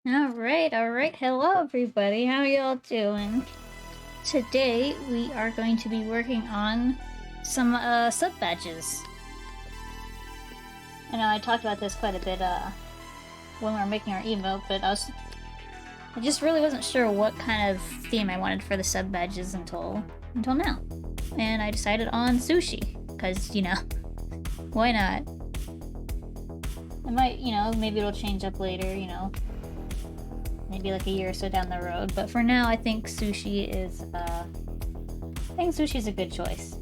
Alright. Hello, everybody. How y'all doing? Today, we are going to be working on some, sub badges. I know I talked about this quite a bit, when we were making our emote, but I just really wasn't sure what kind of theme I wanted for the sub badges until now. And I decided on sushi, because, why not? I might, maybe it'll change up later, maybe like a year or so down the road. But for now, I think sushi is a good choice.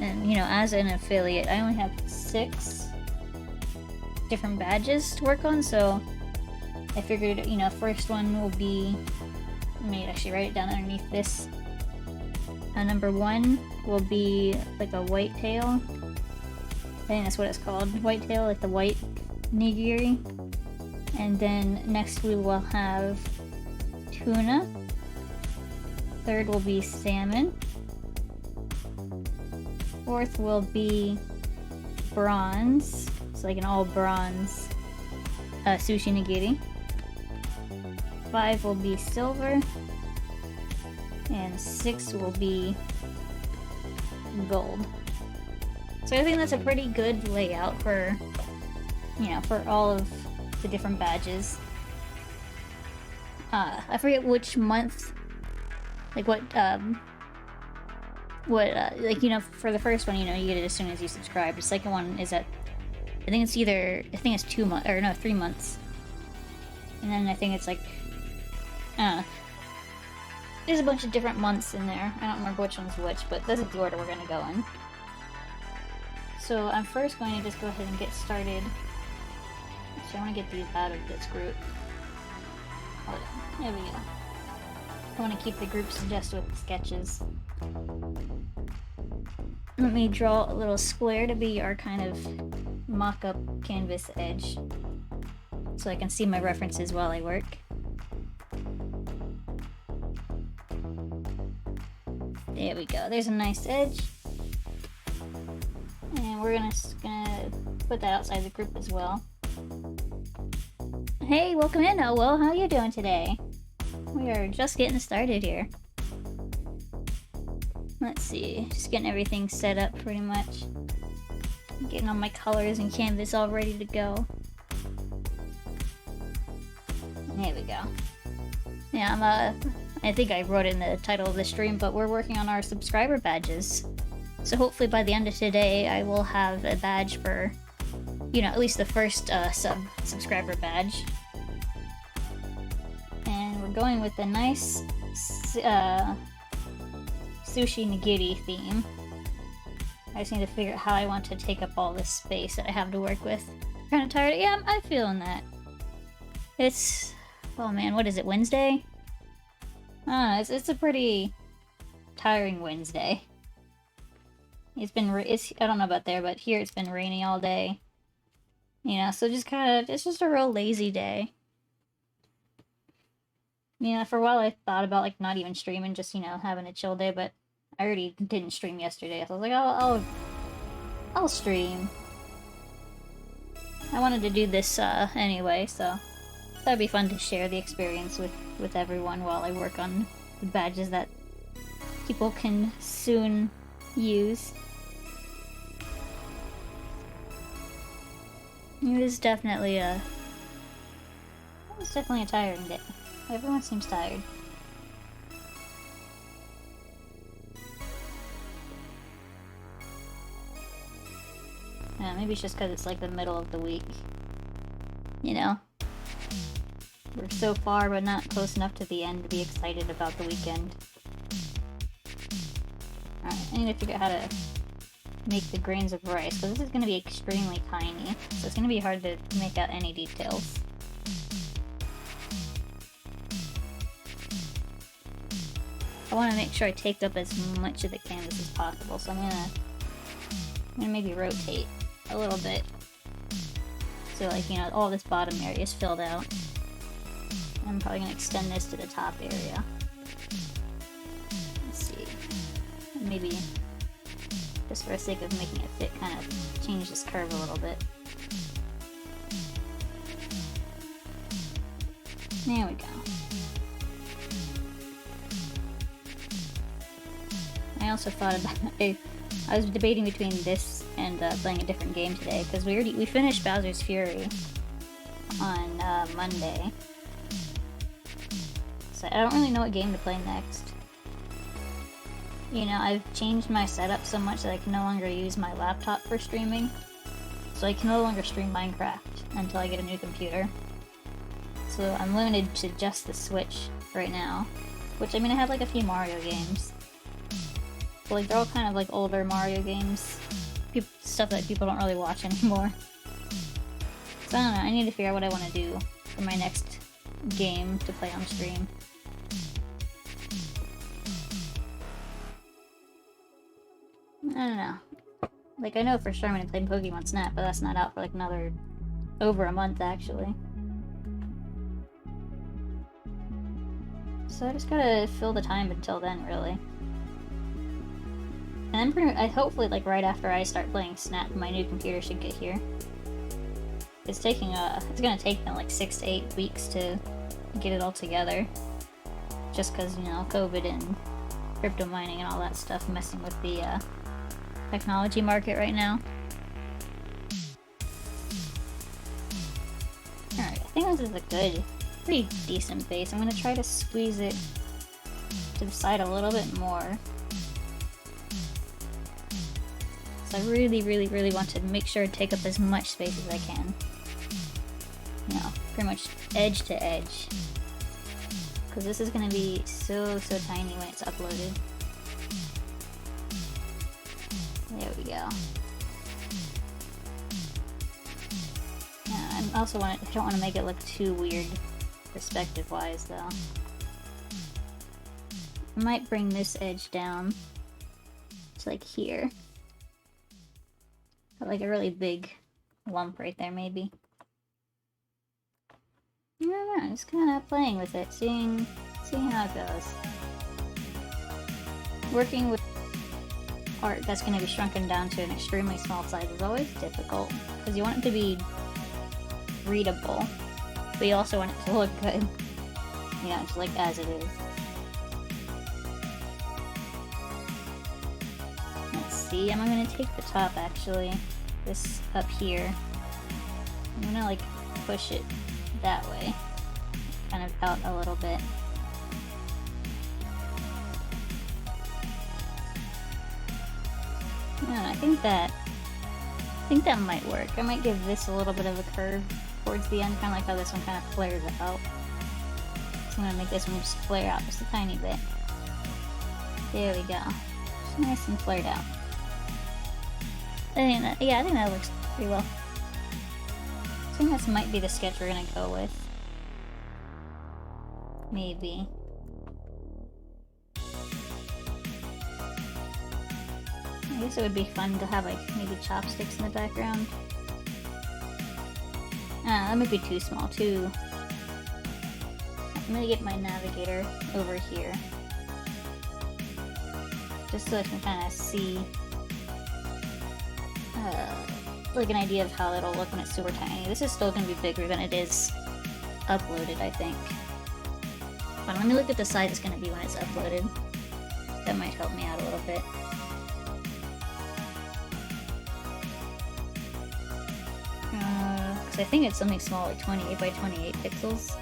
And as an affiliate, I only have 6 different badges to work on, so I figured, first one will be. Let me actually write it down underneath this. Number 1 will be like a whitetail. I think that's what it's called. Whitetail, like the white nigiri. And then next we will have tuna. Third will be salmon. Fourth will be bronze. It's like an all bronze sushi nigiri. 5 will be silver. And 6 will be gold. So I think that's a pretty good layout for, for all of the different badges. I forget which month, like what, for the first one, you get it as soon as you subscribe. The second one is at, I think it's 2 months, or no, 3 months. And then I think it's like, there's a bunch of different months in there. I don't remember which one's which, but this is the order we're gonna go in. So I'm first going to just go ahead and get started. So I want to get these out of this group. Hold on. There we go. I want to keep the groups just with sketches. Let me draw a little square to be our kind of mock-up canvas edge, so I can see my references while I work. There we go. There's a nice edge. And we're gonna put that outside the group as well. Hey, welcome in, Will. How you doing today? We are just getting started here. Let's see, just getting everything set up pretty much. Getting all my colors and canvas all ready to go. There we go. Yeah, I think I wrote it in the title of the stream, but we're working on our subscriber badges. So hopefully by the end of today, I will have a badge for, at least the first subscriber badge. And we're going with a nice sushi nigiri theme. I just need to figure out how I want to take up all this space that I have to work with. Kind of tired. Yeah, I'm feeling that. It's, oh man, what is it, Wednesday? It's a pretty tiring Wednesday. I don't know about there, but here it's been rainy all day. So it's just a real lazy day. For a while I thought about, like, not even streaming, just, having a chill day, but I already didn't stream yesterday, so I was like, I'll stream. I wanted to do this, anyway, so that'd be fun to share the experience with everyone while I work on the badges that people can soon use. It was definitely a tiring day. Everyone seems tired. Yeah, maybe it's just because it's like the middle of the week. We're so far, but not close enough to the end to be excited about the weekend. Alright, I need to figure out how to make the grains of rice, so this is going to be extremely tiny, so it's going to be hard to make out any details. I want to make sure I take up as much of the canvas as possible, so I'm gonna maybe rotate a little bit, so like, all this bottom area is filled out. I'm probably gonna extend this to the top area. Let's see, maybe just for the sake of making it fit, kind of change this curve a little bit. There we go. I also thought about I was debating between this and playing a different game today, because we finished Bowser's Fury on Monday. So I don't really know what game to play next. You know, I've changed my setup so much that I can no longer use my laptop for streaming. So I can no longer stream Minecraft until I get a new computer. So I'm limited to just the Switch right now. Which, I mean, I have like a few Mario games. But, like, they're all kind of like older Mario games. Stuff that people don't really watch anymore. So I don't know, I need to figure out what I want to do for my next game to play on stream. I don't know. Like, I know for sure I'm gonna play Pokemon Snap, but that's not out for like another... over a month, actually. So I just gotta fill the time until then, really. And then hopefully, like, right after I start playing Snap, my new computer should get here. It's gonna take me like 6 to 8 weeks to get it all together. Just cause, you know, COVID and crypto mining and all that stuff messing with the, technology market right now. Alright, I think this is a pretty decent base. I'm gonna try to squeeze it to the side a little bit more. So I really want to make sure to take up as much space as I can. You know, pretty much edge to edge. Because this is gonna be so tiny when it's uploaded. There we go. Yeah, I don't want to make it look too weird perspective-wise, though. I might bring this edge down to like here. Got like a really big lump right there, maybe. I don't know, just kind of playing with it, seeing how it goes. Working with art that's going to be shrunken down to an extremely small size is always difficult, because you want it to be readable, but you also want it to look good. You know, just like as it is. Let's see, I'm going to take the top, actually, this up here. I'm going to like push it that way, kind of out a little bit. Yeah, I think that might work. I might give this a little bit of a curve towards the end, kind of like how this one kind of flares out. So I'm gonna make this one just flare out just a tiny bit. There we go. Just nice and flared out. I think that looks pretty well. I think this might be the sketch we're gonna go with. Maybe. I guess it would be fun to have like maybe chopsticks in the background. That might be too small too. I'm gonna get my navigator over here. Just so I can kind of see like an idea of how it'll look when it's super tiny. This is still gonna be bigger than it is uploaded, I think. But let me look at the size it's gonna be when it's uploaded. That might help me out a little bit. I think it's something small, like 28 by 28 pixels,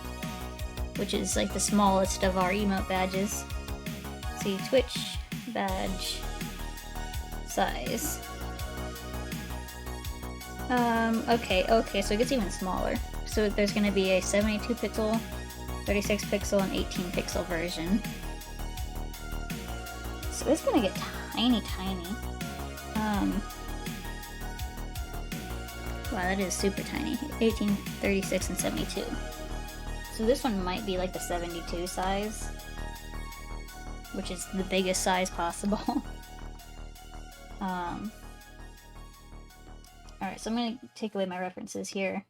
which is like the smallest of our emote badges. See, Twitch badge size. Okay, so it gets even smaller. So there's going to be a 72 pixel, 36 pixel, and 18 pixel version. So it's going to get tiny. Wow, that is super tiny. 18, 36, and 72. So this one might be like the 72 size, which is the biggest size possible. Alright, so I'm going to take away my references here.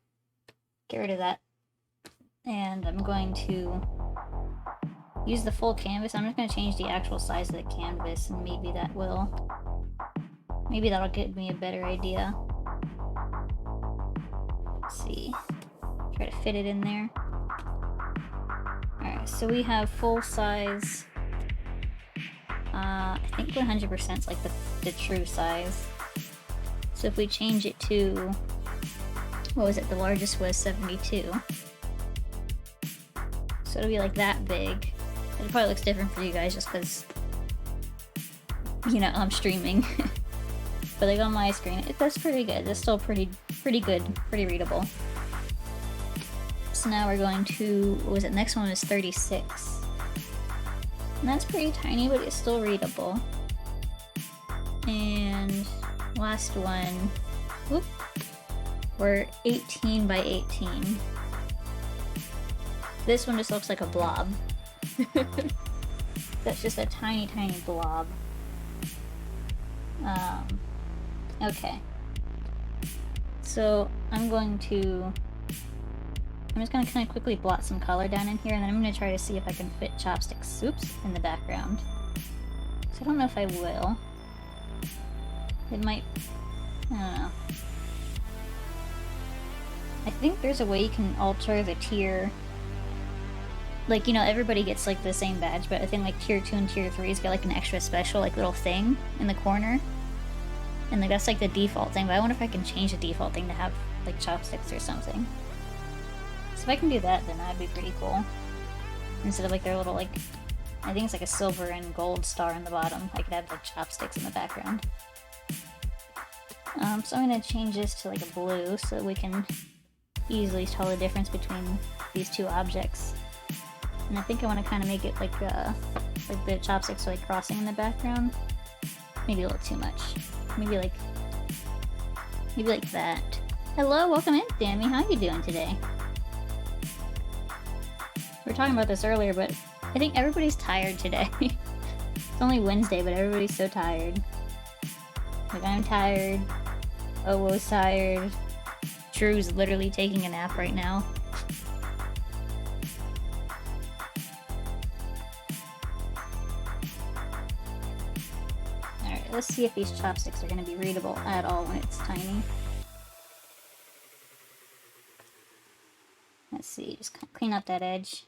Get rid of that. And I'm going to use the full canvas. I'm just going to change the actual size of the canvas, and maybe that'll give me a better idea. Let's see. Try to fit it in there. Alright, so we have full size. I think 100% is like the true size. So if we change it to, what was it? The largest was 72. So it'll be like that big. It probably looks different for you guys just because, you know, I'm streaming. But like on my screen, that's pretty good. It's still pretty good, pretty readable. So now we're going to, what was it? Next one is 36. And that's pretty tiny, but it's still readable. And last one, whoop, we're 18 by 18. This one just looks like a blob. That's just a tiny, tiny blob. Okay. So I'm just gonna kind of quickly blot some color down in here, and then I'm gonna try to see if I can fit chopsticks, oops, in the background. So I don't know if I will. It might, I don't know. I think there's a way you can alter the tier. Like, you know, everybody gets like the same badge, but I think like tier 2 and tier 3's get like an extra special like little thing in the corner. And like that's like the default thing, but I wonder if I can change the default thing to have like chopsticks or something. So if I can do that, then that'd be pretty cool. Instead of like their little like, I think it's like a silver and gold star in the bottom, I could have like chopsticks in the background. So I'm gonna change this to like a blue so that we can easily tell the difference between these two objects. And I think I want to kind of make it like the chopsticks are like crossing in the background. Maybe a little too much. Maybe like that. Hello, welcome in, Sammy. How you doing today? We were talking about this earlier, but I think everybody's tired today. It's only Wednesday, but everybody's so tired. Like, I'm tired. Owo's tired. Drew's literally taking a nap right now. Alright, let's see if these chopsticks are going to be readable at all when it's tiny. Let's see, just clean up that edge.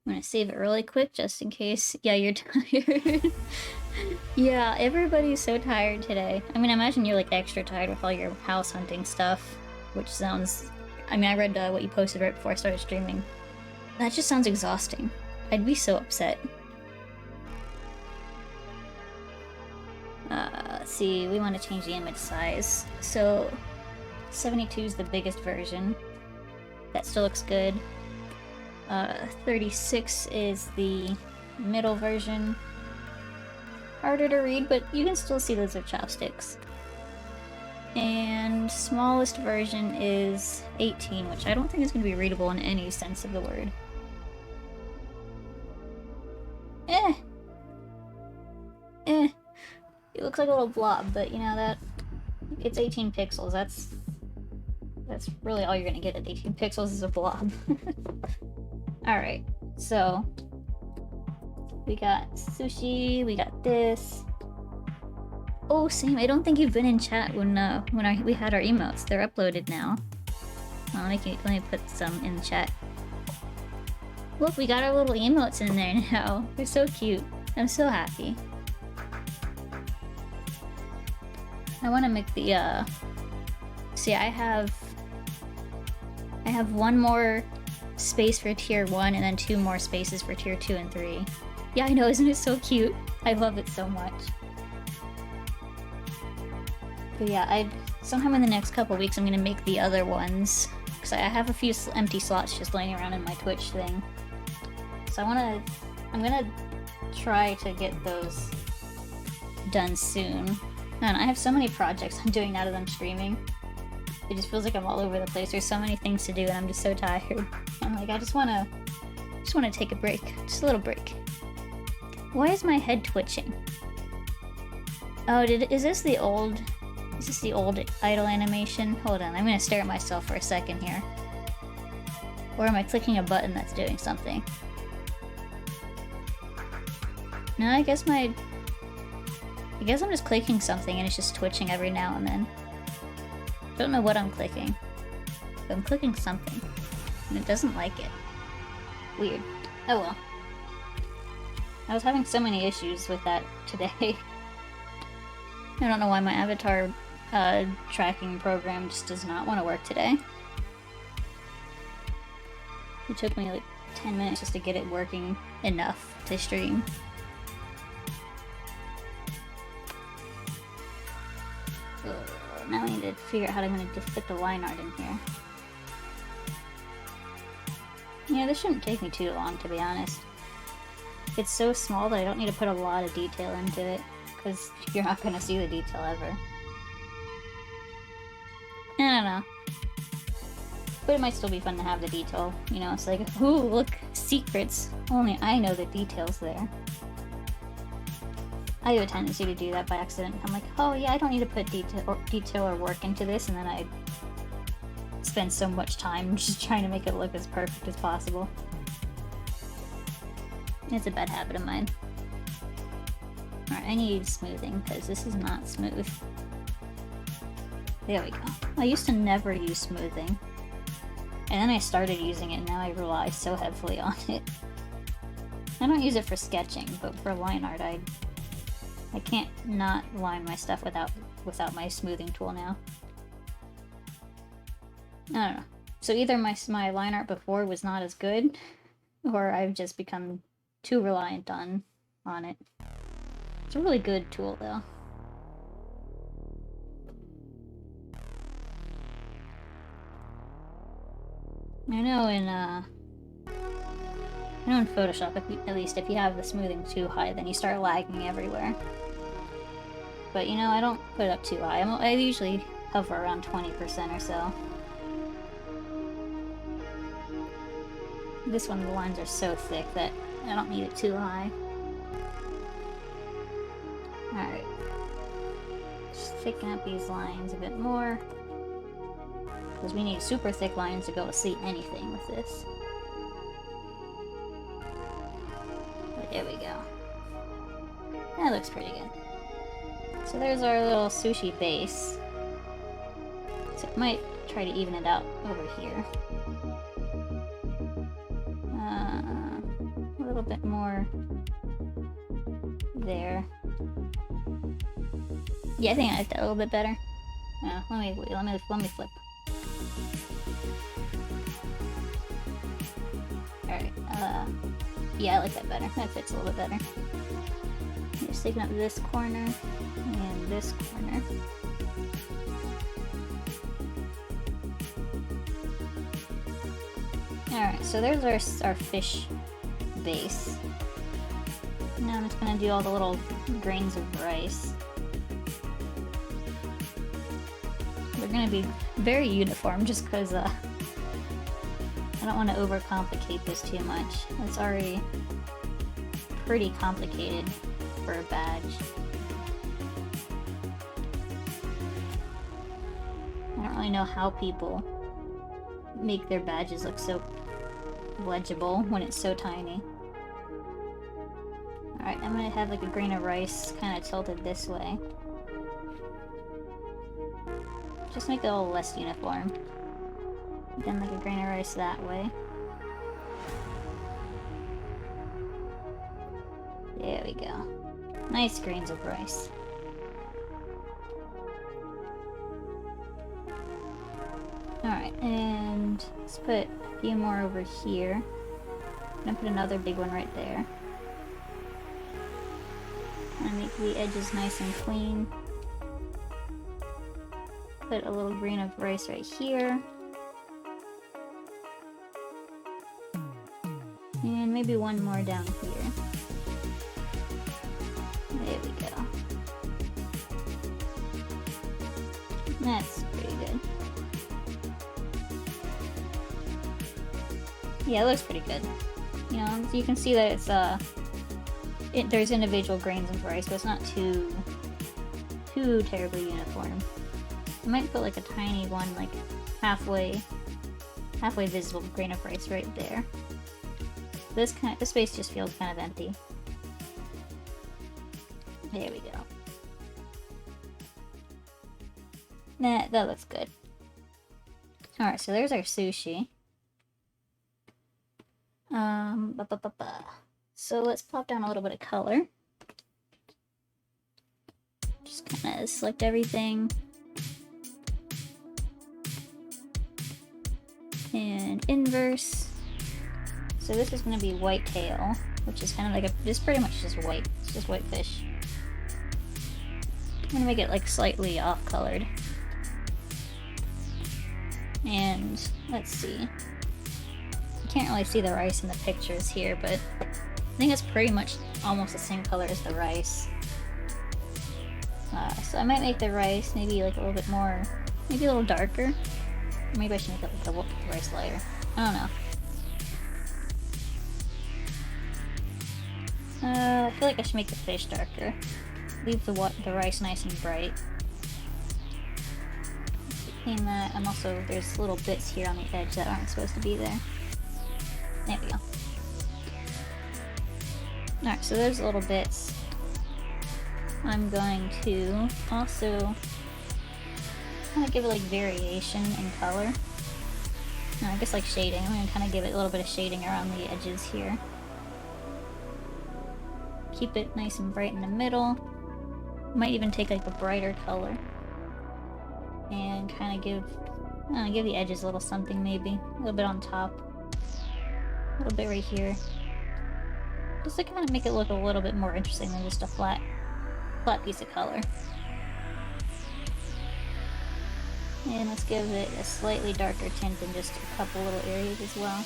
I'm gonna save it really quick just in case. Yeah, you're tired. Yeah, everybody's so tired today. I mean, I imagine you're like extra tired with all your house hunting stuff, which sounds... I mean, I read what you posted right before I started streaming. That just sounds exhausting. I'd be so upset. Let's see, we want to change the image size. So, 72 is the biggest version. That still looks good. 36 is the middle version. Harder to read, but you can still see those are chopsticks. And smallest version is 18, which I don't think is going to be readable in any sense of the word. It looks like a little blob, but you know that it's 18 pixels. That's really all you're gonna get at 18 pixels is a blob. Alright, so we got sushi, we got this. Oh, Sam, I don't think you've been in chat when we had our emotes. They're uploaded now. Well, let me put some in the chat. Look, we got our little emotes in there now. They're so cute. I'm so happy. I want to make the, see, I have one more space for tier 1 and then 2 more spaces for tier 2 and 3. Yeah, I know, isn't it so cute? I love it so much. But yeah, sometime in the next couple weeks I'm gonna make the other ones. Because I have a few empty slots just laying around in my Twitch thing. So I'm gonna try to get those done soon. Man, I have so many projects I'm doing now that I'm streaming. It just feels like I'm all over the place. There's so many things to do and I'm just so tired. I'm like, I just wanna take a break. Just a little break. Why is my head twitching? Oh, is this the old idle animation? Hold on, I'm gonna stare at myself for a second here. Or am I clicking a button that's doing something? No, I guess I'm just clicking something and it's just twitching every now and then. Don't know what I'm clicking. But I'm clicking something. And it doesn't like it. Weird. Oh well. I was having so many issues with that today. I don't know why my avatar tracking program just does not want to work today. It took me like 10 minutes just to get it working enough to stream. Now I need to figure out how I'm going to fit the line art in here. Yeah, this shouldn't take me too long, to be honest. It's so small that I don't need to put a lot of detail into it, because you're not going to see the detail ever. I don't know. But it might still be fun to have the detail, you know, it's like, ooh, look, secrets. Only I know the details there. I have a tendency to do that by accident. I'm like, oh yeah, I don't need to put detail or work into this, and then I spend so much time just trying to make it look as perfect as possible. It's a bad habit of mine. Alright, I need smoothing, because this is not smooth. There we go. I used to never use smoothing. And then I started using it, and now I rely so heavily on it. I don't use it for sketching, but for line art, I can't not line my stuff without my smoothing tool now. I don't know. So either my line art before was not as good, or I've just become too reliant on it. It's a really good tool, though. I know in Photoshop, at least if you have the smoothing too high, then you start lagging everywhere. But you know, I don't put it up too high. I usually hover around 20% or so. This one, the lines are so thick that I don't need it too high. Alright. Just thicken up these lines a bit more. Because we need super thick lines to be able to see anything with this. But there we go. That looks pretty good. So there's our little sushi base. So I might try to even it out over here. A little bit more there. Yeah, I think I like that a little bit better. Let me flip. Alright, yeah, I like that better. That fits a little bit better. Just taking up this corner and this corner. Alright, so there's our fish base. Now I'm just gonna do all the little grains of rice. They're gonna be very uniform just because I don't want to overcomplicate this too much. It's already pretty complicated for a badge. I don't really know how people make their badges look so legible when it's so tiny. Alright, I'm gonna have like a grain of rice kind of tilted this way. Just make it a little less uniform. Then like a grain of rice that way. There we go. Nice grains of rice. Alright, and let's put a few more over here. I'm gonna put another big one right there. And make the edges nice and clean. Put a little grain of rice right here. And maybe one more down here. There we go. That's pretty good. Yeah, it looks pretty good. You know, you can see that it's there's individual grains of rice, but it's not too terribly uniform. I might put like a tiny one, like halfway visible grain of rice right there. This space just feels kind of empty. There we go. That looks good. Alright, so there's our sushi. So let's pop down a little bit of color. Just kind of select everything. And inverse. So this is going to be white tail, which is kind of like this pretty much just white. It's just white fish. I'm going to make it like slightly off colored. And let's see. You can't really see the rice in the pictures here, but I think it's pretty much almost the same color as the rice. So I might make the rice maybe like a little bit more, maybe a little darker. Maybe I should make it like the rice lighter. I don't know. I feel like I should make the fish darker. Leave the rice nice and bright. Clean that. I'm also, there's little bits here on the edge that aren't supposed to be there. There we go. Alright, so there's little bits. I'm going to also kind of give it like variation in color. No, I guess like shading. I'm going to kind of give it a little bit of shading around the edges here. Keep it nice and bright in the middle. Might even take like a brighter color. And kind of give the edges a little something maybe. A little bit on top. A little bit right here. Just to kind of make it look a little bit more interesting than just a flat piece of color. And let's give it a slightly darker tint in just a couple little areas as well.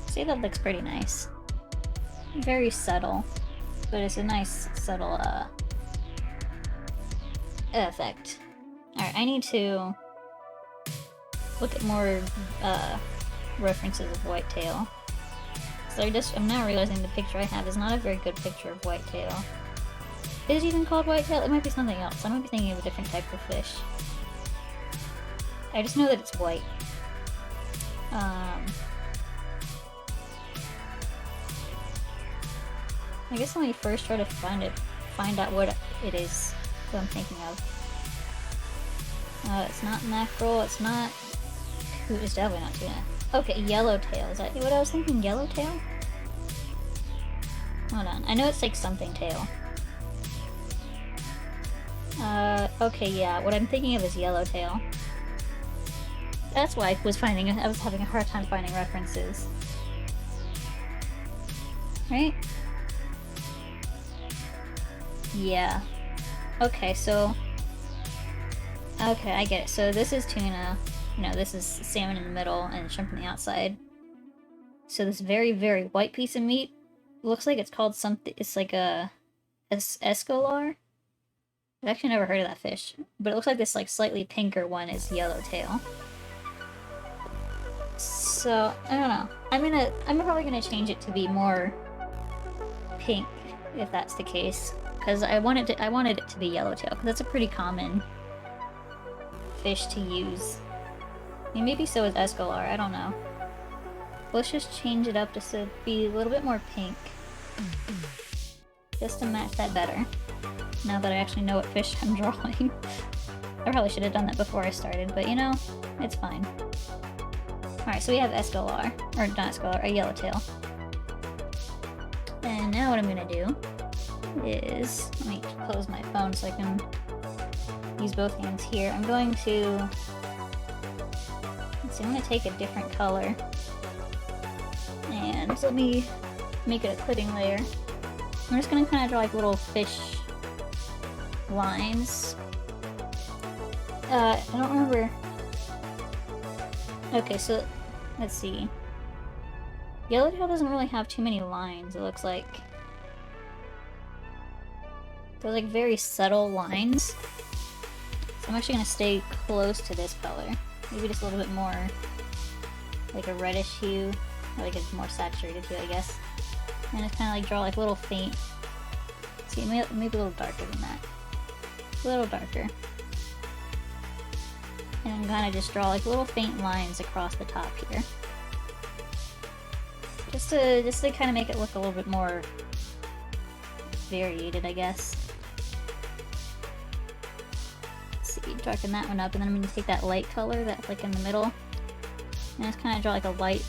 See, that looks pretty nice. Very subtle, but it's a nice subtle effect. Alright, I need to look at more references of whitetail. So I'm now realizing the picture I have is not a very good picture of whitetail. Is it even called whitetail? It might be something else. I might be thinking of a different type of fish. I just know that it's white. I guess let me first try to find out what it is that I'm thinking of. It's not mackerel, it's not... Ooh, it's definitely not tuna. Okay, yellowtail. Is that what I was thinking? Yellowtail? Hold on. I know it's like something tail. Okay, yeah. What I'm thinking of is yellowtail. That's why I was having a hard time finding references. Right? Yeah. Okay, so... Okay, I get it. So this is tuna. You know, this is salmon in the middle and shrimp on the outside. So this very, very white piece of meat looks like it's called something. It's like a escolar. I've actually never heard of that fish, but it looks like this like slightly pinker one is yellowtail. So I don't know. I'm probably gonna change it to be more pink if that's the case, because I wanted it to be yellowtail because that's a pretty common fish to use. I mean, maybe so is escolar, I don't know. Let's just change it up just to be a little bit more pink. Just to match that better. Now that I actually know what fish I'm drawing. I probably should have done that before I started, but you know, it's fine. Alright, so we have escolar, or not escolar, a yellowtail. And now what I'm gonna do is, let me close my phone so I can use both hands here. I'm going to... So I'm going to take a different color, and let me make it a clipping layer. I'm just going to kind of draw like little fish lines. I don't remember. Okay, so let's see. Yellowtail doesn't really have too many lines, it looks like. They're like very subtle lines. So I'm actually going to stay close to this color. Maybe just a little bit more like a reddish hue, or like a more saturated hue, I guess. And just kind of like draw like little faint. See, maybe a little darker than that. A little darker. And kind of just draw like little faint lines across the top here. Just to kind of make it look a little bit more variated, I guess. Let's see, darken that one up, and then I'm going to take that light color that's like in the middle, and just kind of draw like a light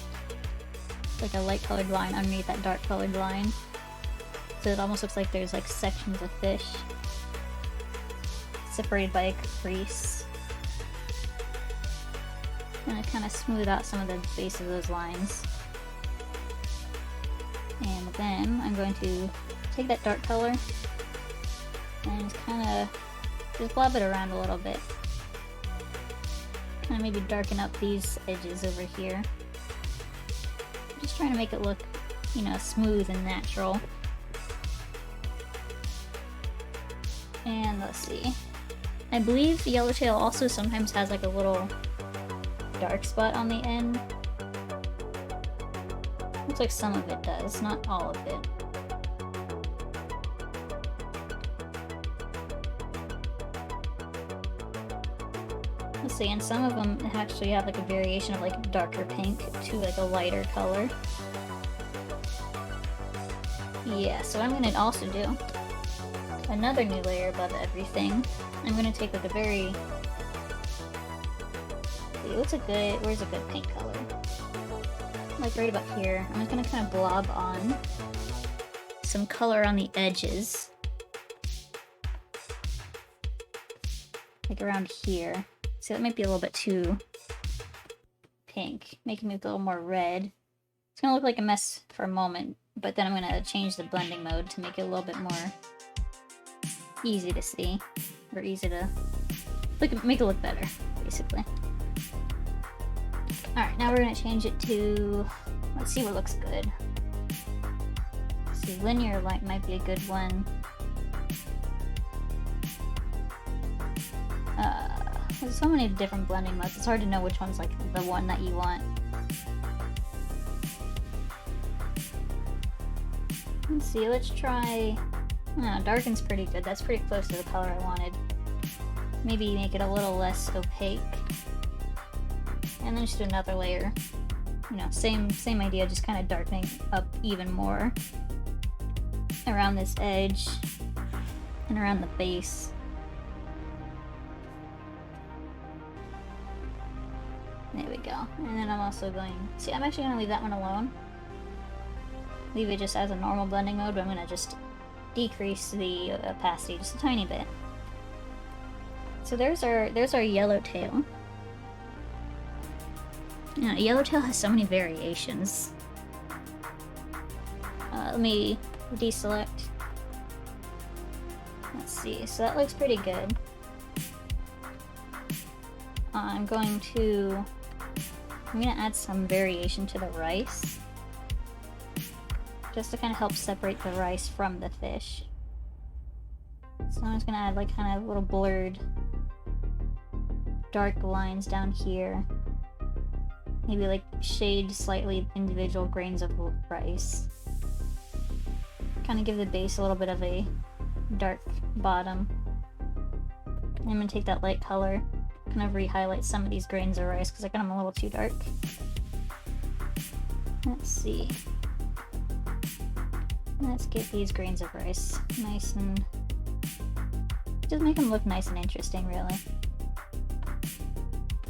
colored line underneath that dark colored line. So it almost looks like there's like sections of fish separated by a crease. And I kind of smooth out some of the base of those lines. And then I'm going to take that dark color and just kind of just blob it around a little bit. Kind of maybe darken up these edges over here. Just trying to make it look, you know, smooth and natural. And let's see. I believe Yellowtail also sometimes has like a little dark spot on the end. Looks like some of it does, not all of it. Let's see, and some of them actually have like a variation of like darker pink to like a lighter color. Yeah, so I'm gonna also do another new layer above everything. I'm gonna take like a very... where's a good pink color? Like right about here. I'm just gonna kind of blob on some color on the edges. Like around here. So that might be a little bit too pink, making it a little more red. It's gonna look like a mess for a moment, but then I'm gonna change the blending mode to make it a little bit more easy to see, or easy to make it look better, basically. Alright, now we're gonna change it to, let's see what looks good. Let's see, linear light might be a good one. There's so many different blending modes, it's hard to know which one's like the one that you want. Let's see, let's try... oh, darken's pretty good, that's pretty close to the color I wanted. Maybe make it a little less opaque. And then just do another layer. You know, same idea, just kind of darkening up even more around this edge and around the base. There we go. And then I'm also going... see, I'm actually going to leave that one alone. Leave it just as a normal blending mode, but I'm going to just decrease the opacity just a tiny bit. So there's our Yellowtail. Yellowtail has so many variations. Let me deselect. Let's see, so that looks pretty good. I'm going to add some variation to the rice. Just to kind of help separate the rice from the fish. So I'm just going to add like kind of little blurred dark lines down here. Maybe like shade slightly individual grains of rice. Kind of give the base a little bit of a dark bottom. And I'm going to take that light color, kind of re-highlight some of these grains of rice because I got them a little too dark. Let's see. Let's get these grains of rice nice and... just make them look nice and interesting, really.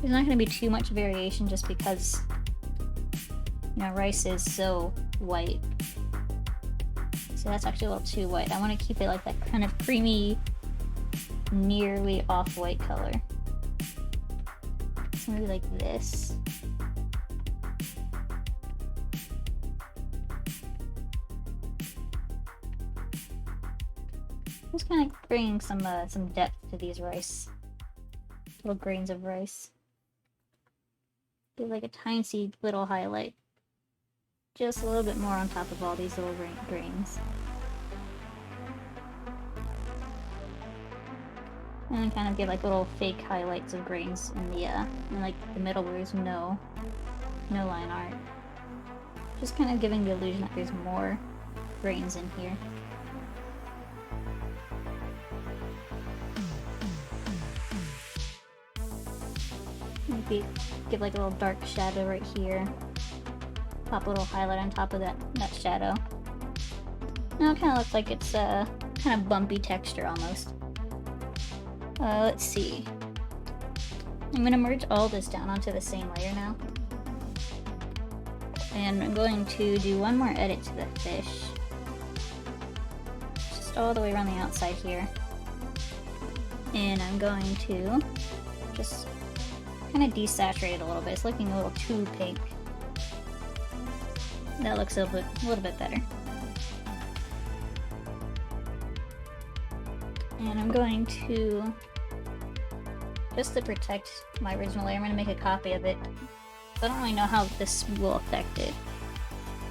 There's not going to be too much variation just because, you know, rice is so white. So that's actually a little too white. I want to keep it like that kind of creamy, nearly off-white color. So maybe like this. Just kind of bringing some depth to these rice. Little grains of rice. Give like a tiny little highlight. Just a little bit more on top of all these little grains. And then kind of give like little fake highlights of grains in the in like the middle where there's no line art. Just kind of giving the illusion that there's more grains in here. Maybe give like a little dark shadow right here. Pop a little highlight on top of that shadow. Now it kind of looks like it's kind of bumpy texture almost. Let's see. I'm gonna merge all this down onto the same layer now. And I'm going to do one more edit to the fish. Just all the way around the outside here. And I'm going to just kind of desaturate it a little bit. It's looking a little too pink. That looks a little bit better. And I'm going to, just to protect my original layer, I'm going to make a copy of it. I don't really know how this will affect it.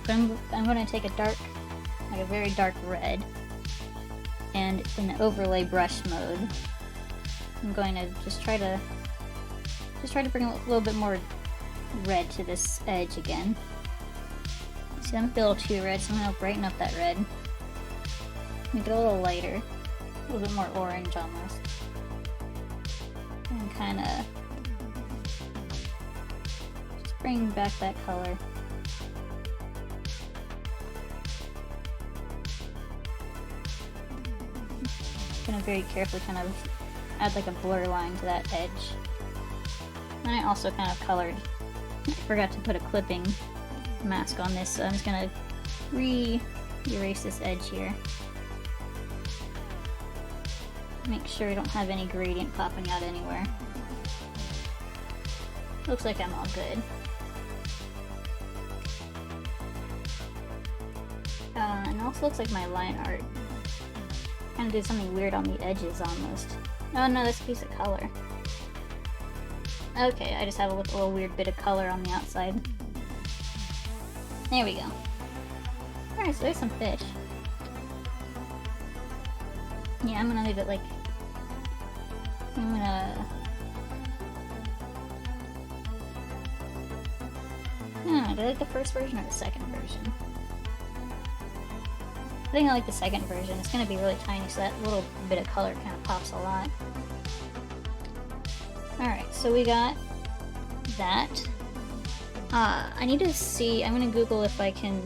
But I'm going to take a dark, like a very dark red, and in the overlay brush mode, I'm going to just try to bring a little bit more red to this edge again. See, I'm a little too red, so I'm going to brighten up that red. Make it a little lighter, a little bit more orange almost. And kind of just bring back that color. Gonna very carefully kind of add like a blur line to that edge. And I also kind of colored, I forgot to put a clipping mask on this, so I'm just gonna erase this edge here. Make sure I don't have any gradient popping out anywhere. Looks like I'm all good. And it also looks like my line art kind of did something weird on the edges almost. Oh no, this piece of color. Okay, I just have a little weird bit of color on the outside. There we go. Alright, so there's some fish. Yeah, I'm gonna leave it like... I'm gonna... I don't know, do I like the first version or the second version? I think I like the second version. It's gonna be really tiny, so that little bit of color kind of pops a lot. Alright, so we got that. I need to see, I'm gonna Google if I can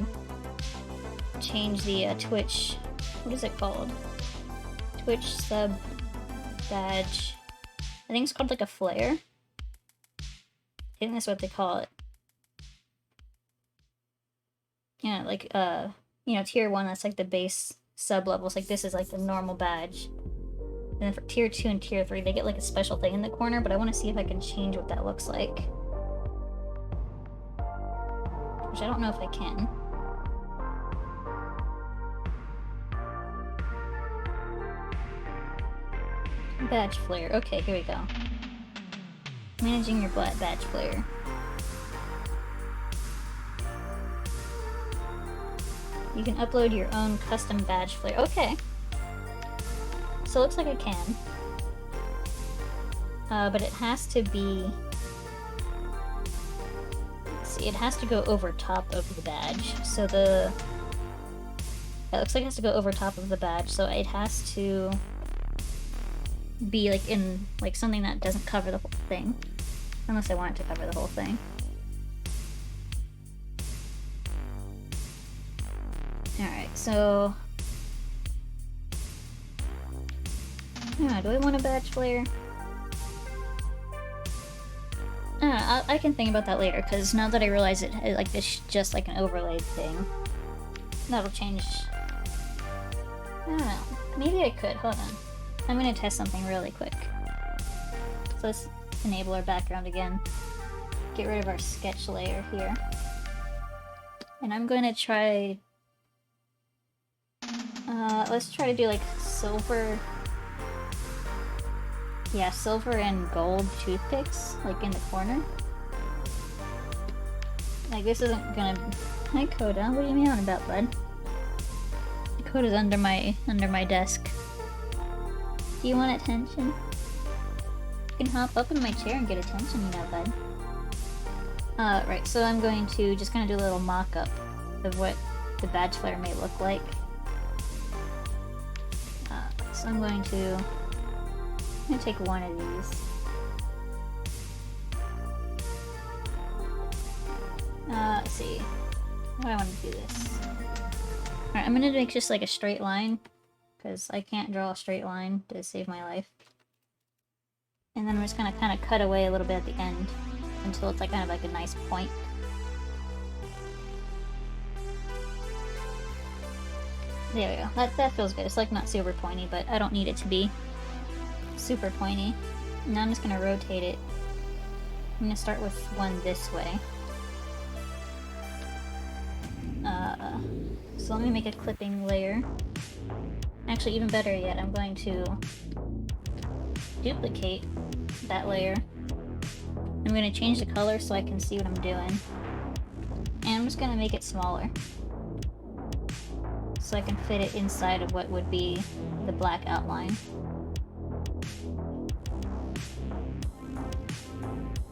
change the Twitch, what is it called? Twitch sub badge. I think it's called like a flare. I think that's what they call it. Yeah, like, you know, tier 1, that's like the base sub levels. Like, this is like the normal badge. And then for tier 2 and tier 3, they get like a special thing in the corner, but I want to see if I can change what that looks like. Which I don't know if I can. Badge flare. Okay, here we go. Managing your badge flare. You can upload your own custom badge flare. Okay. So it looks like I can. But it has to be... Let's see, it has to go over top of the badge. So the... It looks like it has to go over top of the badge, so it has to be like in like something that doesn't cover the whole thing. Unless I want it to cover the whole thing. Alright, so... Yeah, do I want a badge flare? I can think about that later, because now that I realize it, like, this just like an overlaid thing. That'll change... I don't know. Maybe I could. Hold on. I'm gonna test something really quick. So let's enable our background again. Get rid of our sketch layer here. And I'm gonna try... let's try to do like silver... Yeah, silver and gold toothpicks, like in the corner. Like, this isn't gonna... Hi, Coda. What are you meowing about, bud? Coda's under my desk. Do you want attention? You can hop up in my chair and get attention, you know, bud. Right, so I'm going to just kind of do a little mock-up of what the badge flare may look like. So I'm going to take one of these. Let's see. How do I want to do this? Alright, I'm gonna make just like a straight line, because I can't draw a straight line to save my life. And then I'm just gonna kind of cut away a little bit at the end until it's like kind of like a nice point. There we go. That feels good. It's like not super pointy, but I don't need it to be super pointy. Now I'm just gonna rotate it. I'm gonna start with one this way. So let me make a clipping layer. Actually, even better yet, I'm going to duplicate that layer. I'm going to change the color so I can see what I'm doing. And I'm just going to make it smaller, so I can fit it inside of what would be the black outline.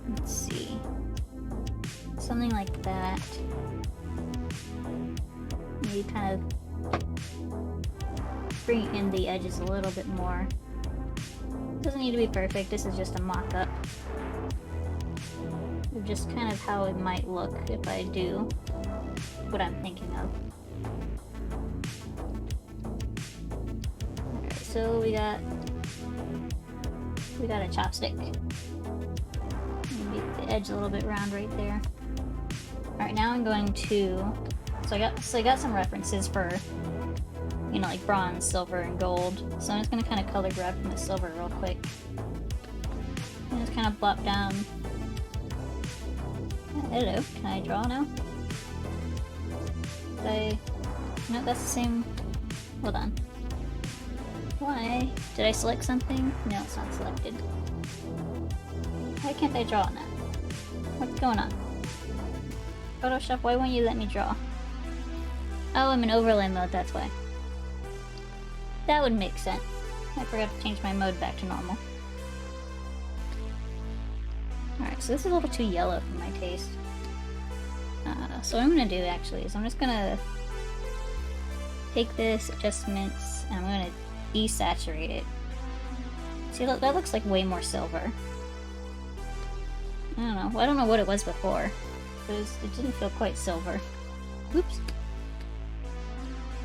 Let's see. Something like that. Maybe kind of bring in the edges a little bit more. Doesn't need to be perfect, this is just a mock-up of just kind of how it might look if I do what I'm thinking of. Alright, so we got a chopstick. Make the edge a little bit round right there. Alright, now I'm going to... So I got some references for, you know, like bronze, silver, and gold. So I'm just gonna kind of color grab from the silver real quick. And just kind of plop down. Hello, can I draw now? No, that's the same. Hold on. Why? Did I select something? No, it's not selected. Why can't I draw on that? What's going on? Photoshop, why won't you let me draw? Oh, I'm in overlay mode, that's why. That would make sense. I forgot to change my mode back to normal. Alright, so this is a little too yellow for my taste. So what I'm gonna do actually is I'm just gonna take this, adjustments, and I'm gonna desaturate it. See, look, that looks like way more silver. I don't know. Well, I don't know what it was before. It didn't feel quite silver. Oops.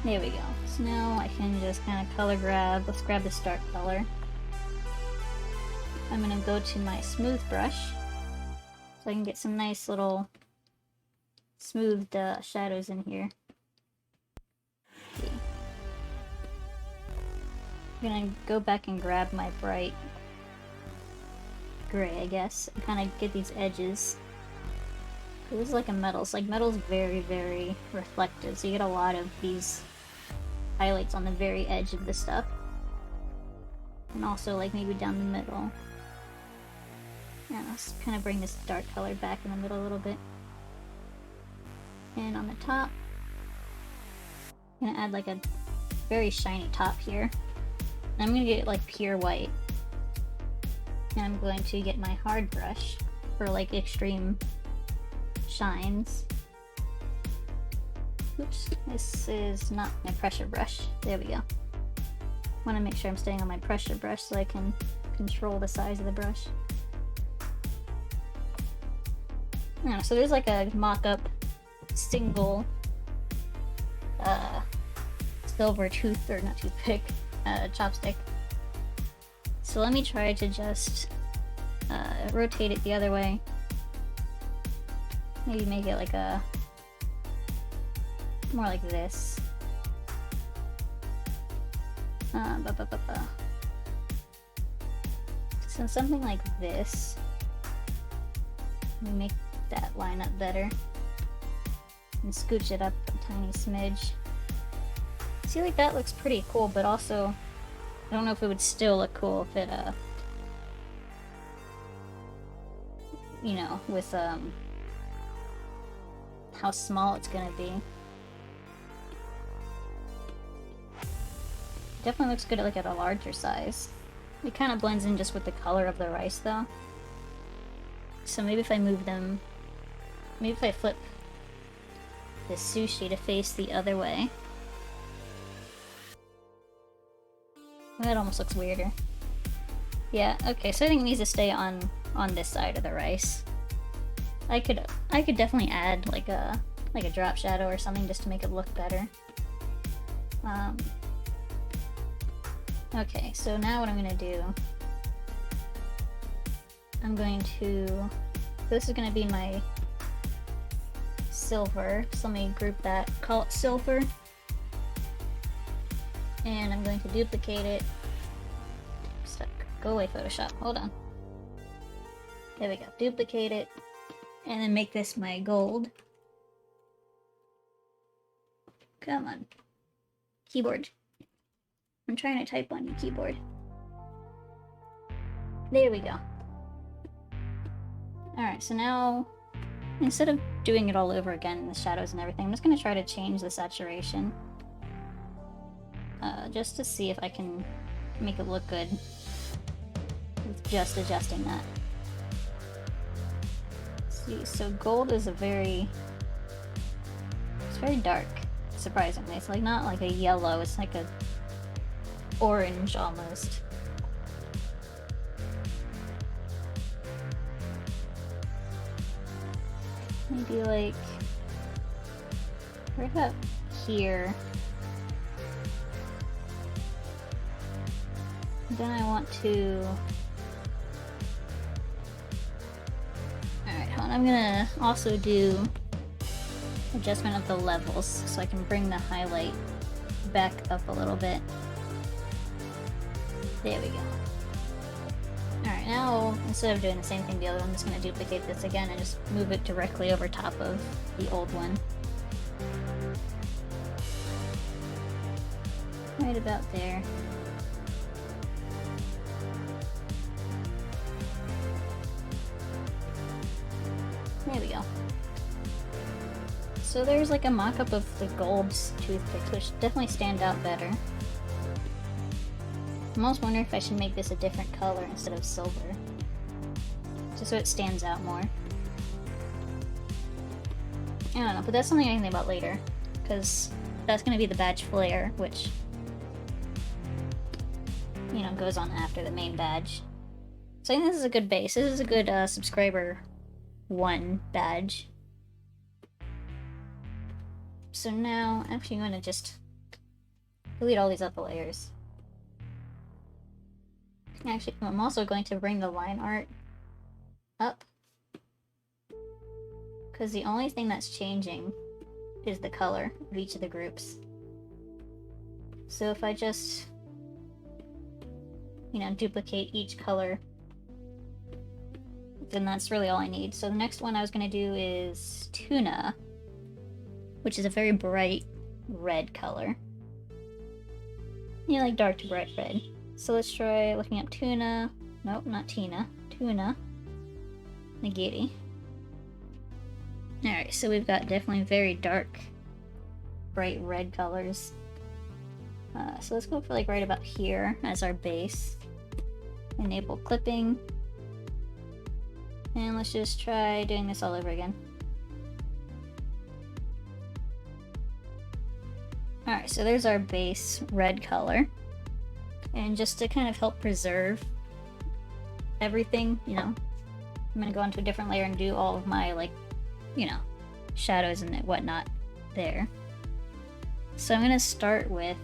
There we go. So now I can just kind of color grab. Let's grab this dark color. I'm gonna go to my smooth brush so I can get some nice little smoothed shadows in here. Okay. I'm gonna go back and grab my bright gray, I guess, and kind of get these edges. This is like a metal. So like metal's very, very reflective, so you get a lot of these highlights on the very edge of the stuff. And also like maybe down the middle. Yeah, let's kind of bring this dark color back in the middle a little bit. And on the top, I'm gonna add like a very shiny top here. And I'm gonna get like pure white. And I'm going to get my hard brush for like extreme shines. Oops, this is not my pressure brush. There we go. Want to make sure I'm staying on my pressure brush so I can control the size of the brush. Yeah, so there's like a mock-up single silver tooth, or not toothpick, chopstick. So let me try to just rotate it the other way. Maybe make it like a more like this. So something like this. Let me make that line up better. And scooch it up a tiny smidge. See, like that looks pretty cool, but also I don't know if it would still look cool if it you know, with how small it's gonna be. Definitely looks good at like at a larger size. It kind of blends in just with the color of the rice though. So maybe if I move them, maybe if I flip the sushi to face the other way. That almost looks weirder. Yeah, okay, so I think it needs to stay on this side of the rice. I could definitely add like a drop shadow or something just to make it look better. Okay, so now what I'm gonna do I'm going to, this is going to be my silver, so let me group that, call it silver, and I'm going to duplicate it. Stuck. Go away, Photoshop, hold on. There we go, duplicate it, and then make this my gold. Come on. Keyboard. I'm trying to type on your keyboard. There we go. Alright, so now, instead of doing it all over again, the shadows and everything, I'm just going to try to change the saturation. Just to see if I can make it look good with just adjusting that. See, so gold is it's very dark, surprisingly. It's like not like a yellow, it's like a orange almost. Maybe like right about here. Then I want to... Alright, hold on. I'm gonna also do adjustment of the levels so I can bring the highlight back up a little bit. There we go. Alright, now instead of doing the same thing the other one, I'm just going to duplicate this again and just move it directly over top of the old one. Right about there. There we go. So there's like a mock-up of the gold toothpicks, which definitely stand out better. I'm almost wondering if I should make this a different color instead of silver. Just so it stands out more. I don't know, but that's something I can think about later. Because that's going to be the badge flare, which, you know, goes on after the main badge. So I think this is a good base. This is a good subscriber 1 badge. So now, actually I'm going to just delete all these other layers. Actually, I'm also going to bring the line art up. Because the only thing that's changing is the color of each of the groups. So if I just, you know, duplicate each color, then that's really all I need. So the next one I was going to do is Tuna, which is a very bright red color. You know, like dark to bright red. So let's try looking up Tuna. Nope, not Tina. Tuna. Nagiri. Alright, so we've got definitely very dark, bright red colors. So let's go for like right about here as our base. Enable clipping. And let's just try doing this all over again. Alright, so there's our base red color. And just to kind of help preserve everything, you know, I'm gonna go into a different layer and do all of my, like, you know, shadows and whatnot there. So I'm gonna start with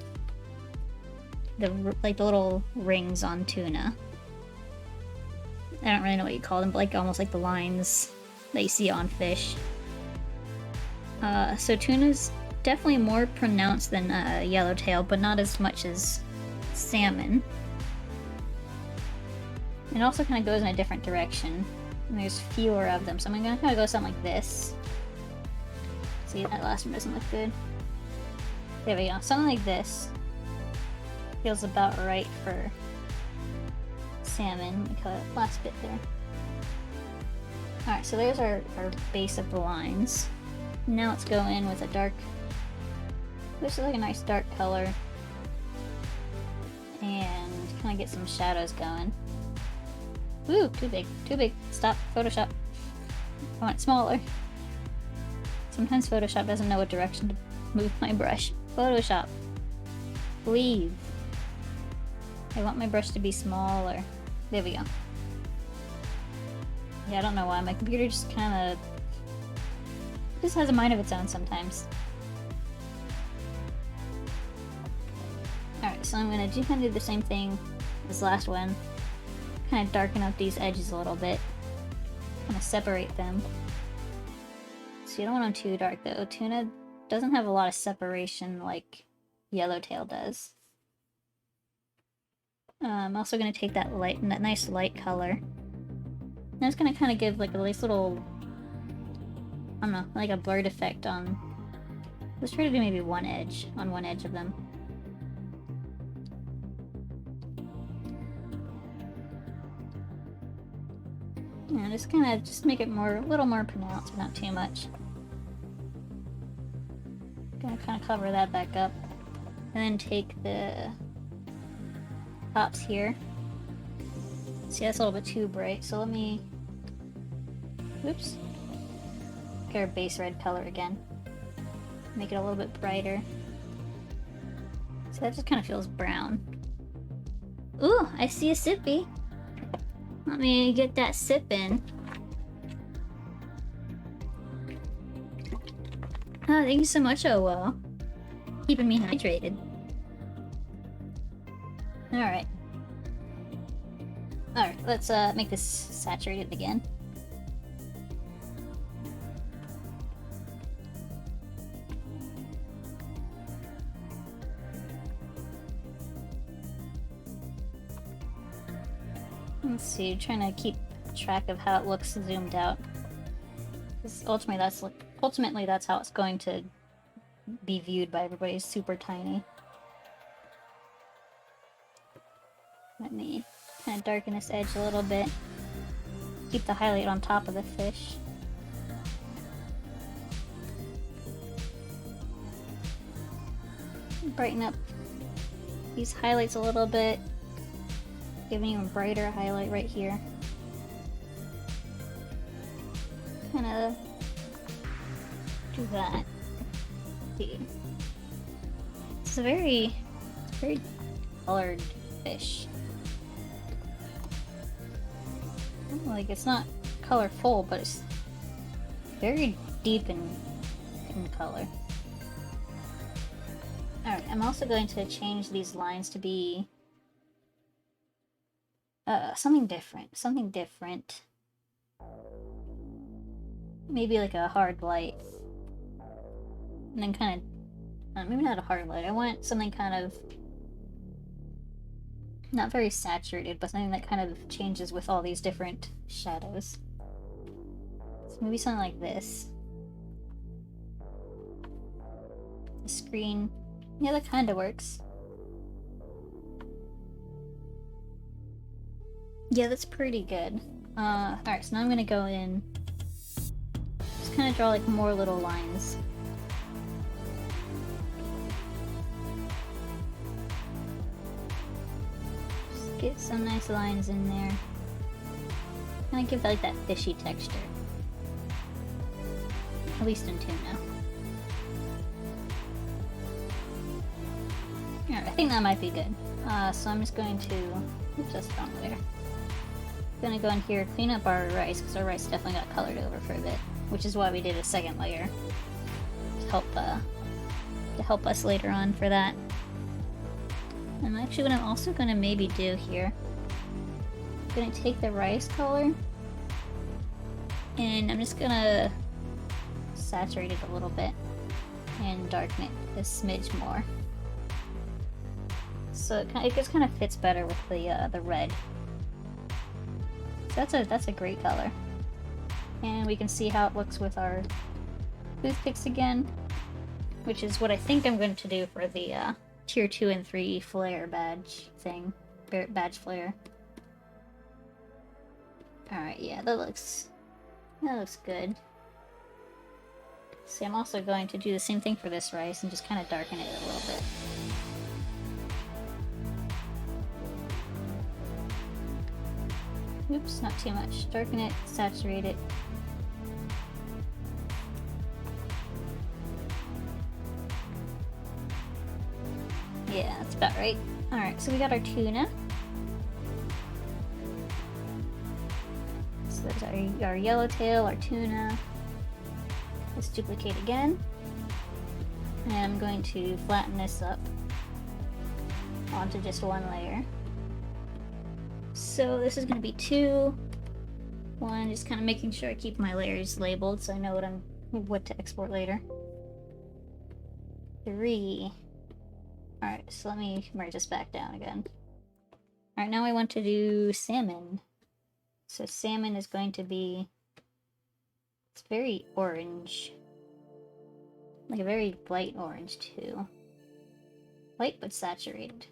the little rings on Tuna. I don't really know what you call them, but like almost like the lines that you see on fish. So Tuna's definitely more pronounced than Yellowtail, but not as much as salmon. It also kind of goes in a different direction. And there's fewer of them, so I'm gonna kind of go something like this. See, that last one doesn't look good. There we go. Something like this feels about right for salmon. Let me cut that last bit there. Alright, so there's our base of the lines. Now let's go in with a dark... This is like a nice dark color. And kind of get some shadows going. Ooh, too big, too big. Stop, Photoshop. I want it smaller. Sometimes Photoshop doesn't know what direction to move my brush. Photoshop, please. I want my brush to be smaller. There we go. Yeah, I don't know why. My computer just kind of... just has a mind of its own sometimes. Alright, so I'm gonna kind of do the same thing as last one. Kind of darken up these edges a little bit. separate them. So you don't want them too dark though. Tuna doesn't have a lot of separation like yellowtail does. I'm also going to take that nice light color. And it's going to kind of give like a nice little, I don't know, like a blurred effect on. Let's try to do maybe one edge of them. Yeah, just kind of make it a little more pronounced, but not too much. Gonna kind of cover that back up, and then take the tops here. See, that's a little bit too bright, so let me, oops, get our base red color again. Make it a little bit brighter. So that just kind of feels brown. Ooh, I see a sippy. Let me get that sip in. Oh, thank you so much, OWO. Keeping me hydrated. Alright. Alright, let's make this saturated again. Let's see, trying to keep track of how it looks zoomed out. Because ultimately that's how it's going to be viewed by everybody. It's super tiny. Let me kind of darken this edge a little bit. Keep the highlight on top of the fish. Brighten up these highlights a little bit. Give an even brighter highlight right here. Kind of do that. See. It's a very colored fish. Like, it's not colorful, but it's very deep in color. Alright, I'm also going to change these lines to be something different. Maybe like a hard light. And then kind of, maybe not a hard light. I want something kind of, not very saturated, but something that kind of changes with all these different shadows. So maybe something like this. The screen. Yeah, that kind of works. Yeah, that's pretty good. Alright, so now I'm gonna go in, just kind of draw like more little lines. Just get some nice lines in there. Kind of give that like that fishy texture. At least in tuna. Alright, I think that might be good. So I'm just going to, oops, that's the wrong layer. Gonna go in here, clean up our rice, because our rice definitely got colored over for a bit, which is why we did a second layer to help us later on for that. And actually, what I'm also gonna maybe do here, I'm gonna take the rice color, and I'm just gonna saturate it a little bit and darken it a smidge more, so it just kind of fits better with the red. That's a great color. And we can see how it looks with our toothpicks again, which is what I think I'm going to do for the tier 2 and 3 flare badge thing. Badge flare. Alright, yeah, that looks good. See, I'm also going to do the same thing for this rice and just kind of darken it a little bit. Oops, not too much. Darken it, saturate it. Yeah, that's about right. Alright, so we got our tuna. So there's our yellowtail, our tuna. Let's duplicate again. And I'm going to flatten this up onto just one layer. So this is going to be 2, 1, just kind of making sure I keep my layers labeled so I know what to export later. 3. Alright, so let me merge this back down again. Alright, now I want to do salmon. So salmon is going to be... It's very orange. Like a very light orange too. Light but saturated.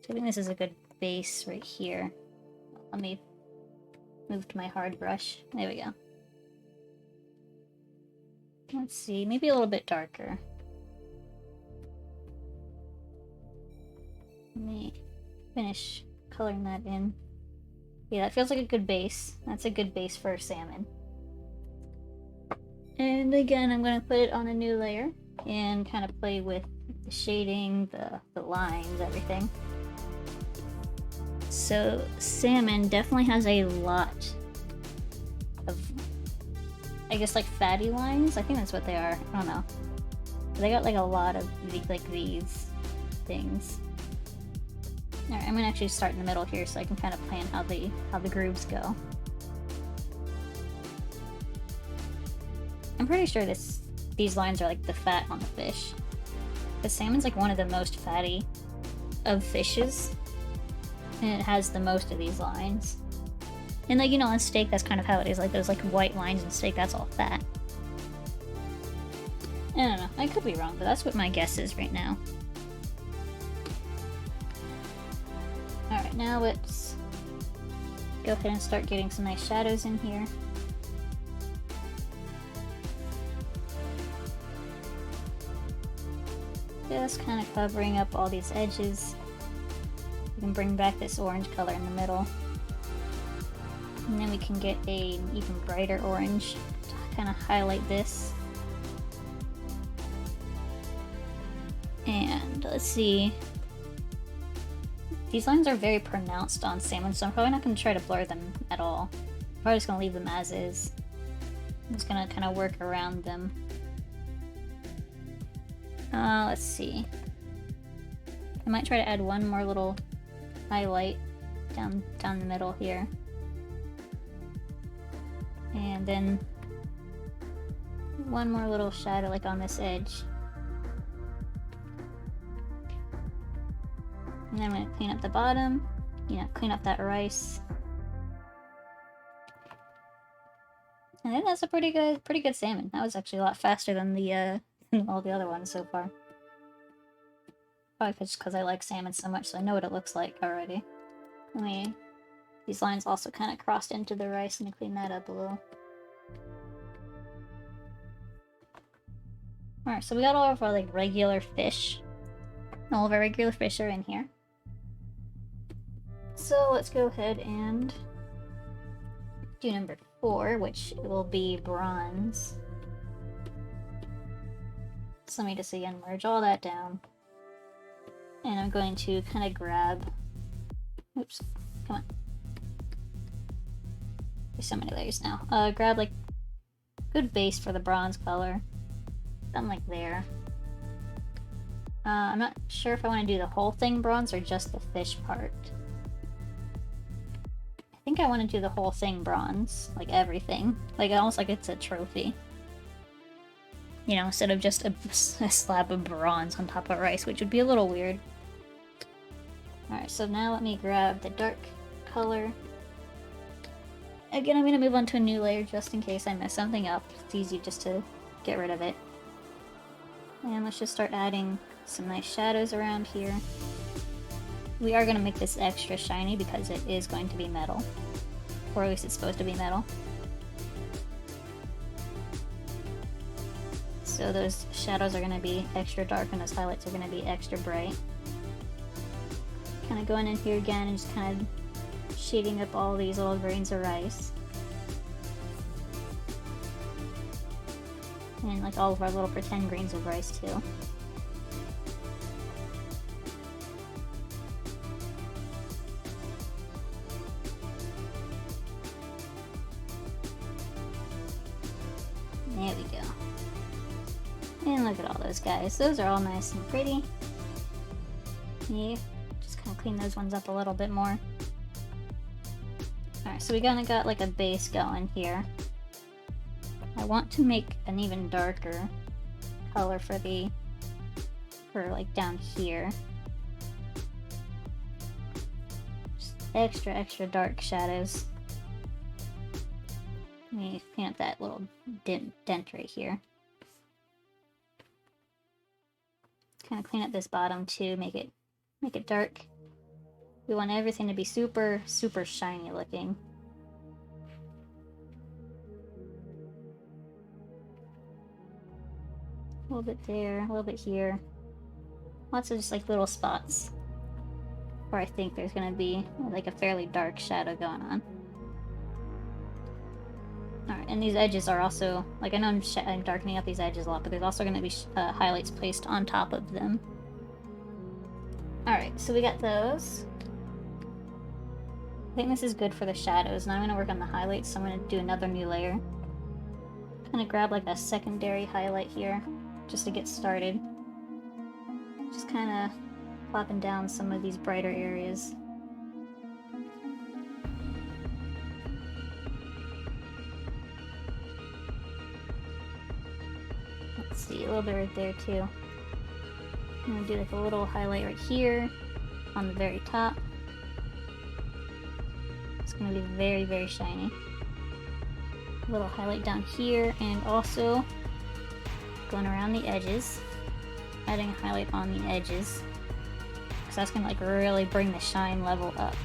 So I think this is a good base right here. Let me move to my hard brush. There we go. Let's see, maybe a little bit darker. Let me finish coloring that in. Yeah, that feels like a good base. That's a good base for salmon. And again, I'm going to put it on a new layer and kind of play with the shading, the lines, everything. So salmon definitely has a lot of, I guess, like fatty lines. I think that's what they are. I don't know. But they got like a lot of like these things. Alright, I'm gonna actually start in the middle here so I can kind of plan how the grooves go. I'm pretty sure these lines are like the fat on the fish. Because salmon's like one of the most fatty of fishes. And it has the most of these lines. And like, you know, on steak, that's kind of how it is. Like those like white lines in steak, that's all fat. I don't know, I could be wrong, but that's what my guess is right now. Alright, now let's go ahead and start getting some nice shadows in here. Just kind of covering up all these edges. We can bring back this orange color in the middle. And then we can get an even brighter orange to kind of highlight this. And let's see. These lines are very pronounced on salmon, so I'm probably not going to try to blur them at all. I'm probably just going to leave them as is. I'm just going to kind of work around them. Let's see. I might try to add one more little highlight down the middle here. And then one more little shadow like on this edge. And then I'm going to clean up the bottom, you know, clean up that rice. And then that's a pretty good salmon. That was actually a lot faster than the all the other ones so far. Probably just because I like salmon so much, so I know what it looks like already. These lines also kind of crossed into the rice, and clean that up a little. Alright, so we got all of our like regular fish. All of our regular fish are in here. So let's go ahead and do number 4, which will be bronze. So let me just again merge all that down. And I'm going to kind of grab... Oops, come on. There's so many layers now. Grab like good base for the bronze color. Something like there. I'm not sure if I want to do the whole thing bronze or just the fish part. I think I want to do the whole thing bronze, like everything. Like almost like it's a trophy. You know, instead of just a slab of bronze on top of rice, which would be a little weird. Alright, so now let me grab the dark color. Again, I'm going to move on to a new layer just in case I mess something up. It's easy just to get rid of it. And let's just start adding some nice shadows around here. We are going to make this extra shiny because it is going to be metal. Or at least it's supposed to be metal. So those shadows are going to be extra dark and those highlights are going to be extra bright. Kind of going in here again and just kind of shading up all these little grains of rice. And like all of our little pretend grains of rice too. There we go. And look at all those guys. Those are all nice and pretty. Yeah, just kind of clean those ones up a little bit more. Alright, Alright, so we kinda got like a base going here. I want to make an even darker color for like down here. Just extra dark shadows. Let me clean up that little dent right here. Kind of clean up this bottom too, make it dark. We want everything to be super shiny looking. A little bit there, a little bit here. Lots of just like little spots where I think there's gonna be like a fairly dark shadow going on. Alright, and these edges are also, like, I know I'm darkening up these edges a lot, but there's also going to be highlights placed on top of them. Alright, so we got those. I think this is good for the shadows. Now I'm going to work on the highlights, so I'm going to do another new layer. Kind of grab like a secondary highlight here, just to get started. Just kind of plopping down some of these brighter areas. See, a little bit right there too. I'm gonna do like a little highlight right here on the very top. It's gonna be very shiny. A little highlight down here, and also going around the edges, adding a highlight on the edges, because that's gonna like really bring the shine level up.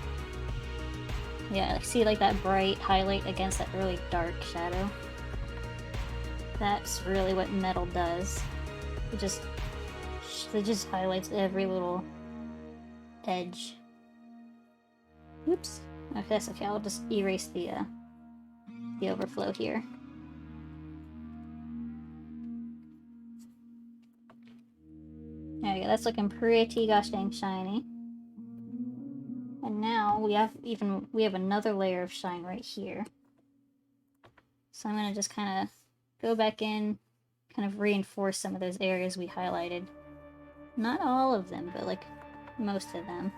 Yeah, see like that bright highlight against that really dark shadow. That's really what metal does. It just highlights every little edge. Oops. Okay, that's okay. I'll just erase the overflow here. There we go. That's looking pretty gosh dang shiny. And now we have another layer of shine right here. So I'm gonna just kind of go back in, kind of reinforce some of those areas we highlighted. Not all of them, but like most of them.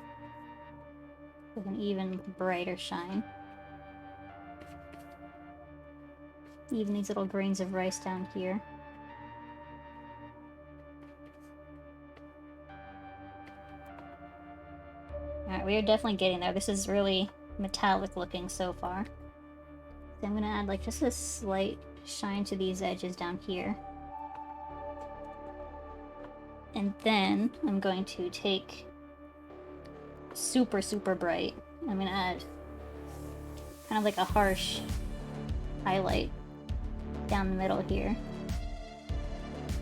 With an even brighter shine. Even these little grains of rice down here. Alright, we are definitely getting there. This is really metallic looking so far. So I'm gonna add like just a slight shine to these edges down here. And then I'm going to take super bright. I'm gonna add kind of like a harsh highlight down the middle here.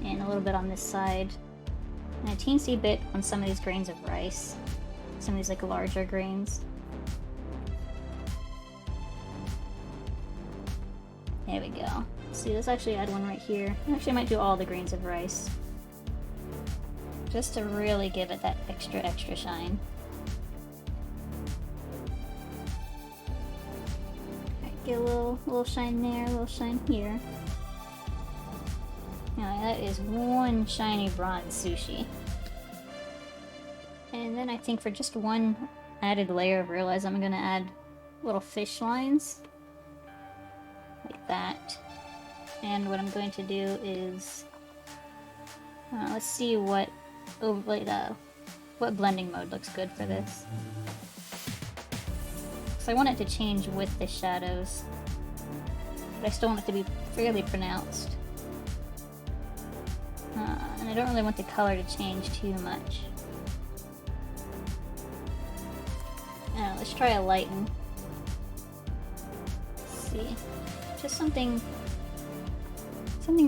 And a little bit on this side. And a teensy bit on some of these grains of rice. Some of these like larger grains. There we go. See, let's actually add one right here. Actually, I might do all the grains of rice. Just to really give it that extra shine. Right, get a little shine there, a little shine here. Now that is one shiny bronze sushi. And then I think for just one added layer of realize, I'm gonna add little fish lines. Like that. And what I'm going to do is, let's see what blending mode looks good for this. So I want it to change with the shadows, but I still want it to be fairly pronounced. And I don't really want the color to change too much. Let's try a lighten. Let's see. Just something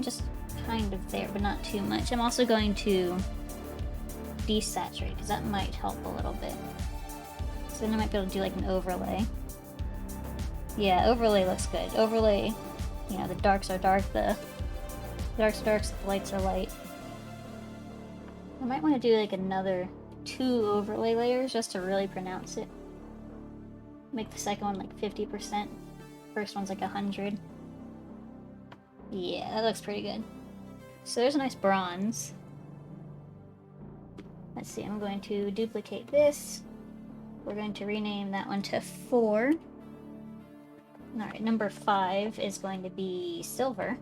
just kind of there, but not too much. I'm also going to desaturate, because that might help a little bit. So then I might be able to do like an overlay. Yeah, overlay looks good. Overlay, you know, the darks are dark, the darks are dark, the lights are light. I might want to do like another 2 overlay layers just to really pronounce it. Make the second one like 50%. First one's like 100. Yeah, that looks pretty good. So there's a nice bronze. Let's see, I'm going to duplicate this. We're going to rename that one to 4. Alright, number 5 is going to be silver.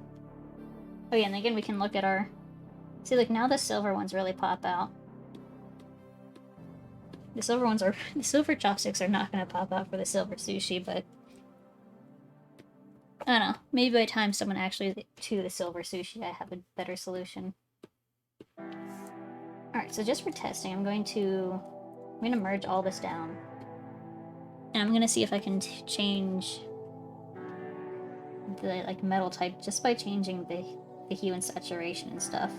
Oh yeah, and again we can look at our... See, like, now the silver ones really pop out. The silver ones are... The silver chopsticks are not going to pop out for the silver sushi, but... I don't know. Maybe by the time someone actually to the silver sushi, I have a better solution. Alright, so just for testing, I'm going to merge all this down. And I'm going to see if I can change the, like, metal type just by changing the hue and saturation and stuff.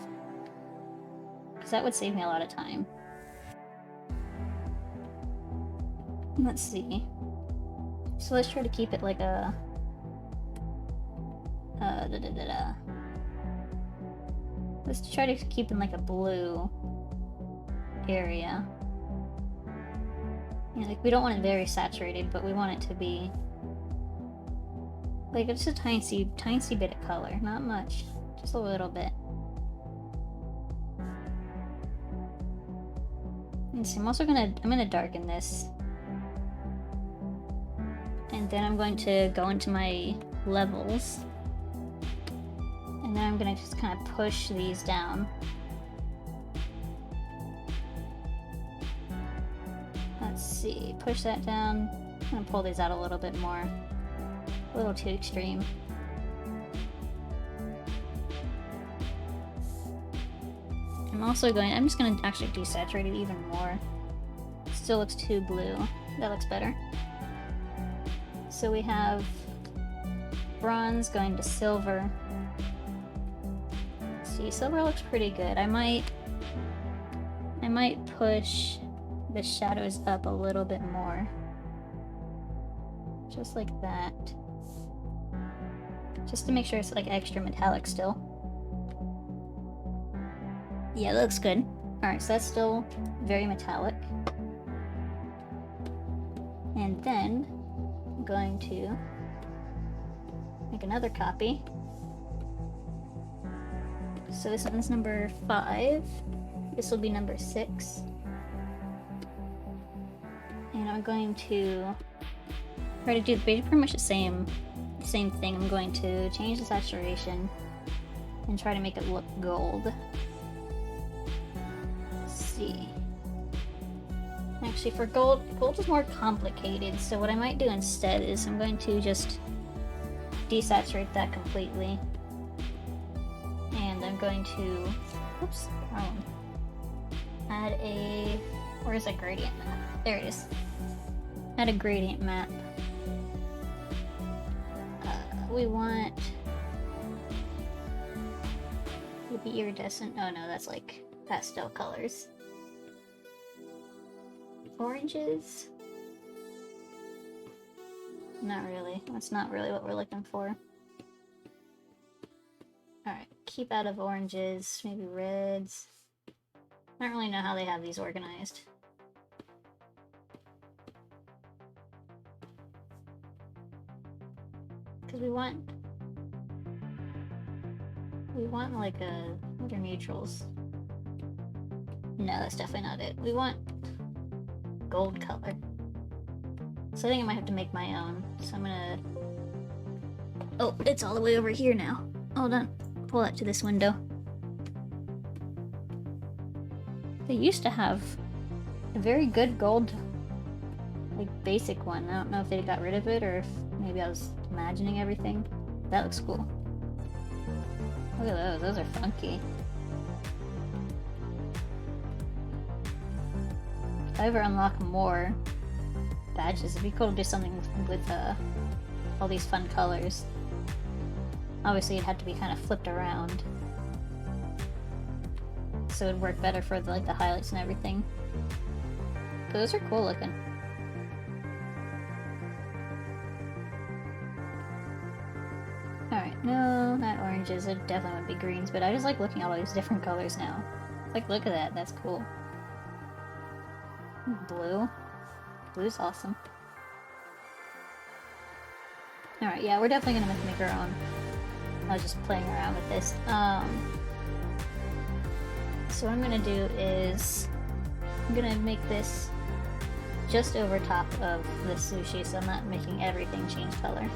Because that would save me a lot of time. Let's see. So let's try to keep it like a... Let's try to keep in like a blue area. Yeah, like, we don't want it very saturated, but we want it to be like just a tiny bit of color, not much, just a little bit. And so I'm gonna darken this, and then I'm going to go into my levels, and then I'm gonna just kind of push these down. Let's see, push that down. I'm gonna pull these out a little bit more. A little too extreme. I'm just gonna actually desaturate it even more. Still looks too blue. That looks better. So we have bronze going to silver. Let's see, silver looks pretty good. I might push the shadows up a little bit more. Just like that. Just to make sure it's like extra metallic still. Yeah, that looks good. Alright, so that's still very metallic. And then I'm going to make another copy. So this one's number 5. This will be number 6. And I'm going to try to do pretty much the same thing. I'm going to change the saturation and try to make it look gold. Let's see. Actually, for gold is more complicated, so what I might do instead is I'm going to just desaturate that completely. And I'm going to, oops, add a, where's that gradient map? There it is. Add a gradient map. We want to be iridescent. Oh no, that's like pastel colors. Oranges? Not really. That's not really what we're looking for. Alright, keep out of oranges, maybe reds. I don't really know how they have these organized. Because we want like what are neutrals? No, that's definitely not it. We want gold color. So I think I might have to make my own. So I'm gonna... Oh, it's all the way over here now. Hold on. Pull that to this window. They used to have a very good gold, like, basic one. I don't know if they got rid of it or if maybe I was imagining everything. That looks cool. Look at those. Those are funky. If I ever unlock more badges, it'd be cool to do something with all these fun colors. Obviously, it'd have to be kind of flipped around, so it'd work better for the, like, the highlights and everything. But those are cool looking. Alright, no, not oranges. It definitely would be greens, but I just like looking at all these different colors now. Like, look at that. That's cool. Blue. Blue's awesome. Alright, yeah, we're definitely gonna make our own. I was just playing around with this. So what I'm gonna do is I'm gonna make this just over top of the sushi, so I'm not making everything change color.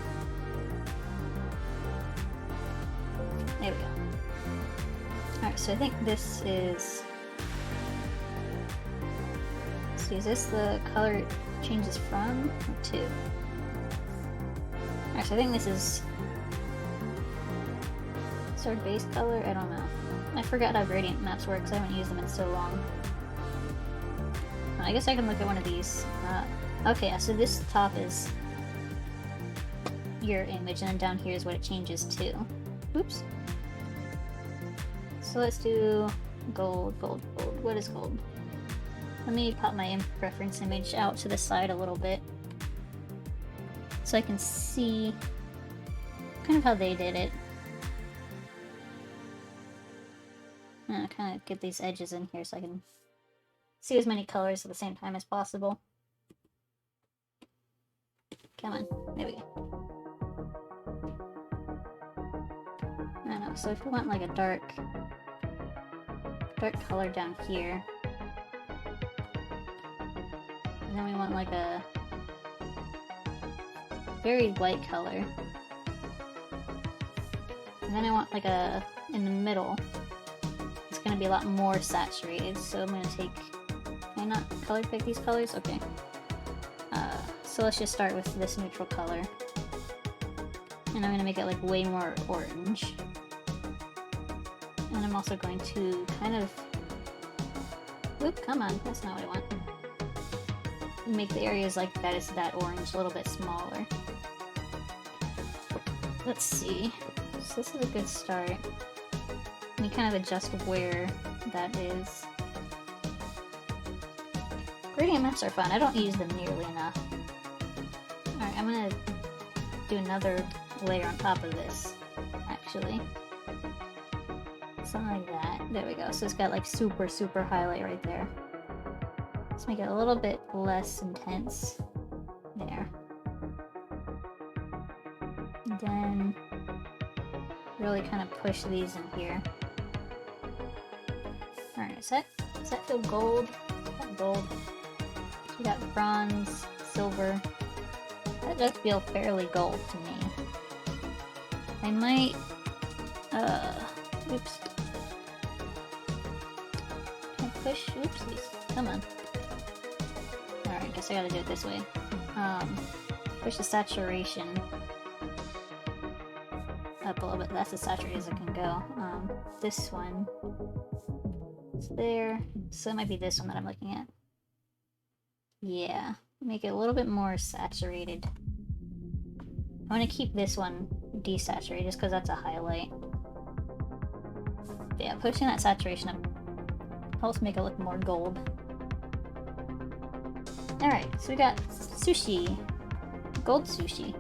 Alright, so I think this is... Let's see, is this the color it changes from or to? Alright, so I think this is... Sort of base color? I don't know. I forgot how gradient maps work because I haven't used them in so long. I guess I can look at one of these. Okay, so this top is your image, and then down here is what it changes to. Oops. So let's do gold, gold, gold. What is gold? Let me pop my reference image out to the side a little bit so I can see kind of how they did it. Kind of get these edges in here so I can see as many colors at the same time as possible. Come on, there we go. I don't know, so if we want like a dark color down here, and then we want like a very light color, and then I want like a, in the middle, it's gonna be a lot more saturated, so I'm gonna take, can I not color pick these colors? Okay. So let's just start with this neutral color. And I'm gonna make it like way more orange. And I'm also going to kind of... Oop, come on, that's not what I want. Make the areas like that is that orange a little bit smaller. Let's see. So this is a good start. And you kind of adjust where that is. Gradient maps are fun. I don't use them nearly enough. Alright, I'm gonna do another layer on top of this, actually. Something like that. There we go. So it's got like super, super highlight right there. Let's make it a little bit less intense. There. And then really kind of push these in here. Alright, does that feel gold? Not gold. We got bronze, silver. That does feel fairly gold to me. I might, oops. Can I push? Oopsies. Come on. Alright, guess I gotta do it this way. Push the saturation up a little bit. That's as saturated as it can go. This one is there. So it might be this one that I'm looking at. Yeah. Make it a little bit more saturated. I want to keep this one desaturated just because that's a highlight. But yeah, pushing that saturation up helps make it look more gold. Alright, so we got sushi. Gold sushi.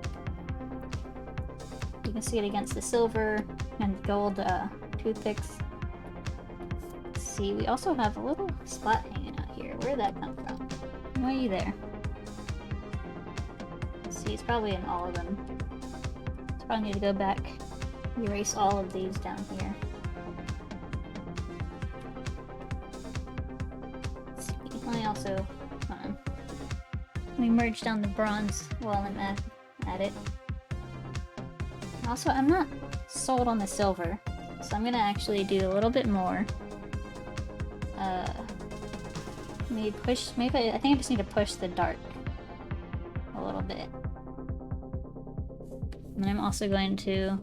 You can see it against the silver and gold toothpicks. Let's see, we also have a little spot hanging out here. Where did that come from? Why are you there? See, it's probably in all of them. So probably need to go back, erase all of these down here. Let's see, let me also, let me merge down the bronze while I'm at it. Also, I'm not sold on the silver, so I'm gonna actually do a little bit more. Maybe I think I just need to push the dark a little bit. And I'm also going to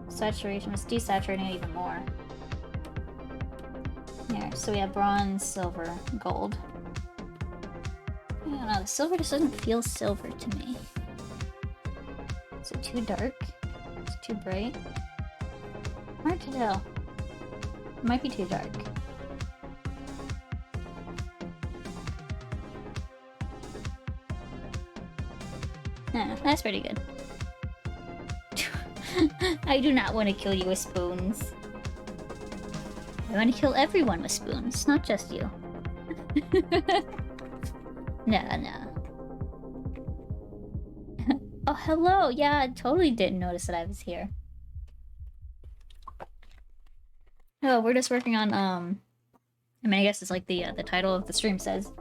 saturation, it's desaturating it even more. There, so we have bronze, silver, gold. I don't know, the silver just doesn't feel silver to me. Is it too dark? Is it too bright? Hard to tell. It might be too dark. No, that's pretty good. I do not want to kill you with spoons. I want to kill everyone with spoons, not just you. No. Oh, hello! Yeah, I totally didn't notice that I was here. Oh, we're just working on, I mean, I guess it's like the title of the stream says.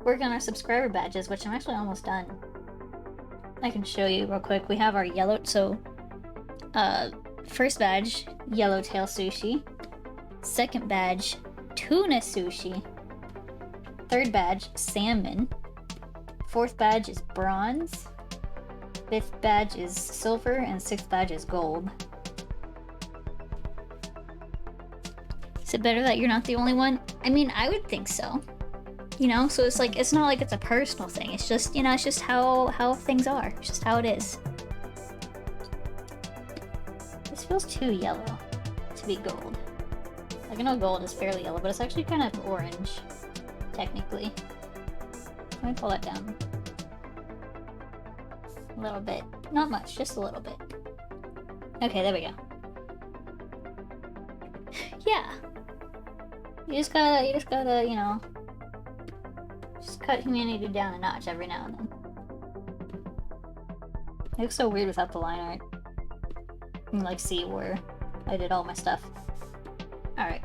Working on our subscriber badges, which I'm actually almost done. I can show you real quick. We have our yellow, so, first badge yellowtail sushi. Second badge, tuna sushi. Third badge, salmon. Fourth badge is bronze. Fifth badge is silver, and sixth badge is gold. Is it better that you're not the only one? I mean, I would think so. You know, so it's like, it's not like it's a personal thing. It's just, you know, it's just how things are. It's just how it is. This feels too yellow to be gold. Like, I know gold is fairly yellow, but it's actually kind of orange, technically. Let me pull that down. A little bit. Not much, just a little bit. Okay, there we go. Yeah. You just gotta, you know, just cut humanity down a notch every now and then. It looks so weird without the line art. You can, like, see where I did all my stuff. Alright,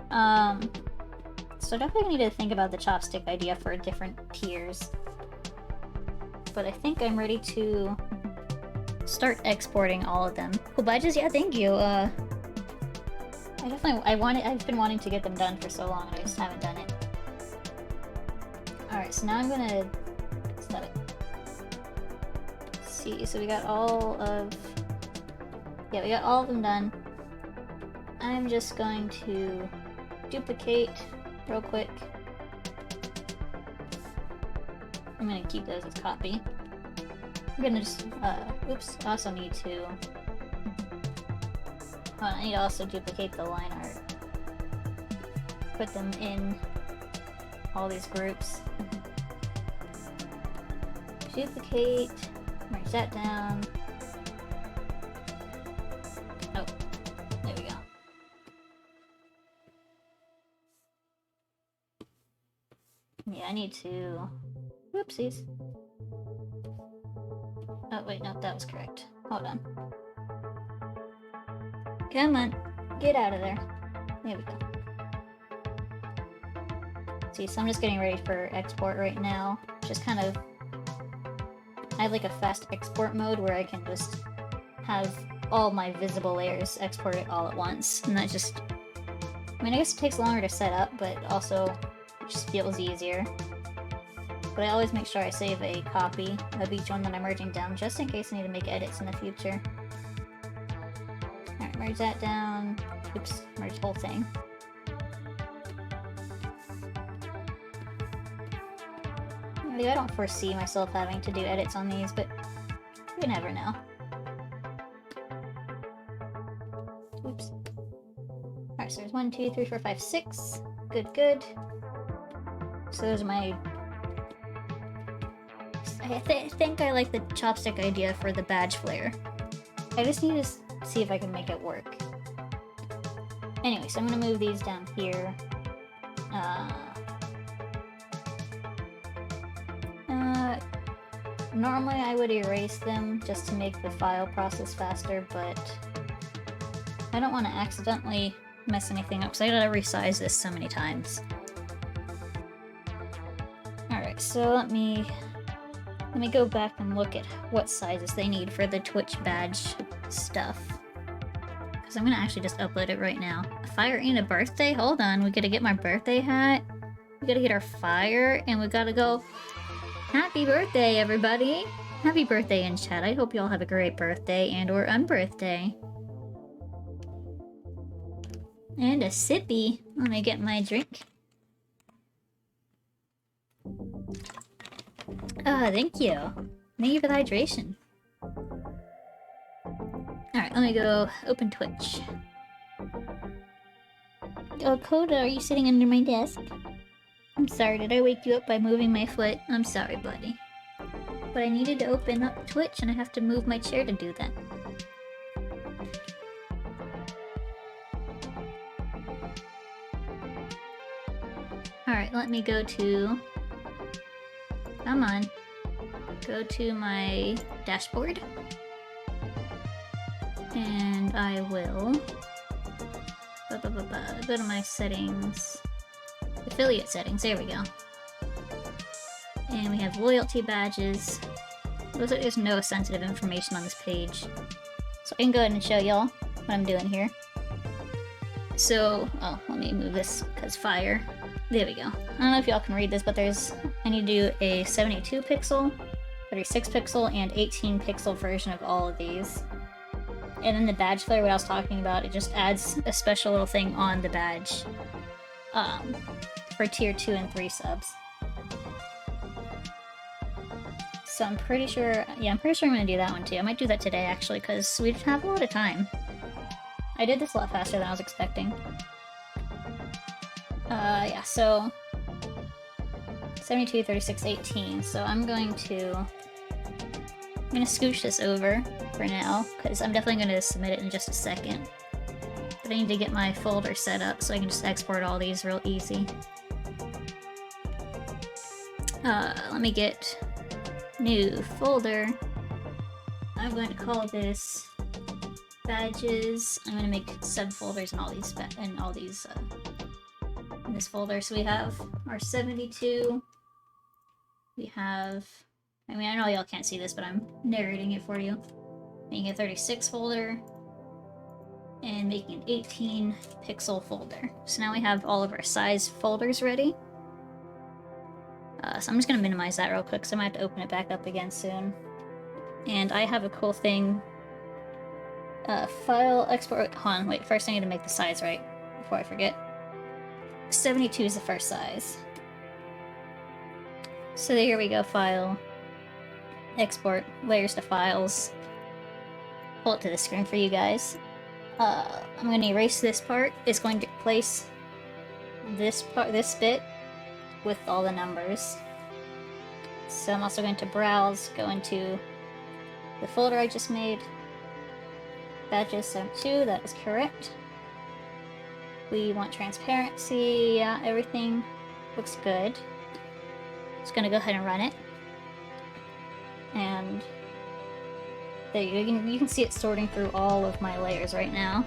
so definitely need to think about the chopstick idea for different tiers. But I think I'm ready to start exporting all of them. Cool badges? Yeah, thank you. I've been wanting to get them done for so long and I just haven't done it. Alright, so now I'm gonna stop it. Let's see, so we got all of them done. I'm just going to duplicate real quick. I'm gonna keep those as copy. I'm gonna just, oops, I also need to, I need to also duplicate the line art. Put them in all these groups. Duplicate, merge that down. Oh, there we go. Yeah, I need to, whoopsies. Oh, wait, no, that was correct. Hold on. Come on, get out of there. There we go. See, so I'm just getting ready for export right now. Just kind of, I have like a fast export mode where I can just have all my visible layers exported all at once. And that just, I mean, I guess it takes longer to set up, but also it just feels easier. But I always make sure I save a copy of each one that I'm merging down, just in case I need to make edits in the future. Alright, merge that down. Oops, merge the whole thing. Maybe I don't foresee myself having to do edits on these, but you never know. Oops. Alright, so there's 1, 2, 3, 4, 5, 6. Good, good. So those are my... I think I like the chopstick idea for the badge flare. I just need to see if I can make it work. Anyway, so I'm gonna move these down here. Normally I would erase them just to make the file process faster, but I don't want to accidentally mess anything up because I gotta resize this so many times. Alright, so let me go back and look at what sizes they need for the Twitch badge stuff. Because I'm gonna actually just upload it right now. A fire and a birthday? Hold on, we gotta get my birthday hat. We gotta get our fire, and we gotta go... Happy birthday, everybody! Happy birthday in chat. I hope you all have a great birthday and or unbirthday. And a sippy. Let me get my drink. Ah, thank you. Thank you for the hydration. Alright, let me go open Twitch. Oh, Coda, are you sitting under my desk? I'm sorry, did I wake you up by moving my foot? I'm sorry, buddy. But I needed to open up Twitch and I have to move my chair to do that. Alright, let me go to... Come on. Go to my dashboard. And I will... Go to my settings. Affiliate settings, there we go. And we have loyalty badges. There's no sensitive information on this page. So I can go ahead and show y'all what I'm doing here. So, oh, let me move this because fire. There we go. I don't know if y'all can read this, but I need to do a 72 pixel, 36 pixel, and 18 pixel version of all of these. And then the badge flare, what I was talking about, it just adds a special little thing on the badge for tier 2 and 3 subs. So I'm pretty sure, yeah, I'm pretty sure I'm gonna do that one too. I might do that today actually, because we didn't have a lot of time. I did this a lot faster than I was expecting. Yeah, so 72, 36, 18. So I'm gonna scooch this over for now, because I'm definitely gonna submit it in just a second. But I need to get my folder set up so I can just export all these real easy. Let me get new folder. I'm going to call this badges. I'm going to make subfolders in all these in this folder. So we have our 72. We have, I mean, I know y'all can't see this, but I'm narrating it for you. Making a 36 folder and making an 18 pixel folder. So now we have all of our size folders ready. So I'm just going to minimize that real quick because I might have to open it back up again soon. And I have a cool thing. File, export, hold on, wait, first I need to make the size right before I forget. 72 is the first size. So there we go, file, export, layers to files. Pull it to the screen for you guys. I'm going to erase this part. It's going to replace this bit with all the numbers. So I'm also going to browse, go into the folder I just made. Badges 72, that is correct. We want transparency, yeah, everything looks good. Just gonna go ahead and run it. And there you can see it sorting through all of my layers right now.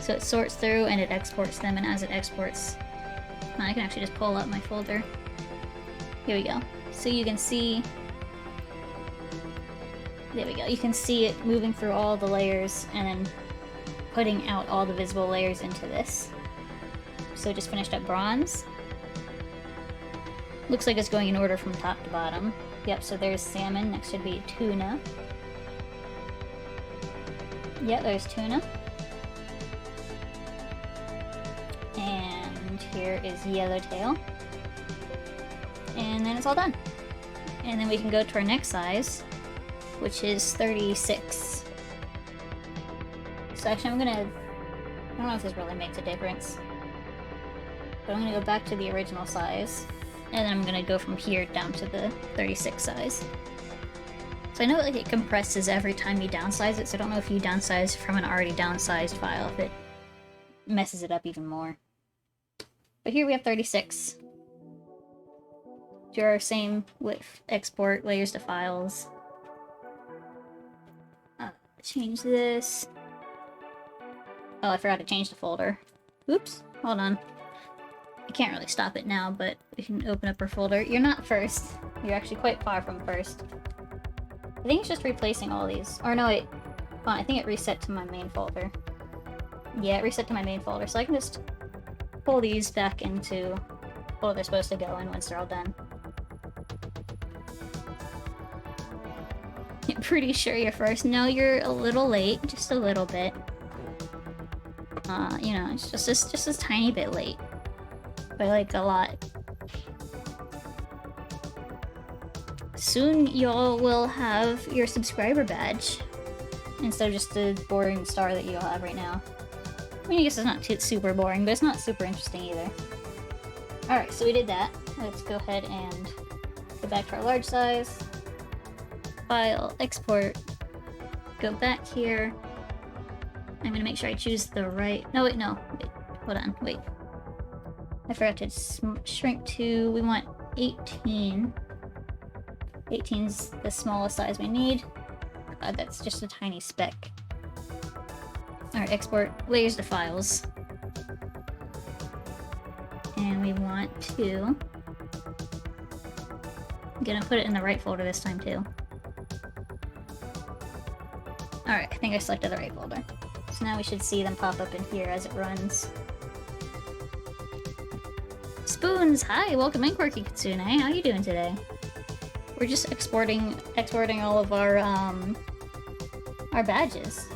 So it sorts through and it exports them, and as it exports, I can actually just pull up my folder. Here we go. So you can see, there we go. You can see it moving through all the layers and then putting out all the visible layers into this. So it just finished up bronze. Looks like it's going in order from top to bottom. Yep, so there's salmon, next should be tuna. Yep, there's tuna. And here is yellowtail. And then it's all done. And then we can go to our next size, which is 36. So actually I don't know if this really makes a difference, but I'm gonna go back to the original size, and then I'm gonna go from here down to the 36 size. So I know like it compresses every time you downsize it, so I don't know if you downsize from an already downsized file, if it messes it up even more. But here we have 36. Do our same with export layers to files. Change this. Oh, I forgot to change the folder. Oops, hold on. I can't really stop it now, but we can open up our folder. You're not first. You're actually quite far from first. I think it's just replacing all these. Or no, wait. Hold on, I think it reset to my main folder. Yeah, it reset to my main folder, so I can just pull these back into what they're supposed to go in once they're all done. I'm pretty sure you're first. No, you're a little late. Just a little bit. You know, it's just a tiny bit late. But like a lot. Soon y'all will have your subscriber badge instead of just the boring star that you all have right now. I mean, I guess it's not super boring, but it's not super interesting either. Alright, so we did that. Let's go ahead and go back to our large size. File, export, go back here. I'm gonna make sure I choose the right, no wait, no, wait, hold on, wait. I forgot to shrink to, we want 18. 18's the smallest size we need. God, that's just a tiny speck. Alright, export layers to files. And we want to, I'm gonna put it in the right folder this time too. Alright, I think I selected the right folder. So now we should see them pop up in here as it runs. Spoons! Hi! Welcome in, Quirky Kitsune. How you doing today? We're just exporting all of our badges.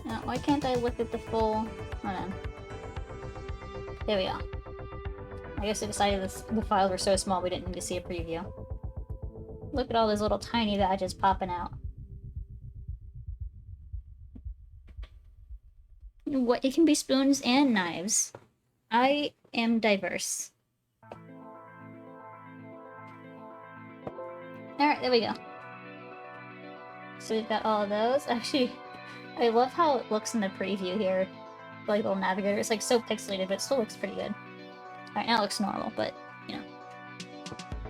Now, why can't I look at the full... Hold on. There we go. I guess I decided the files were so small we didn't need to see a preview. Look at all those little tiny badges popping out. What? It can be spoons and knives. I am diverse. Alright, there we go. So we've got all of those. Actually, I love how it looks in the preview here. Like little navigator. It's like so pixelated, but it still looks pretty good. Alright, now it looks normal, but, you know.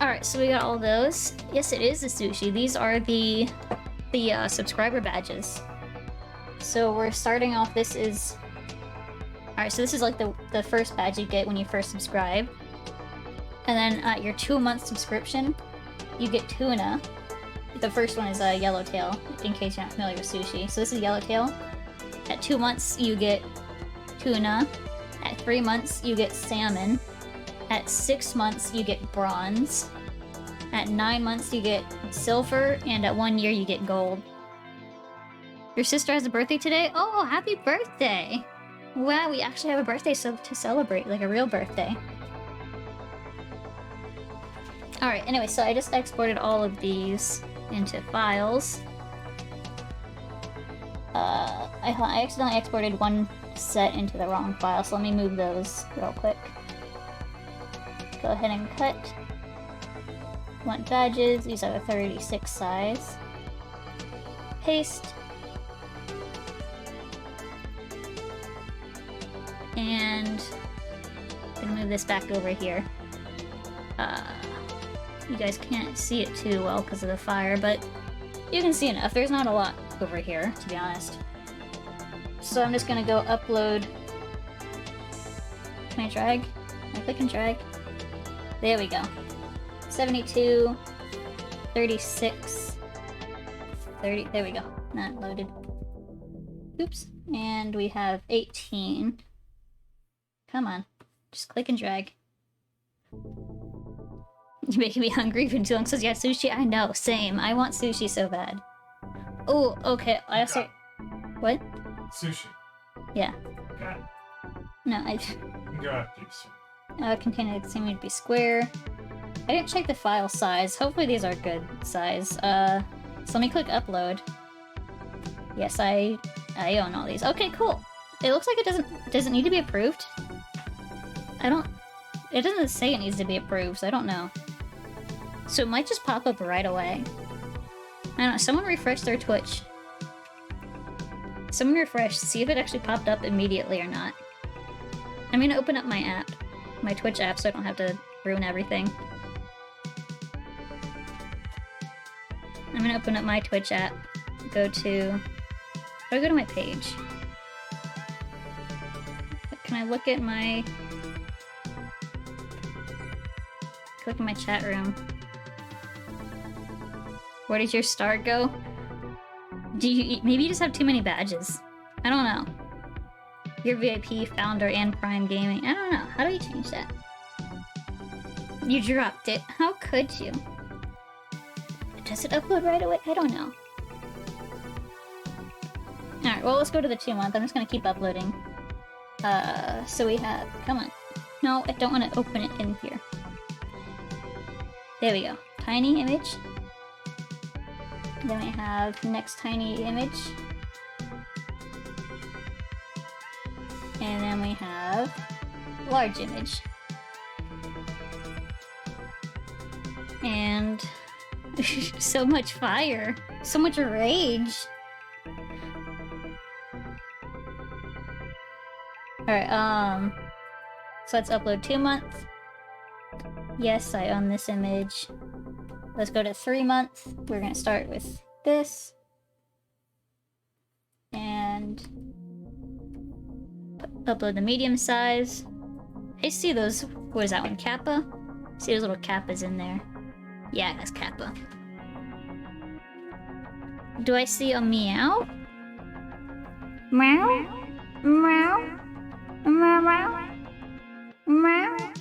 Alright, so we got all those. Yes, it is the sushi. These are the subscriber badges. So we're starting off, this is... Alright, so this is like the first badge you get when you first subscribe. And then at your 2-month subscription, you get tuna. The first one is a yellowtail, in case you're not familiar with sushi. So this is yellowtail. At 2 months, you get tuna. At 3 months, you get salmon. At 6 months, you get bronze. At 9 months, you get silver. And at 1 year, you get gold. Your sister has a birthday today? Oh, happy birthday! Wow, we actually have a birthday to celebrate, like a real birthday. Alright, anyway, so I just exported all of these into files. I accidentally exported one set into the wrong file, so let me move those real quick. Go ahead and cut. Want badges, these are the 36 size. Paste. And I'm gonna move this back over here. You guys can't see it too well because of the fire, but you can see enough. There's not a lot over here, to be honest. So I'm just gonna go upload. Can I drag? Can I click and drag? There we go. 72, 36, 30, there we go. Not loaded. Oops. And we have 18. Come on. Just click and drag. You're making me hungry for too long. Says, yeah, sushi. I know. Same. I want sushi so bad. Oh, okay. I also... What? Sushi. Yeah. Got it. No, I... Got it. Container seem to be square. I didn't check the file size. Hopefully these are good size. So let me click upload. Yes, I own all these. Okay, cool. It looks like it doesn't need to be approved. It doesn't say it needs to be approved, so I don't know. So it might just pop up right away. I don't know, someone refresh their Twitch. Someone refresh, see if it actually popped up immediately or not. I'm gonna open up my app, my Twitch app, so I don't have to ruin everything. I'm gonna open up my Twitch app, go to my page. Can I look at my... Click in my chat room. Where did your star go? Maybe you just have too many badges. I don't know. You're VIP, founder, and Prime Gaming. I don't know. How do you change that? You dropped it. How could you? Does it upload right away? I don't know. Alright, well, let's go to the 2-month. I'm just gonna keep uploading. So we have... Come on. No, I don't want to open it in here. There we go. Tiny image. Then we have next tiny image. And then we have large image. And so much fire. So much rage. Alright, so let's upload 2-month. Yes, I own this image. Let's go to 3-month. We're gonna start with this. And upload the medium size. I see those, what is that one, Kappa? See those little Kappas in there. Yeah, that's Kappa. Do I see a meow? Meow. Meow. Meow. Meow.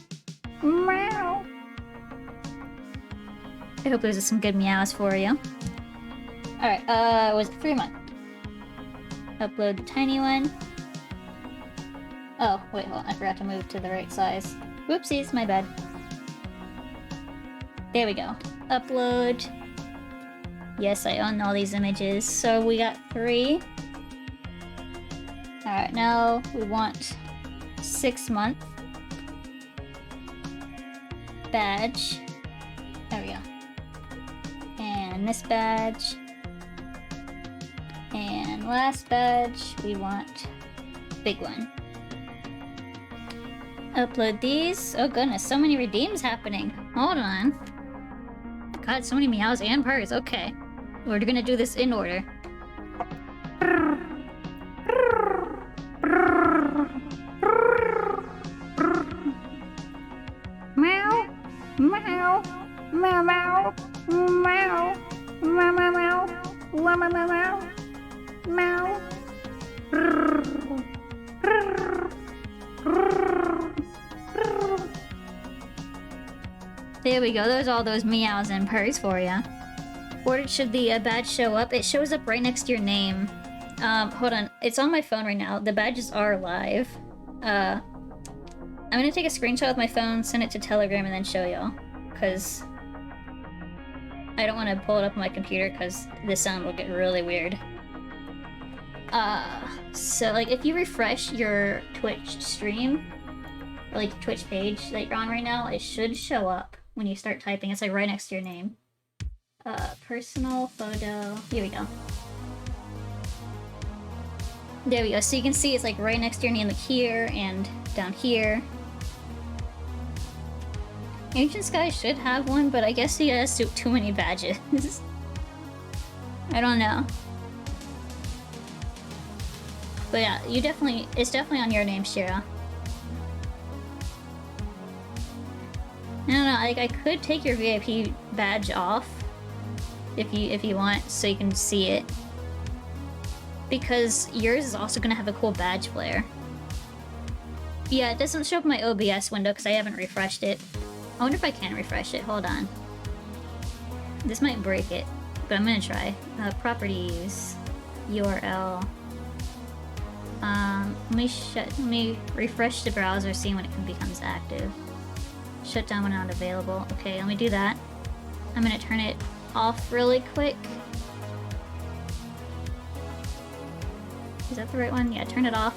Meow. I hope those are some good meows for you. Alright, was it 3 months? Upload the tiny one. Oh, wait, hold on. I forgot to move to the right size. Whoopsies, my bad. There we go. Upload. Yes, I own all these images. So we got 3. Alright, now we want 6 month badge. There we go. And this badge. And last badge, we want big one. Upload these. Oh goodness, so many redeems happening. Hold on. God, so many meows and purrs. Okay. We're gonna do this in order. Meow. Meow. Meow meow. Meow. Meow meow meow. Meow meow meow. Meow. There we go. Those are all those meows and purrs for you. Where should the badge show up? It shows up right next to your name. Hold on. It's on my phone right now. The badges are live. I'm gonna take a screenshot with my phone, send it to Telegram, and then show y'all. Because I don't want to pull it up on my computer because the sound will get really weird. So like if you refresh your Twitch stream, like Twitch page that you're on right now, it should show up when you start typing. It's like right next to your name. Personal photo. Here we go. There we go. So you can see it's like right next to your name, like here and down here. Ancient Sky should have one, but I guess he has too many badges. I don't know. But yeah, it's definitely on your name, Shira. I don't know, like I could take your VIP badge off if you want, so you can see it. Because yours is also gonna have a cool badge flare. Yeah, it doesn't show up in my OBS window because I haven't refreshed it. I wonder if I can refresh it. Hold on. This might break it, but I'm gonna try. Properties, URL. Let me refresh the browser, see when it becomes active. Shut down when not available. Okay, let me do that. I'm gonna turn it off really quick. Is that the right one? Yeah, turn it off.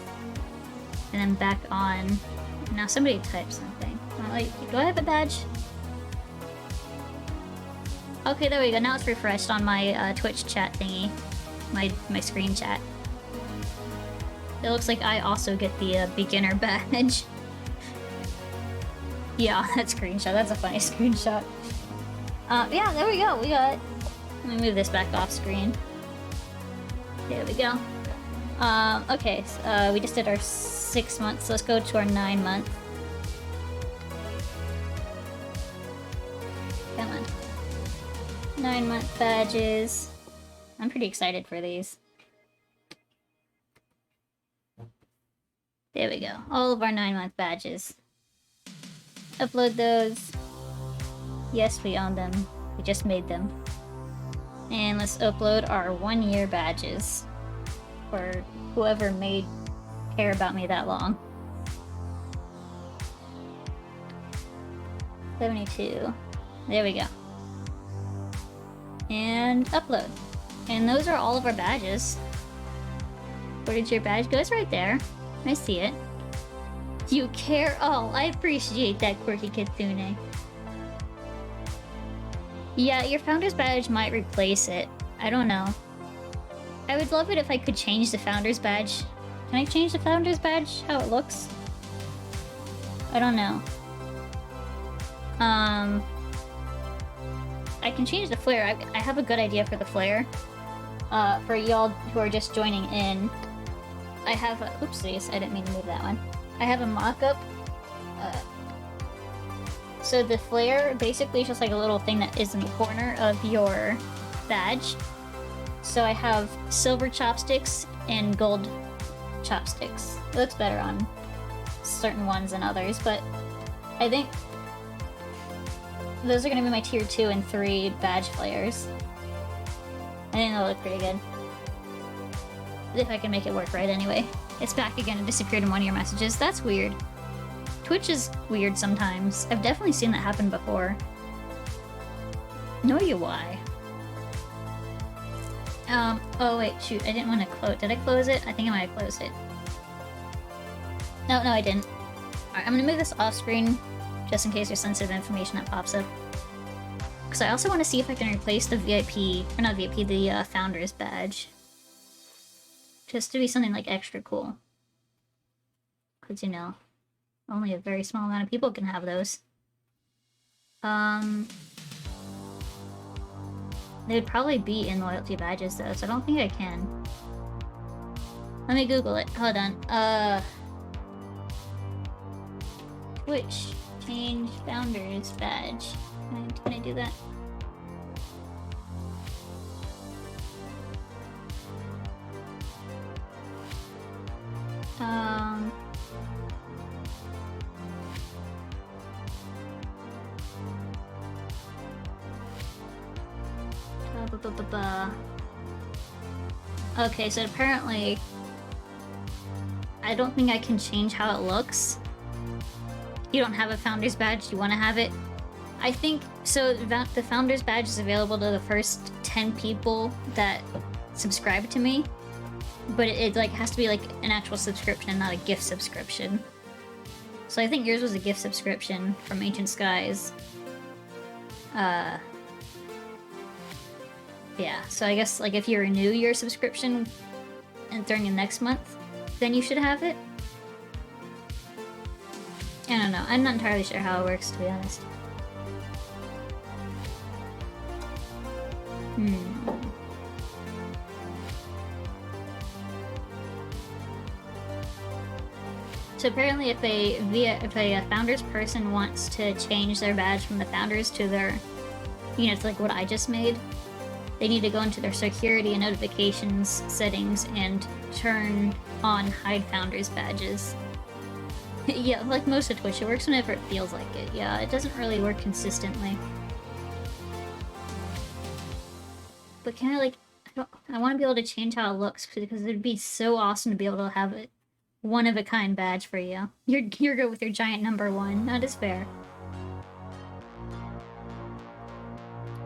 And then back on. Now somebody type something. Do I have a badge? Okay, there we go. Now it's refreshed on my Twitch chat thingy. My screen chat. It looks like I also get the beginner badge. Yeah, that screenshot. That's a funny screenshot. Yeah, there we go. We got... Let me move this back off screen. There we go. Okay, so, we just did our 6 months. So let's go to our 9 month. Come on. 9 month badges. I'm pretty excited for these. There we go. All of our 9 month badges. Upload those. Yes, we own them. We just made them. And let's upload our 1 year badges. For whoever made care about me that long. 72. There we go. And upload. And those are all of our badges. Where did your badge go? It's right there. I see it. You care? Oh, I appreciate that, Quirky Kitsune. Yeah, your founder's badge might replace it. I don't know. I would love it if I could change the founder's badge. Can I change the founder's badge? How it looks? I don't know. I can change the flare. I have a good idea for the flare. For y'all who are just joining in, I have a... Oopsies, I didn't mean to move that one. I have a mock-up. So the flare basically is just like a little thing that is in the corner of your badge. So I have silver chopsticks and gold chopsticks. It looks better on certain ones than others, but I think those are going to be my tier 2 and 3 badge flares. I think they'll look pretty good. If I can make it work right anyway. It's back again and disappeared in one of your messages. That's weird. Twitch is weird sometimes. I've definitely seen that happen before. No idea why. Oh wait, shoot, I didn't want to close. Did I close it? I think I might have closed it. No, I didn't. Alright, I'm gonna move this off screen just in case there's sensitive information that pops up. Because I also want to see if I can replace the VIP, or not VIP, the Founders badge. Just to be something like extra cool. Because, you know, only a very small amount of people can have those. They would probably be in loyalty badges though, so I don't think I can. Let me Google it. Hold on. Twitch change Founders badge. Can I do that? Okay, so apparently I don't think I can change how it looks. You don't have a Founders badge, you want to have it. I think, so the Founders badge is available to the first 10 people that subscribe to me, but it like has to be like an actual subscription and not a gift subscription. So I think yours was a gift subscription from Ancient Skies. Yeah, so I guess like if you renew your subscription and during the next month, then you should have it. I don't know, I'm not entirely sure how it works, to be honest. So apparently if a Founders person wants to change their badge from the Founders to their, you know, it's like what I just made, they need to go into their security and notifications settings and turn on hide Founders badges. Yeah, like most of Twitch, it works whenever it feels like it. Yeah, it doesn't really work consistently. But can I, like, I want to be able to change how it looks, because it'd be so awesome to be able to have a one-of-a-kind badge for you. You're good with your giant number 1. That is fair.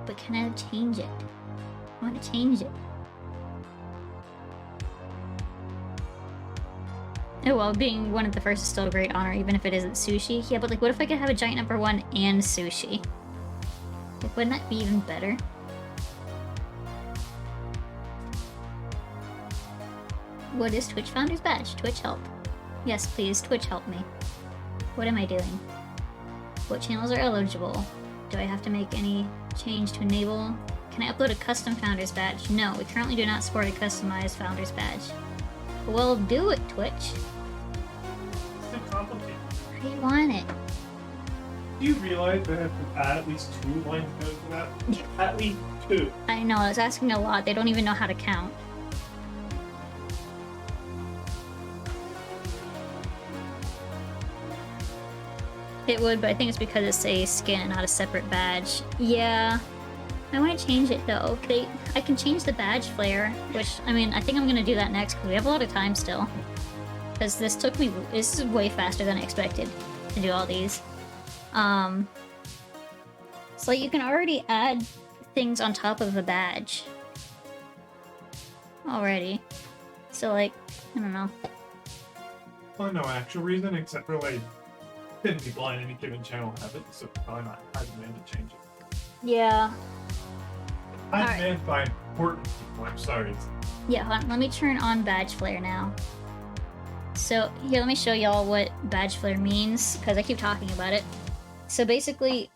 But can I change it? I want to change it. Oh well, being one of the first is still a great honor, even if it isn't sushi. Yeah, but like, what if I could have a giant number 1 and sushi? Like, wouldn't that be even better? What is Twitch Founders badge? Twitch help. Yes, please, Twitch help me. What am I doing? What channels are eligible? Do I have to make any change to enable? Can I upload a custom Founders badge? No, we currently do not support a customized Founders badge. Well, do it, Twitch. It's too complicated. I want it. Do you realize they have to add at least 2 lines of code for that? At least 2. I know, I was asking a lot. They don't even know how to count. It would, but I think it's because it's a skin and not a separate badge. Yeah. I want to change it though. I can change the badge flare, which, I mean, I think I'm gonna do that next because we have a lot of time still. Because this is way faster than I expected to do all these. So you can already add things on top of the badge. Already. So like, I don't know. Well, no actual reason except for like, 10 people on any given channel have it, so probably not high demand to change it. Yeah. High demand by important people, I'm sorry. Yeah, hold on. Let me turn on badge flare now. So here, let me show y'all what badge flare means, because I keep talking about it. So basically,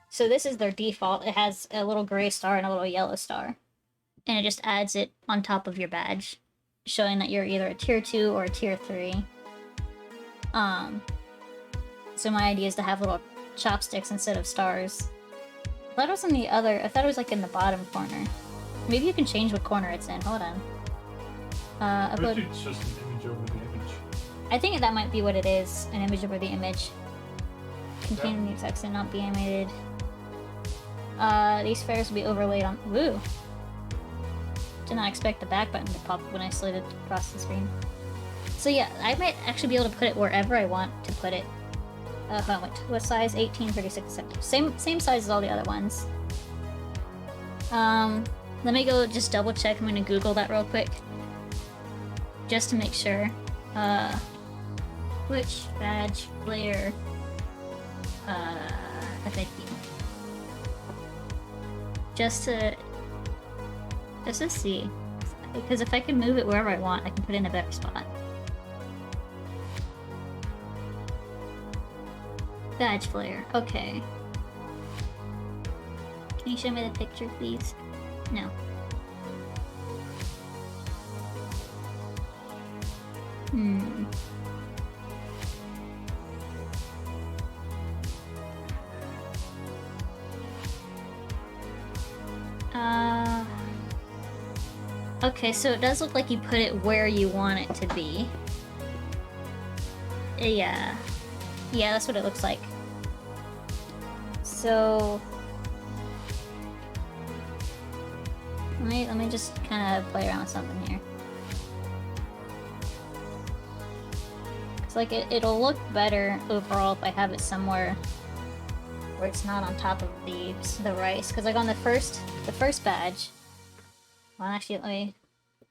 so this is their default. It has a little gray star and a little yellow star. And it just adds it on top of your badge, showing that you're either a tier 2 or a tier 3. So my idea is to have little chopsticks instead of stars. I thought it was in the other, I thought it was like in the bottom corner. Maybe you can change what corner it's in, hold on. Upload. It's just an image over the image. I think that might be what it is. An image over the image. Containing the text and not be animated. These fairs will be overlaid on. Woo! Did not expect the back button to pop when I slid it across the screen. So yeah, I might actually be able to put it wherever I want to put it. Hold on, wait. What size? 18, 36, same size as all the other ones. Let me go just double check. I'm gonna Google that real quick. Just to make sure. Which badge player FAQ. Just to see. Because if I can move it wherever I want, I can put it in a better spot. Badge flare. Okay. Can you show me the picture, please? No. Okay, so it does look like you put it where you want it to be. Yeah. Yeah, that's what it looks like. So... Let me just kind of play around with something here. It's like it'll look better overall if I have it somewhere where it's not on top of the rice. Because like on the first badge, well actually let me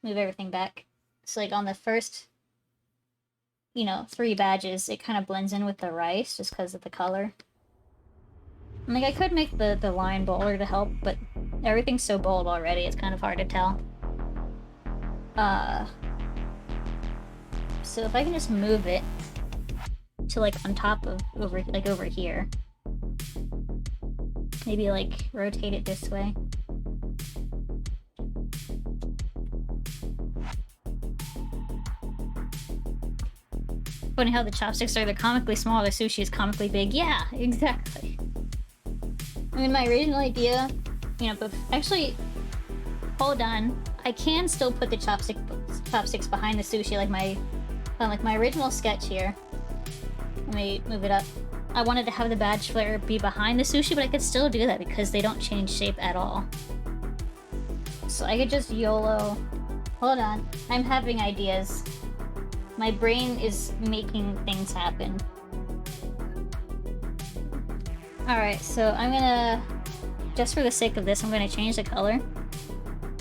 move everything back. So like on the first, 3 badges, it kind of blends in with the rice just because of the color. Like I could make the line bolder to help, but everything's so bold already, it's kind of hard to tell. So if I can just move it to like on top of over here. Maybe like rotate it this way. Funny how the chopsticks are, they're comically small, the sushi is comically big. Yeah, exactly. I mean, my original idea, but actually, hold on. I can still put the chopsticks behind the sushi, like my original sketch here. Let me move it up. I wanted to have the badge flare be behind the sushi, but I could still do that because they don't change shape at all. So I could just YOLO. Hold on. I'm having ideas. My brain is making things happen. Alright, so I'm gonna... Just for the sake of this, I'm gonna change the color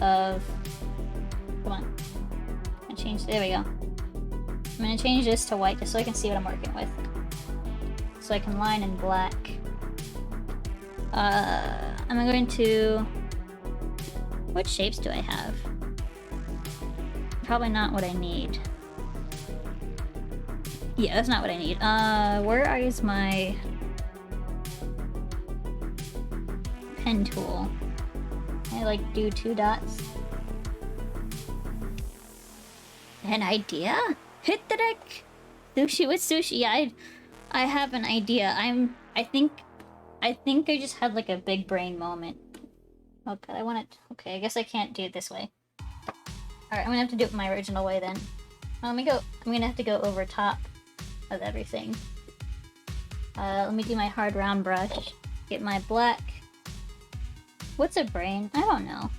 of... Come on. There we go. I'm gonna change this to white just so I can see what I'm working with. So I can line in black. I'm going to... What shapes do I have? Probably not what I need. Yeah, that's not what I need. Where is my pen tool? Can I like do 2 dots? An idea? Hit the deck! Sushi with sushi. Yeah, I have an idea. I think I just had like a big brain moment. Oh god, I want it. Okay, I guess I can't do it this way. Alright, I'm gonna have to do it my original way then. Let me go. I'm gonna have to go over top of everything. Let me do my hard round brush. Get my black. What's a brain? I don't know.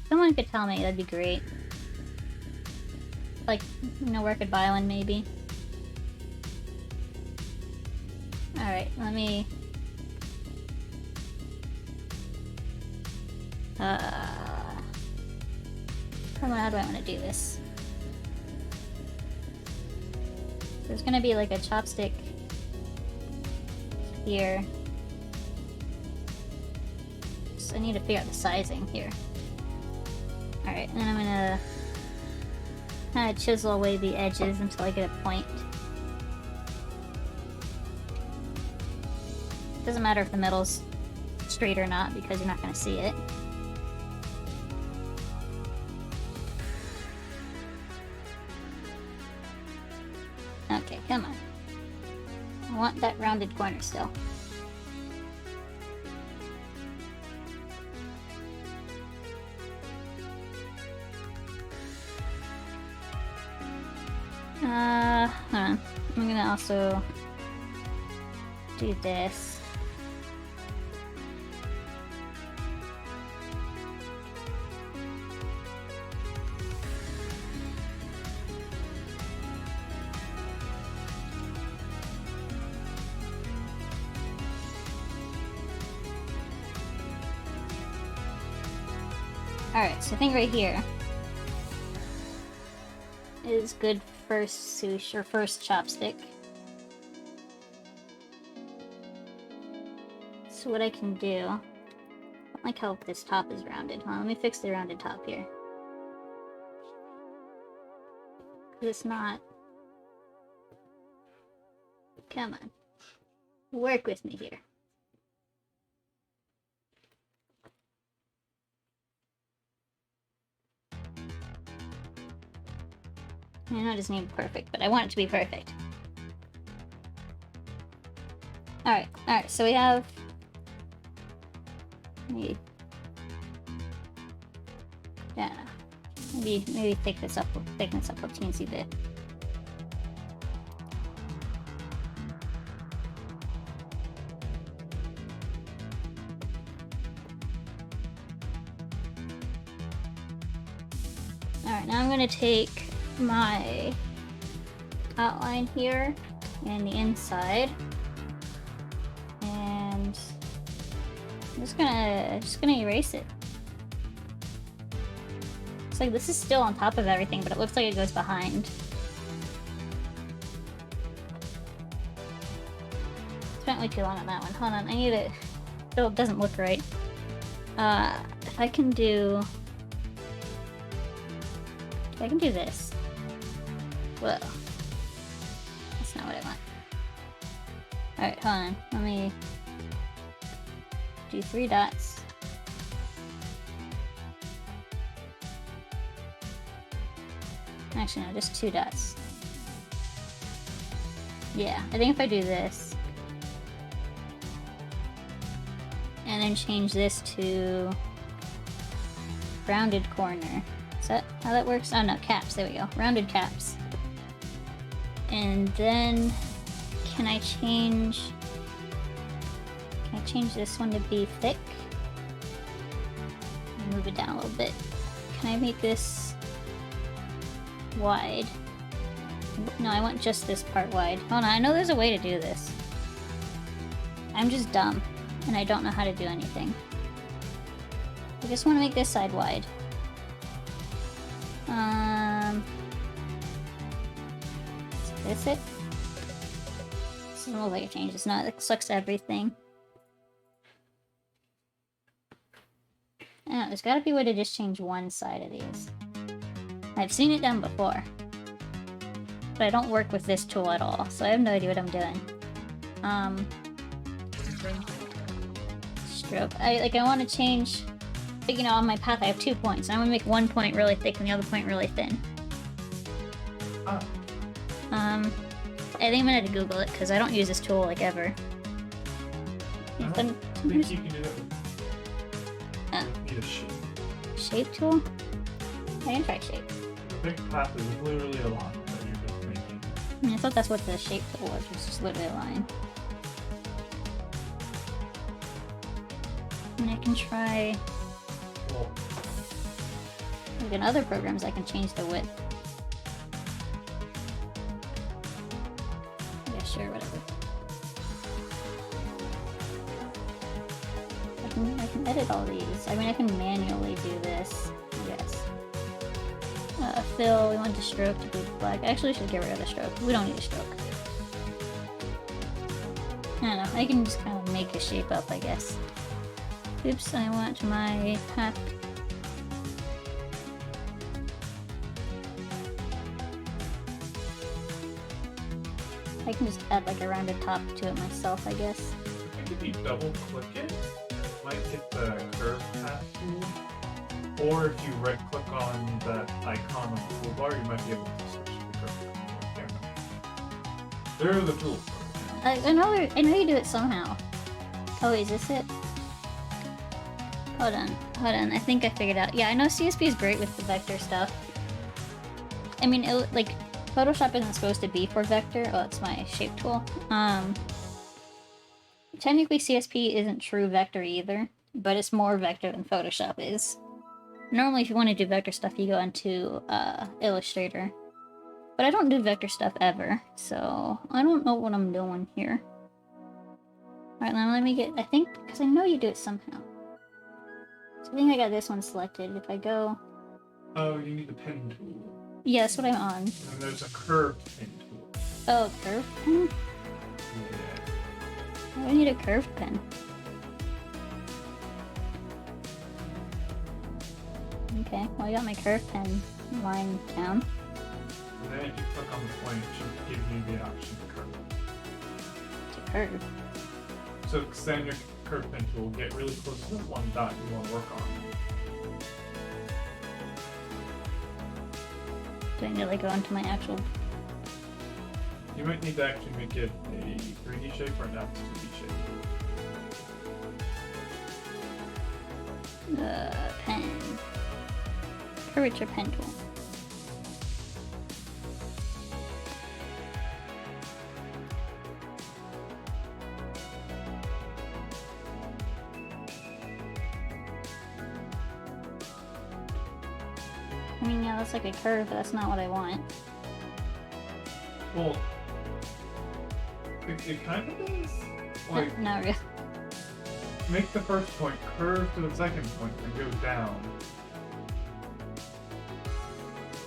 Someone could tell me, that'd be great. Like, where I could buy one maybe. Alright, let me... How do I want to do this? There's gonna be like a chopstick here. So I need to figure out the sizing here. Alright, and then I'm gonna kind of chisel away the edges until I get a point. Doesn't matter if the middle's straight or not because you're not gonna see it. Okay, come on. I want that rounded corner still. Hold on. I'm gonna also do this. Alright, so I think right here is good first sushi, or first chopstick. So what I can do... I don't like how this top is rounded. Hold on, let me fix the rounded top here. Because it's not... Come on. Work with me here. I know it doesn't need perfect, but I want it to be perfect. Alright, so we have... Maybe thicken this up a teensy bit. Alright, now I'm gonna take my outline here and the inside, and I'm just gonna erase it. It's like this is still on top of everything, but it looks like it goes behind. Spent way too long on that one. Hold on, I need it. Still doesn't look right. If I can do this. Whoa. That's not what I want. Alright, hold on. Let me do 3 dots. Actually, no, just 2 dots. Yeah, I think if I do this, and then change this to rounded corner. Is that how that works? Oh no, caps, there we go. Rounded caps. And then, can I change this one to be thick? Move it down a little bit. Can I make this wide? No, I want just this part wide. Hold on, I know there's a way to do this. I'm just dumb, and I don't know how to do anything. I just want to make this side wide. Is this it? This doesn't look like a change. It's not. It sucks everything. I don't know, there's gotta be a way to just change one side of these. I've seen it done before. But I don't work with this tool at all, so I have no idea what I'm doing. Stroke. I want to change... But, you know, on my path I have 2 points. I want to make one point really thick and the other point really thin. I think I'm gonna have to Google it, because I don't use this tool, like, ever. I think you can do that. You need a shape. Shape tool? I can try shape. The big path is literally a line that you're just making. I mean, I thought that's what the shape tool was just literally a line. And I can try... Like in other programs, I can change the width. Yeah, sure, whatever. I can edit all these. I mean, I can manually do this, I guess. Fill, we want the stroke to be black. Actually, we should get rid of the stroke. We don't need a stroke. I don't know, I can just kind of make a shape up, I guess. Oops, I want my path. I can just add like a rounded top to it myself, I guess. I think if you double click it, you might hit the curve path tool. Or if you right click on that icon on the toolbar, you might be able to switch to the curve path. There are the tools. I know you do it somehow. Oh, is this it? Hold on. I think I figured out. Yeah, I know CSP is great with the vector stuff. I mean, Photoshop isn't supposed to be for vector. Oh, it's my shape tool. Technically CSP isn't true vector either, but it's more vector than Photoshop is. Normally if you want to do vector stuff, you go into Illustrator. But I don't do vector stuff ever, so I don't know what I'm doing here. Alright, now let me get, I think, because I know you do it somehow. So I think I got this one selected. If I go... Oh, you need the pen tool. Yeah, that's what I'm on. And there's a curved pen tool. Oh, curved pen? Yeah. I need a curved pen. Okay, well I got my curved pen line down. And then if you click on the point, it should give you the option to curve. To curve. So extend your curve pen tool, get really close to the one dot you want to work on. Do I need to like go into my actual... You might need to actually make it a 3D shape or an 2D shape. Pen. Curvature pen tool. I mean, yeah, that's like a curve, but that's not what I want. Well, it kind of is. Like, Not really. make the first point curve to the second point and go down.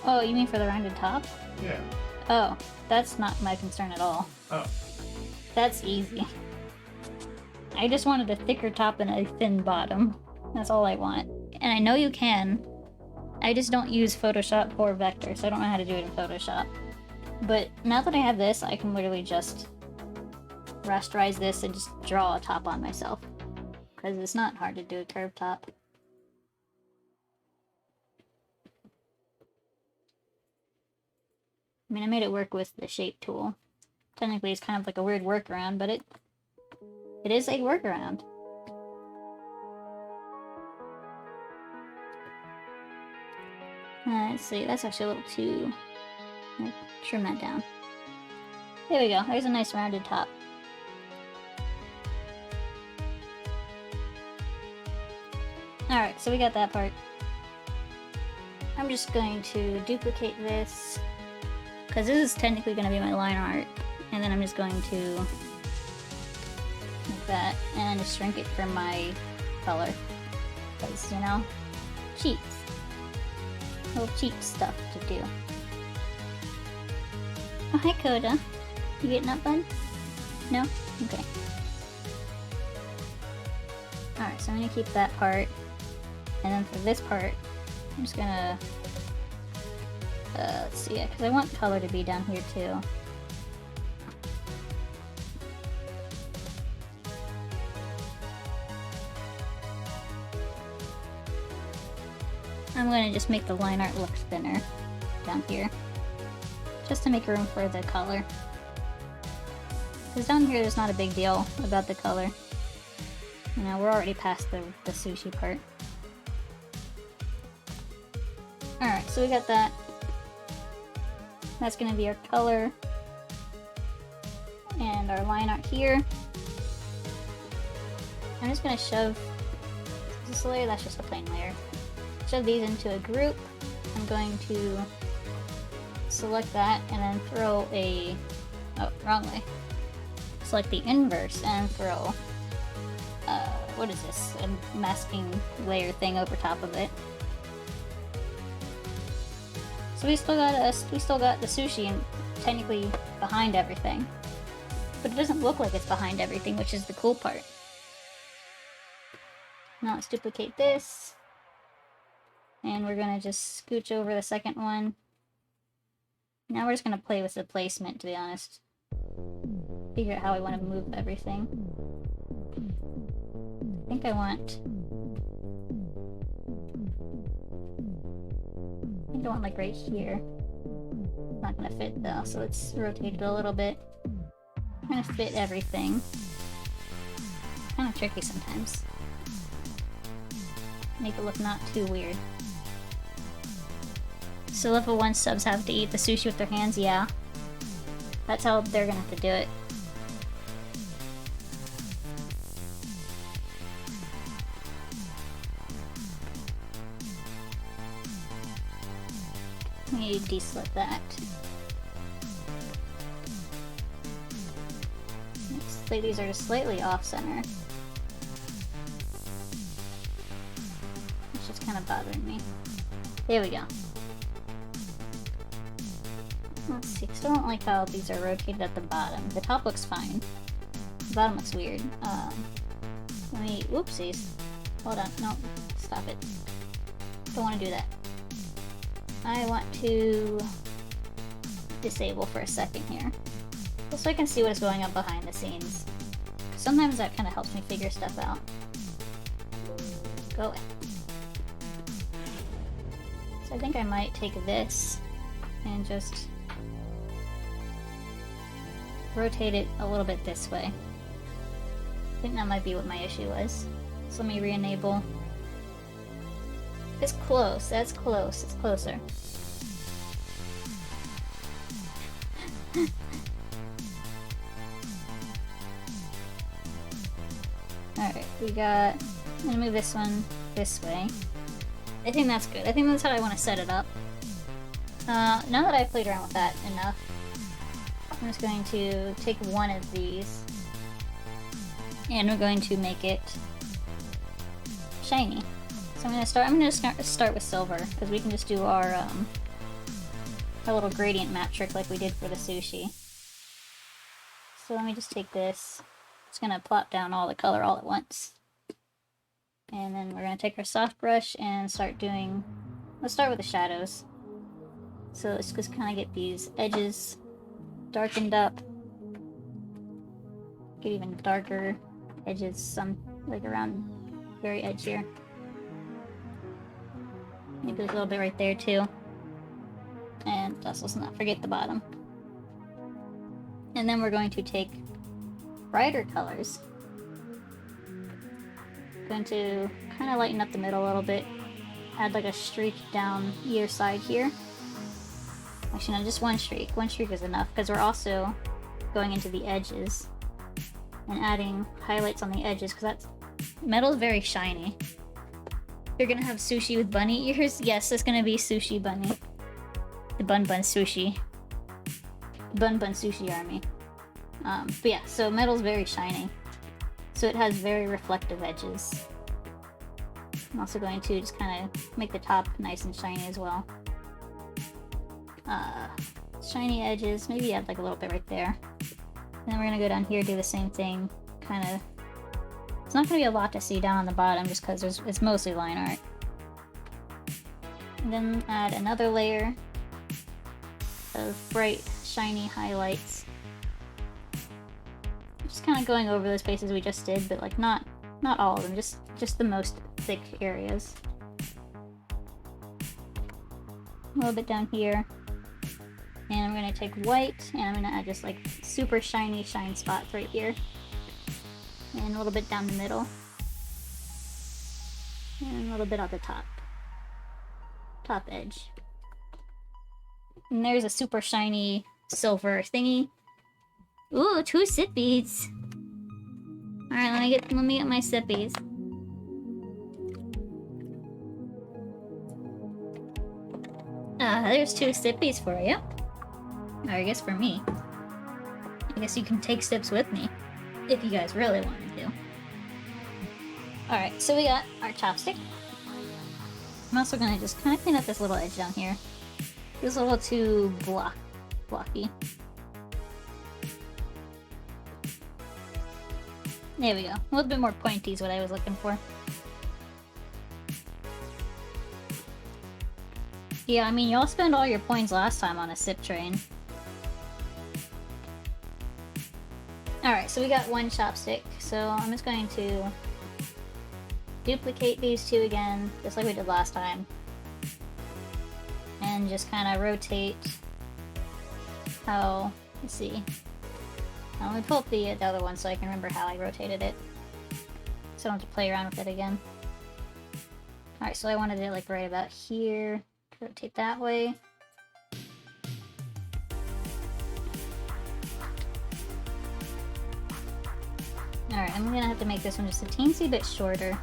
Oh, you mean for the rounded top? Yeah. Oh, that's not my concern at all. Oh. That's easy. I just wanted a thicker top and a thin bottom. That's all I want. And I know you can. I just don't use Photoshop or vector, so I don't know how to do it in Photoshop. But now that I have this, I can literally just rasterize this and just draw a top on myself. Because it's not hard to do a curved top. I mean, I made it work with the shape tool. Technically, it's kind of like a weird workaround, but it is a workaround. Let's see, that's actually a little too... I'll trim that down. There we go, there's a nice rounded top. Alright, so we got that part. I'm just going to duplicate this, because this is technically going to be my line art, and then I'm just going to like that, and just shrink it for my color, because, you know, cheats. Little cheap stuff to do. Oh, hi Coda. You getting up, bud? No? Okay. Alright, so I'm gonna keep that part. And then for this part, I'm just gonna... let's see, because I want color to be down here too. I'm going to just make the line art look thinner down here, just to make room for the color. Because down here there's not a big deal about the color. You know, we're already past the sushi part. Alright, so we got that. That's going to be our color. And our line art here. I'm just going to shove... Is this a layer? That's just a plain layer. Shove these into a group. I'm going to select that and then throw a... Oh, wrong way. Select the inverse and throw... what is this? A masking layer thing over top of it. So we still got the sushi and technically behind everything. But it doesn't look like it's behind everything, which is the cool part. Now let's duplicate this. And we're gonna just scooch over the second one. Now we're just gonna play with the placement, to be honest. Figure out how I want to move everything. I think I want like right here. Not gonna fit though, so let's rotate it a little bit. I'm gonna fit everything. Kind of tricky sometimes. Make it look not too weird. So level 1 subs have to eat the sushi with their hands, yeah. That's how they're gonna have to do it. I need to deselect that. Looks like these are just slightly off-center. It's just kind of bothering me. There we go. Let's see, still don't like how these are rotated at the bottom. The top looks fine. The bottom looks weird. Let me, whoopsies. Hold on, no, stop it. Don't want to do that. I want to disable for a second here. Just so I can see what is going on behind the scenes. Sometimes that kind of helps me figure stuff out. Go away. So I think I might take this and just rotate it a little bit this way. I think that might be what my issue was. So let me re-enable. It's close, that's close, it's closer. Alright, we got... I'm gonna move this one this way. I think that's good. I think that's how I want to set it up. Now that I've played around with that enough, I'm just going to take one of these and we're going to make it shiny. So I'm gonna start with silver because we can just do our little gradient map trick like we did for the sushi. So let me just take this. It's gonna plop down all the color all at once. And then we're gonna take our soft brush and start doing, let's start with the shadows. So let's just kind of get these edges darkened up. Get even darker edges, some like around the very edge here. Maybe a little bit right there too. And let's not forget the bottom. And then we're going to take brighter colors. Going to kind of lighten up the middle a little bit. Add like a streak down either side here. Actually, no, just one streak. One streak is enough because we're also going into the edges and adding highlights on the edges because that's metal is very shiny. You're gonna have sushi with bunny ears? Yes, it's gonna be sushi bunny. The bun bun sushi. Bun bun sushi army. But yeah, so metal's very shiny. So it has very reflective edges. I'm also going to just kind of make the top nice and shiny as well. Shiny edges, maybe add like a little bit right there. And then we're gonna go down here, do the same thing. Kind of. It's not gonna be a lot to see down on the bottom just because it's mostly line art. And then add another layer of bright, shiny highlights. Just kind of going over those spaces we just did, but like not all of them, just the most thick areas. A little bit down here. And I'm gonna take white, and I'm gonna add just like super shiny shine spots right here. And a little bit down the middle. And a little bit on the top edge. And there's a super shiny silver thingy. Ooh, 2 sippies. Alright, let me get my sippies. There's 2 sippies for you. Or I guess for me. I guess you can take sips with me. If you guys really wanted to. Alright, so we got our chopstick. I'm also gonna just kind of clean up this little edge down here. It's a little too blocky. There we go. A little bit more pointy is what I was looking for. Yeah, I mean, y'all spent all your points last time on a sip train. Alright, so we got 1 chopstick, so I'm just going to duplicate these 2 again, just like we did last time. And just kind of rotate how, let's see. Let me pull up the other one so I can remember how I rotated it. So I don't have to play around with it again. Alright, so I wanted it like right about here. Rotate that way. Alright, I'm gonna have to make this one just a teensy bit shorter.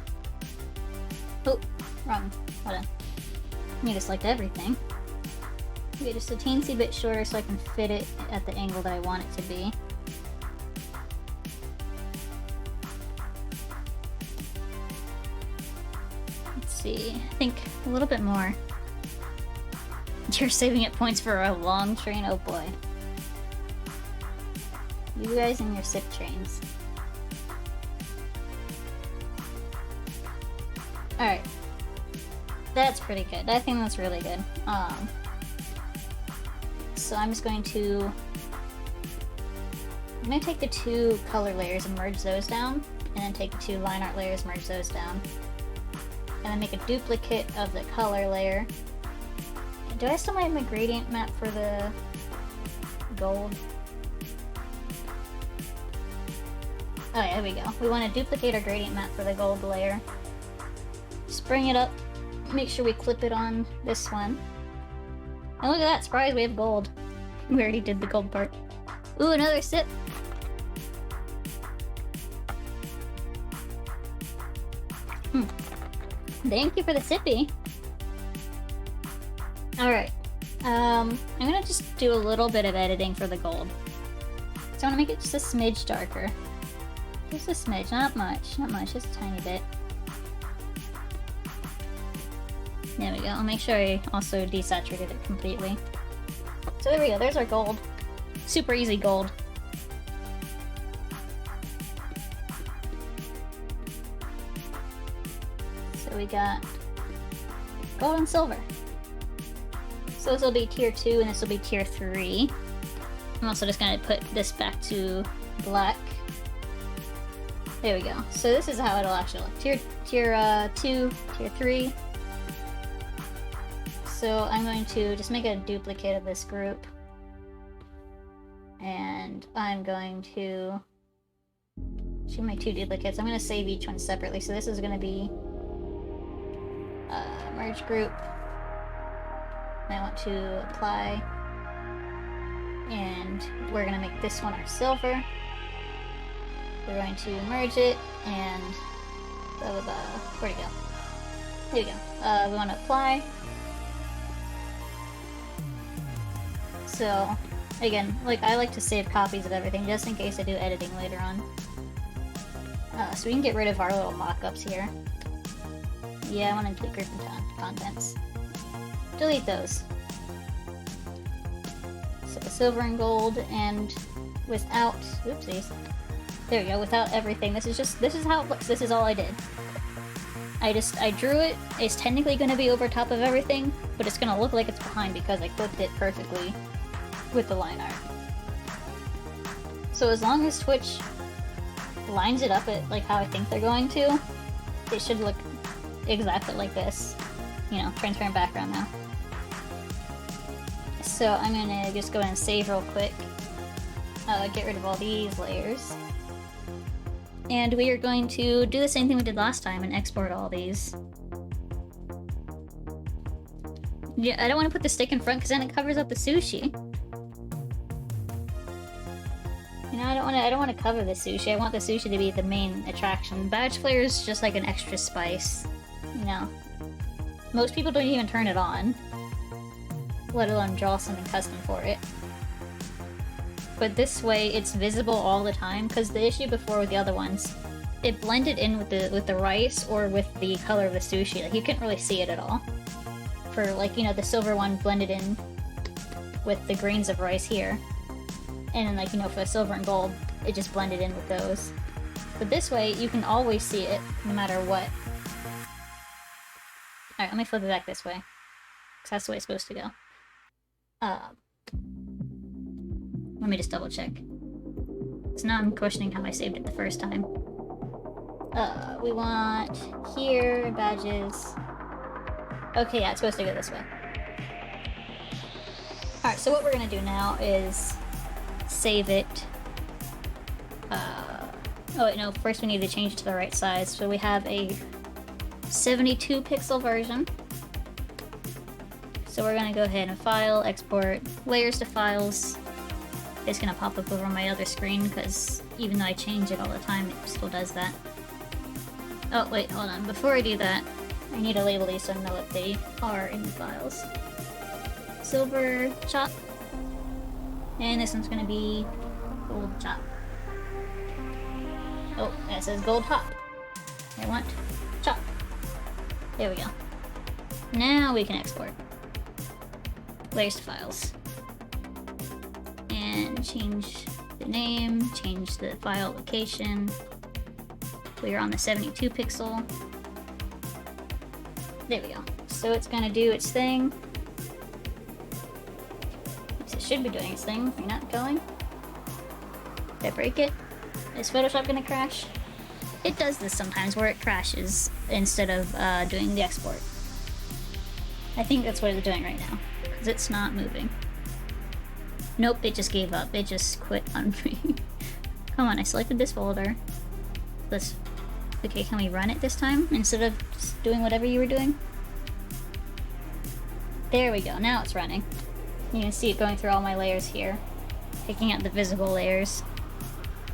Oh, wrong. Hold on. I need to select everything. Okay, just a teensy bit shorter so I can fit it at the angle that I want it to be. Let's see, I think a little bit more. You're saving it points for a long train? Oh boy. You guys and your sip trains. Alright. That's pretty good. I think that's really good. So I'm just going to... I'm going to take the two color layers and merge those down, and then take the two line art layers, merge those down. And then make a duplicate of the color layer. Do I still have my gradient map for the gold? Oh yeah, there we go. We want to duplicate our gradient map for the gold layer. Just bring it up, make sure we clip it on this one. And look at that, surprise, we have gold. We already did the gold part. Ooh, another sip! Thank you for the sippy! Alright, I'm gonna just do a little bit of editing for the gold. So I wanna make it just a smidge darker. Just a smidge, not much, just a tiny bit. There we go, I'll make sure I also desaturated it completely. So there we go, there's our gold. Super easy gold. So we got gold and silver. So this will be tier 2 and this will be tier 3. I'm also just gonna put this back to black. There we go. So this is how it'll actually look. Tier 2, tier 3. So I'm going to just make a duplicate of this group. And I'm going to should make 2 duplicates. I'm going to save each one separately. So this is going to be merge group. And I want to apply. And we're going to make this one our silver. We're going to merge it and where'd it go? There we go. We want to apply. So again, like I like to save copies of everything just in case I do editing later on. So we can get rid of our little mock-ups here. Yeah, I want to delete group and contents. Delete those. So silver and gold, and without, oopsies. There we go, without everything. This is how it looks. This is all I did. I drew it. It's technically going to be over top of everything, but it's going to look like it's behind because I clipped it perfectly with the line art. So as long as Twitch lines it up at like how I think they're going to, it should look exactly like this. You know, transparent background now. So I'm gonna just go ahead and save real quick. Get rid of all these layers. And we are going to do the same thing we did last time and export all these. Yeah, I don't want to put the stick in front because then it covers up the sushi. You know, I don't want to cover the sushi. I want the sushi to be the main attraction. Badge flare is just like an extra spice. You know, most people don't even turn it on, let alone draw something custom for it. But this way, it's visible all the time. Because the issue before with the other ones, it blended in with the rice or with the color of the sushi. Like you couldn't really see it at all. For like, you know, the silver one blended in with the grains of rice here. And then like, you know, for the silver and gold, it just blended in with those. But this way, you can always see it, no matter what. Alright, let me flip it back this way. Because that's the way it's supposed to go. Let me just double check. So now I'm questioning how I saved it the first time. We want here, badges. Okay, yeah, it's supposed to go this way. Alright, so what we're gonna do now is save it. Oh wait, no, first we need to change it to the right size. So we have a 72 pixel version. So we're gonna go ahead and file, export, layers to files. It's gonna pop up over my other screen because even though I change it all the time, it still does that. Oh, wait, hold on. Before I do that, I need to label these so I know what they are in the files. Silver chop. And this one's gonna be gold chop. Oh, that says gold hop. I want chop. There we go. Now we can export. Layers to files. And change the name, change the file location. We are on the 72 pixel. There we go. So it's gonna do its thing. It should be doing its thing. You're not going. Did I break it? Is Photoshop gonna crash? It does this sometimes where it crashes instead of doing the export. I think that's what it's doing right now, because it's not moving. Nope, it just gave up. It just quit on me. Come on, I selected this folder. Let's... Okay, can we run it this time instead of just doing whatever you were doing? There we go, now it's running. You can see it going through all my layers here, picking out the visible layers.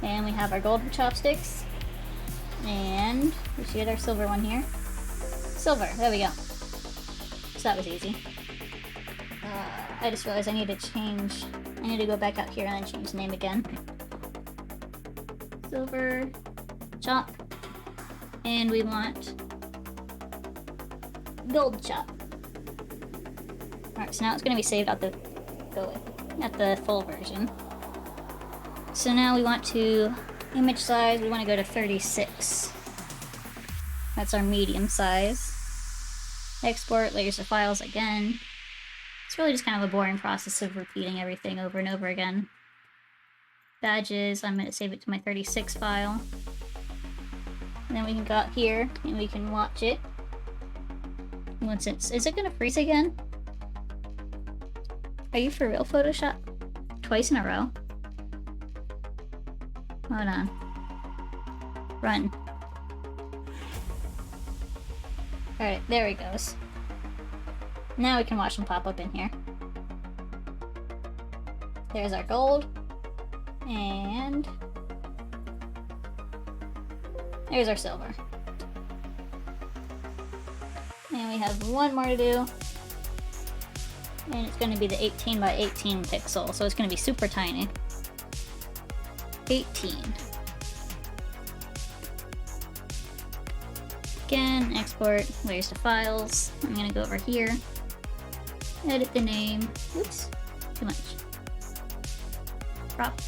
And we have our gold chopsticks. And we should get our silver one here. Silver, there we go. So that was easy. I just realized I need to change... I need to go back out here and then change the name again. Silver chop. And we want gold chop. Alright, so now it's going to be saved at the full version. So now we want to image size, we want to go to 36. That's our medium size. Export layers of files again. It's really just kind of a boring process of repeating everything over and over again. Badges, I'm going to save it to my 36 file. And then we can go out here and we can watch it. Once it's... Is it going to freeze again? Are you for real, Photoshop? Twice in a row? Hold on. Run. Alright, there he goes. Now we can watch them pop up in here. There's our gold. And... there's our silver. And we have one more to do. And it's going to be the 18 by 18 pixel, so it's going to be super tiny. 18. Again, export layers to files. I'm going to go over here. Edit the name. Oops, too much.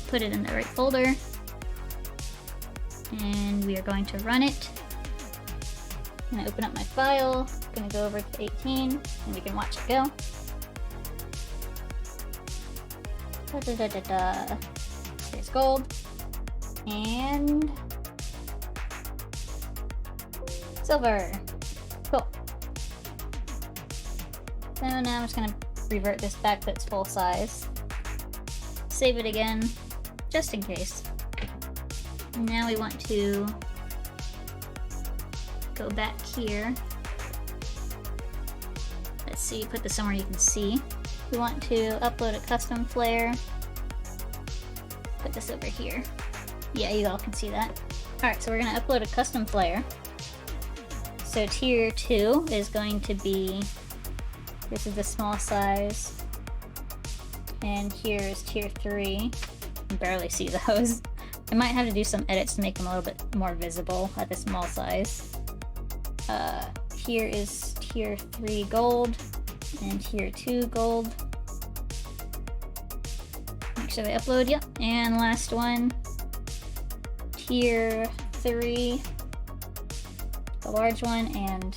Put it in the right folder. And we are going to run it. I'm going to open up my file. I'm going to go over to 18, and we can watch it go. There's gold. And... silver. Cool. So now I'm just going to revert this back to its full size. Save it again, just in case. Now we want to go back here. Let's see, put this somewhere you can see. We want to upload a custom flare. Put this over here. Yeah, you all can see that. Alright, so we're going to upload a custom flare. So tier 2 is going to be, this is the small size, and here is tier 3. You can barely see those. I might have to do some edits to make them a little bit more visible at the small size. Here is tier 3 gold, and tier 2 gold. Make sure they upload, yep. And last one, tier 3, the large one, and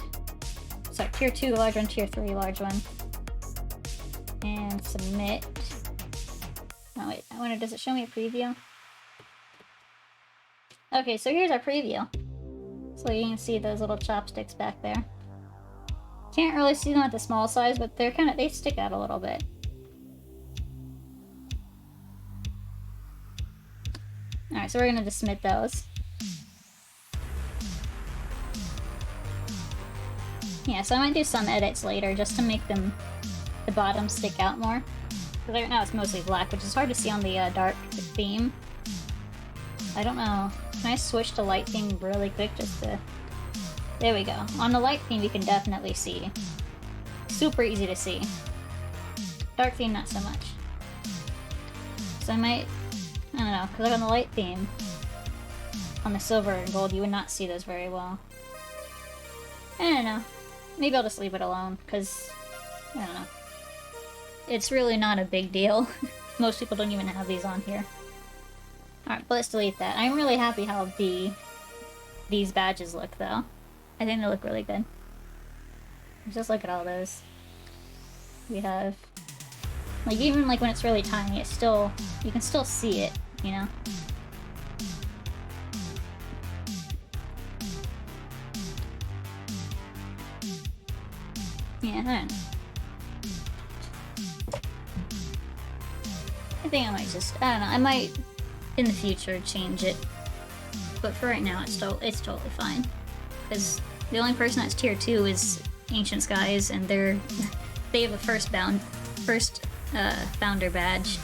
sorry, tier 2 the large one, tier 3 large one. And submit. Oh wait, I wonder, does it show me a preview? Okay, so here's our preview. So you can see those little chopsticks back there. Can't really see them at the small size, but they're they stick out a little bit. Alright, so we're gonna just submit those. Yeah, so I might do some edits later just to make them, the bottom stick out more. Because right now it's mostly black, which is hard to see on the dark theme. I don't know. Can I switch to light theme really quick just to... There we go. On the light theme, you can definitely see. Super easy to see. Dark theme, not so much. So I might... I don't know, because like on the light theme, on the silver and gold, you would not see those very well. I don't know. Maybe I'll just leave it alone, because... I don't know. It's really not a big deal. Most people don't even have these on here. Alright, but let's delete that. I'm really happy how these badges look, though. I think they look really good. Just look at all those. We have... Like, even like when it's really tiny, it's still... You can still see it, you know? Yeah, I don't know. I think I might just... I don't know, I might, in the future, change it. But for right now, it's totally fine. Because the only person that's tier 2 is Ancient Skies, and they have a first founder badge.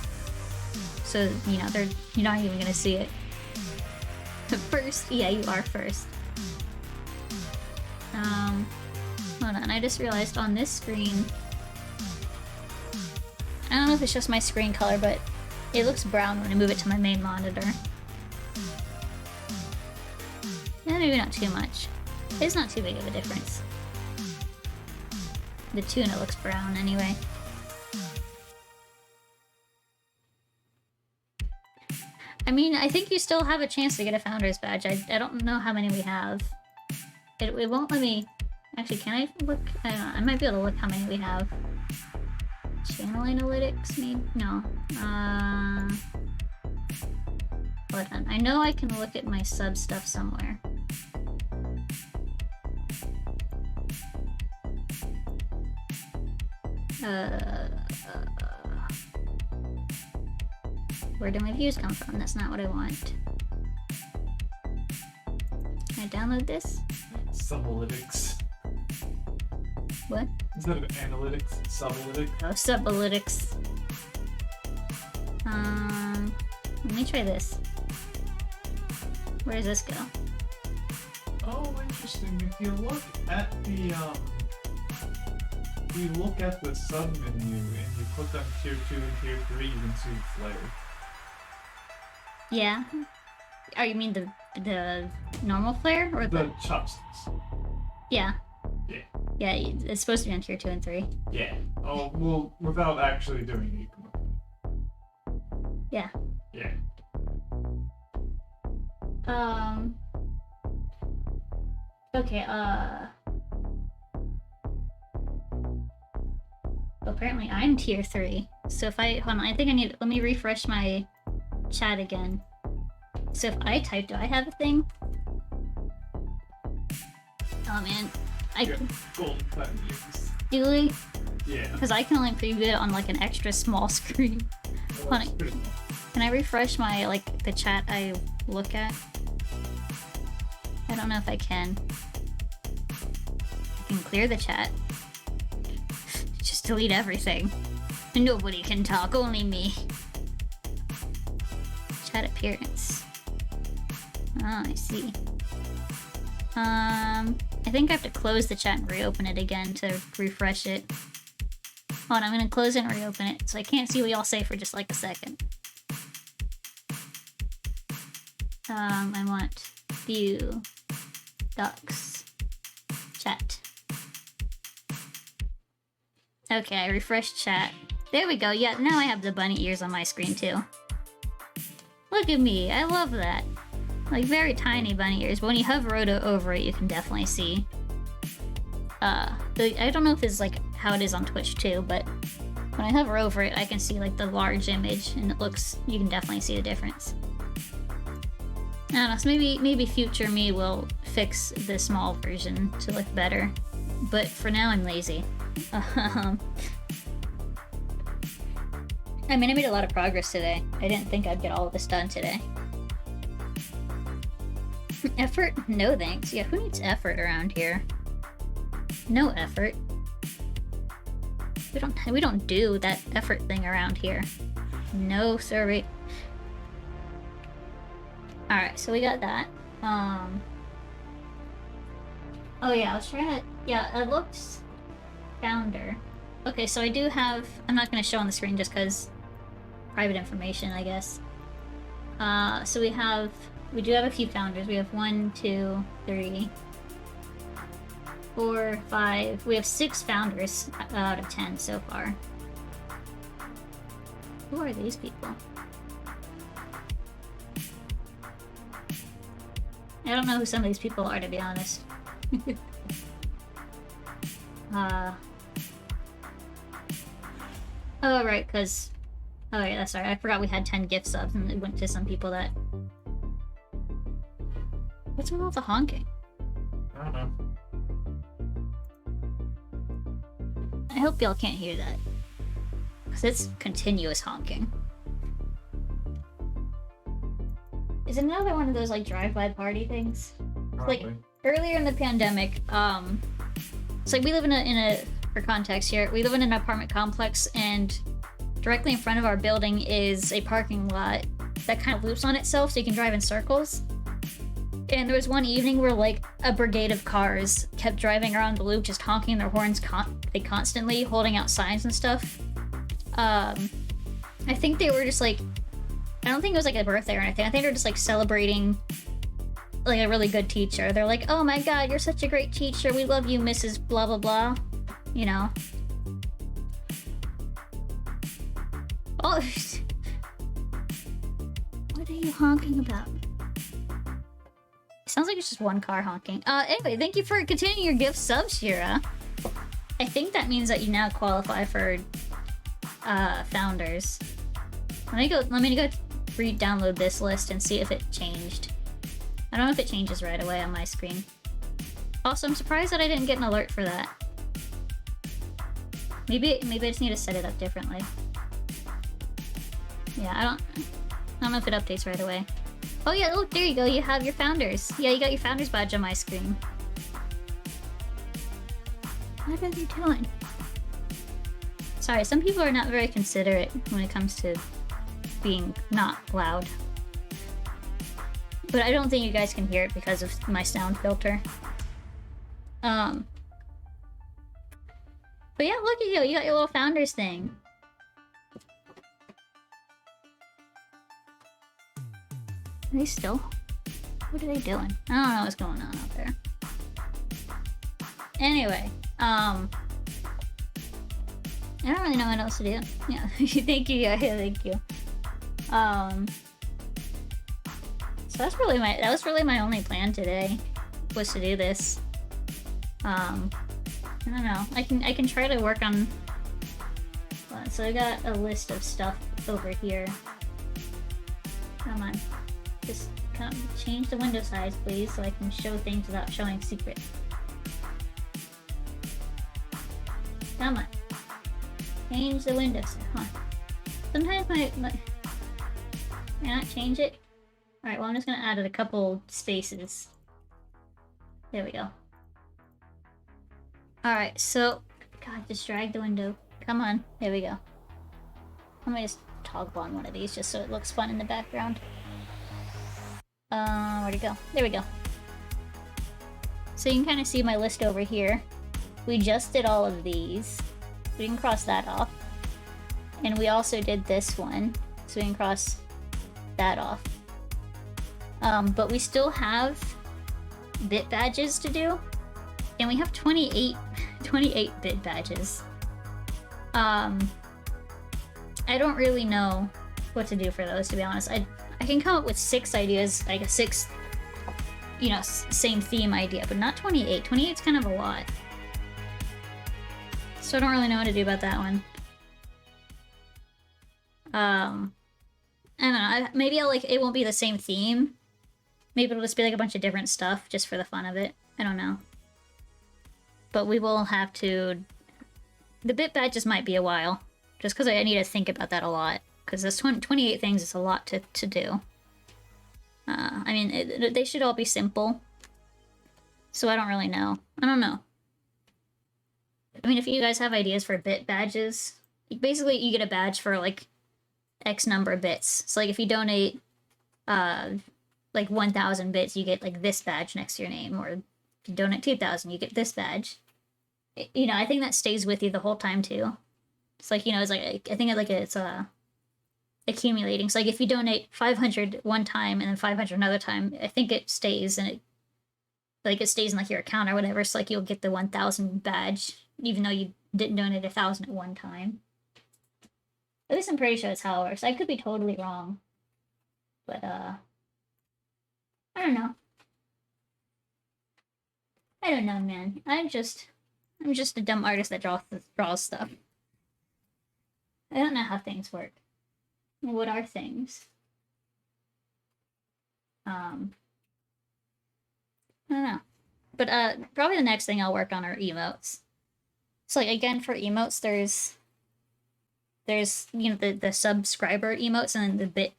So, you know, you're not even gonna see it. First? Yeah, you are first. Hold on, I just realized on this screen... I don't know if it's just my screen color, but it looks brown when I move it to my main monitor. Yeah, maybe not too much. It's not too big of a difference. The tuna looks brown anyway. I mean, I think you still have a chance to get a Founder's Badge. I don't know how many we have. It won't let me... Actually, can I look? I don't know. I might be able to look how many we have. Channel analytics, maybe? No. Hold on. I know I can look at my sub stuff somewhere. Where do my views come from? That's not what I want. Can I download this? Subalytics. What? Instead of analytics, subalytics. Oh, subalytics. Let me try this. Where does this go? Oh, interesting. If you look at the sub menu and you click on tier 2 and tier 3, you can see the flare. Yeah. Oh, you mean the normal flare or the chopsticks? Yeah. Yeah. Yeah, it's supposed to be on tier 2 and 3. Yeah. Oh, well, without actually doing it, you can look at it. Yeah. Yeah. Okay, apparently I'm tier 3. So if hold on, I think let me refresh my chat again. So if I type, do I have a thing? Oh man, golden button use. Do we? Yeah. Because I can only preview it on like an extra small screen. Well, can I refresh my, like, the chat I look at? I don't know if I can. I can clear the chat. Just delete everything. Nobody can talk, only me. Chat appearance. Oh, I see. I think I have to close the chat and reopen it again to refresh it. Hold on, I'm gonna close it and reopen it, so I can't see what y'all say for just like a second. I want view, docs, chat. Okay, I refreshed chat. There we go, yeah, now I have the bunny ears on my screen too. Look at me, I love that. Like, very tiny bunny ears, but when you hover over it, you can definitely see. I don't know if it's like how it is on Twitch too, but when I hover over it, I can see like the large image, and you can definitely see the difference. I don't know, so maybe future me will fix the small version to look better, but for now I'm lazy. I mean, I made a lot of progress today. I didn't think I'd get all of this done today. Effort? No thanks. Yeah, who needs effort around here? No effort. We don't do that effort thing around here. No, sorry. Alright, so we got that. Oh yeah, I was trying to... Yeah, it looks... Founder. Okay, so I do have... I'm not going to show on the screen just because... Private information, I guess. So we have... We do have a few founders. We have 1, 2, 3... 4, 5... We have 6 founders out of 10 so far. Who are these people? I don't know who some of these people are, to be honest. Oh, right, because... Oh, yeah, sorry. I forgot we had 10 gift subs, and it went to some people that... What's with all the honking? I don't know. I hope y'all can't hear that. Because it's continuous honking. Is it another one of those, like, drive-by party things? Probably. Like, earlier in the pandemic, it's like we live in a for context here, we live in an apartment complex, and directly in front of our building is a parking lot that kind of loops on itself so you can drive in circles. And there was one evening where, like, a brigade of cars kept driving around the loop, just honking their horns constantly, holding out signs and stuff. I think they were just, like... I don't think it was, like, a birthday or anything. I think they were just, like, celebrating, like, a really good teacher. They're like, oh my god, you're such a great teacher. We love you, Mrs. Blah, blah, blah. You know? Oh! What are you honking about? Sounds like it's just one car honking. Anyway, thank you for continuing your gift subs, Shira. I think that means that you now qualify for, founders. Let me go re-download this list and see if it changed. I don't know if it changes right away on my screen. Also, I'm surprised that I didn't get an alert for that. Maybe I just need to set it up differently. Yeah, I don't know if it updates right away. Oh yeah, look, there you go, you have your founders. Yeah, you got your founders badge on my screen. What are you doing? Sorry, some people are not very considerate when it comes to being not loud. But I don't think you guys can hear it because of my sound filter. But yeah, look at you, you got your little founders thing. Are they still? What are they doing? I don't know what's going on out there. Anyway, I don't really know what else to do. Yeah, thank you, yeah, thank you. So that was really my only plan today, was to do this. I don't know. I can try to work on... So I got a list of stuff over here. Come on. Just change the window size, please, so I can show things without showing secrets. Come on. Change the window size. Huh. Sometimes my... Can I change it? Alright, well I'm just gonna add a couple spaces. There we go. Alright, so... God, just drag the window. Come on. There we go. Let me just toggle on one of these just so it looks fun in the background. Where'd it go? There we go. So you can kind of see my list over here. We just did all of these. We can cross that off. And we also did this one. So we can cross that off. But we still have bit badges to do. And we have 28 bit badges. I don't really know what to do for those, to be honest. I can come up with 6 ideas, like a 6, you know, same theme idea, but not 28. 28's kind of a lot. So I don't really know what to do about that one. I don't know, maybe it won't be the same theme. Maybe it'll just be like a bunch of different stuff, just for the fun of it. I don't know. But we will have to... The bit badges might be a while, just because I need to think about that a lot. Because this 28 things is a lot to do. I mean, they should all be simple. So I don't really know. I don't know. I mean, if you guys have ideas for bit badges, basically you get a badge for like X number of bits. So like if you donate like 1,000 bits, you get like this badge next to your name, or if you donate 2,000, you get this badge. You know, I think that stays with you the whole time too. It's like, you know, it's like I think like it's accumulating. So like if you donate 500 one time and then 500 another time, I think it stays, and it stays in like your account or whatever. So like you'll get the 1,000 badge even though you didn't donate 1,000 at one time. At least I'm pretty sure that's how it works. I could be totally wrong, but I don't know. I don't know, man. I'm just a dumb artist that draws stuff. I don't know how things work. What are things? I don't know. But probably the next thing I'll work on are emotes. So like again for emotes, there's you know the subscriber emotes and then the bit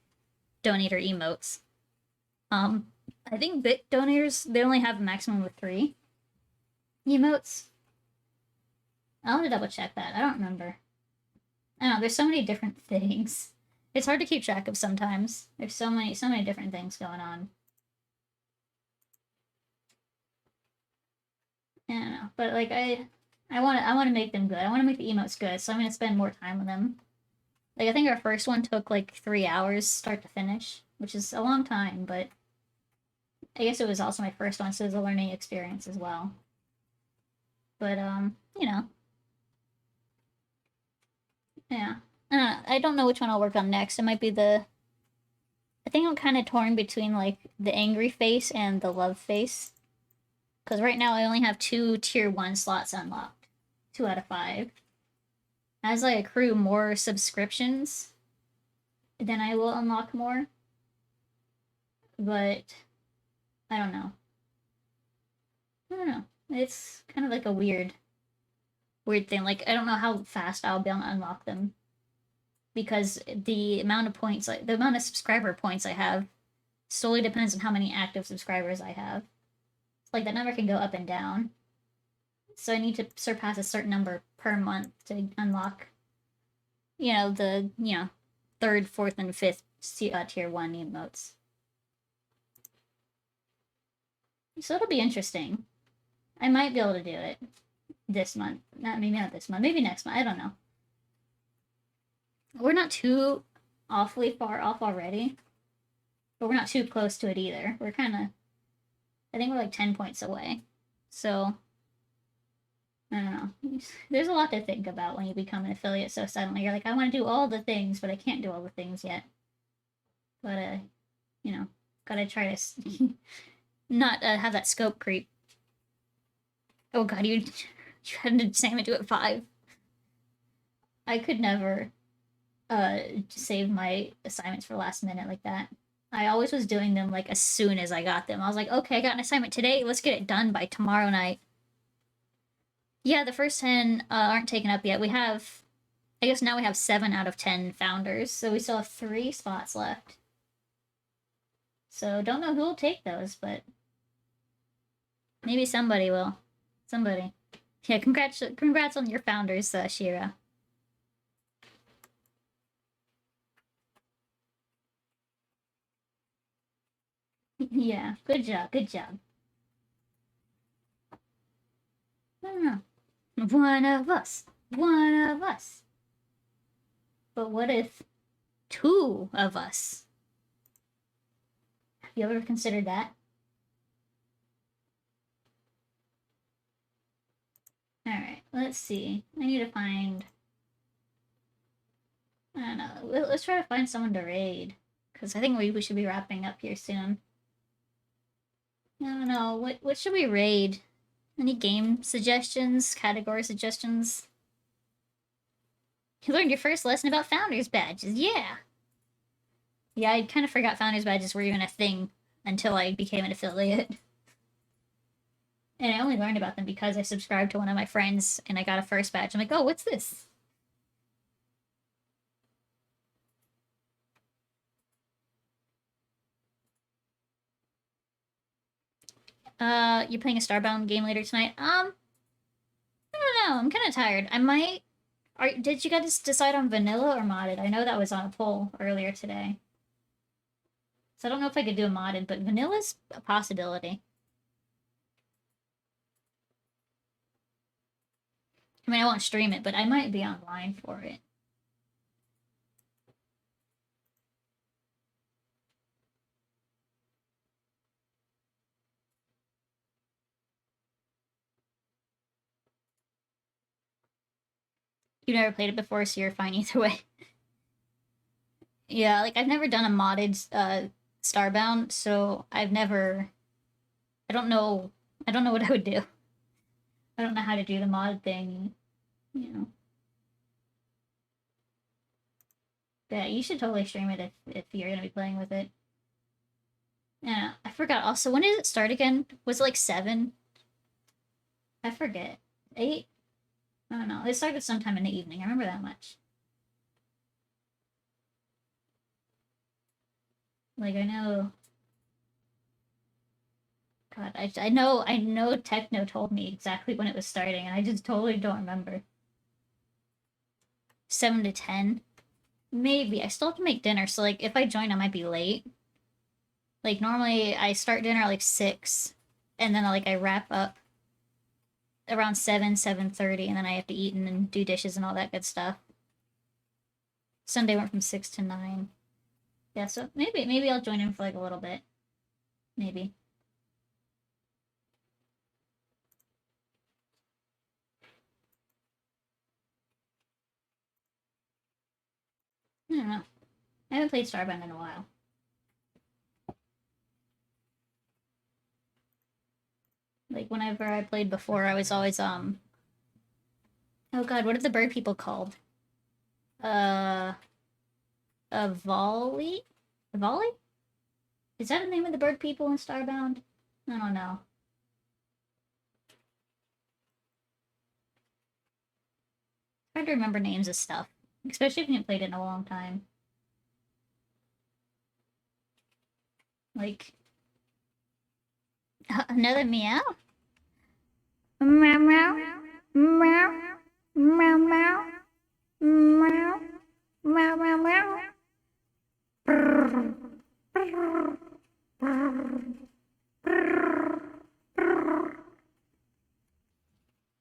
donator emotes. I think bit donators they only have a maximum of 3 emotes. I'll have to double check that. I don't remember. I don't know. There's so many different things. It's hard to keep track of sometimes. There's so many different things going on. I don't know, but like I want to make them good. I want to make the emotes good, so I'm gonna spend more time with them. Like I think our first one took like 3 hours start to finish, which is a long time, but I guess it was also my first one, so it was a learning experience as well. But you know, yeah. I don't know which one I'll work on next. It might be the. I think I'm kind of torn between like the angry face and the love face, because right now I only have 2 tier 1 slots unlocked, 2 out of 5. As I accrue more subscriptions, then I will unlock more. But I don't know. I don't know. It's kind of like a weird thing. Like I don't know how fast I'll be able to unlock them, because the amount of points, like the amount of subscriber points I have, solely depends on how many active subscribers I have. Like that number can go up and down. So I need to surpass a certain number per month to unlock, you know, the, you know, 3rd, 4th, and 5th tier 1 emotes. So it'll be interesting. I might be able to do it this month. Maybe not this month. Maybe next month. I don't know. We're not too awfully far off already, but we're not too close to it either. We're kind of, I think we're like 10 points away. So I don't know. There's a lot to think about when you become an affiliate so suddenly. You're like, I want to do all the things, but I can't do all the things yet. But, you know, gotta try to not have that scope creep. Oh god, you had an assignment due at 5. I could never save my assignments for last minute like that. I always was doing them like as soon as I got them. I was like, okay, I got an assignment today. Let's get it done by tomorrow night. Yeah, the first 10 aren't taken up yet. We have, I guess now we have 7 out of 10 founders, so we still have 3 spots left. So don't know who will take those, but maybe somebody will. Somebody. Yeah, congrats on your founders, Shira. Yeah, good job, good job. I don't know. One of us. One of us. But what if 2 of us? Have you ever considered that? Alright, let's see. I need to find... I don't know. Let's try to find someone to raid. Because I think we should be wrapping up here soon. I don't know. What should we raid? Any game suggestions? Category suggestions? You learned your first lesson about Founders Badges. Yeah! Yeah, I kind of forgot Founders Badges were even a thing until I became an affiliate. And I only learned about them because I subscribed to one of my friends and I got a first badge. I'm like, oh, what's this? You're playing a Starbound game later tonight? I don't know. I'm kind of tired. I might. Did you guys decide on vanilla or modded? I know that was on a poll earlier today. So I don't know if I could do a modded, but vanilla's a possibility. I mean, I won't stream it, but I might be online for it. You've never played it before, so you're fine either way. Yeah, like I've never done a modded Starbound, so I don't know what I would do. I don't know how to do the mod thing, you know. But yeah, you should totally stream it if you're gonna be playing with it. Yeah, I forgot. Also, when did it start again? Was it like 7? I forget. 8? I don't know. It started sometime in the evening. I remember that much. Like I know. God, I know Techno told me exactly when it was starting, and I just totally don't remember. 7 to 10? Maybe. I still have to make dinner, so like if I join I might be late. Like normally I start dinner at like 6, and then like I wrap up around 7, 7:30, and then I have to eat and then do dishes and all that good stuff. Sunday went from 6 to 9. Yeah, so maybe I'll join in for like a little bit. Maybe. I don't know. I haven't played Starbound in a while. Like whenever I played before, I was always oh god, what are the bird people called? A volley? A volley? Is that the name of the bird people in Starbound? I don't know. Hard to remember names of stuff, especially if you haven't played it in a long time. Like another meow. Meow meow meow meow meow meow meow meow meow.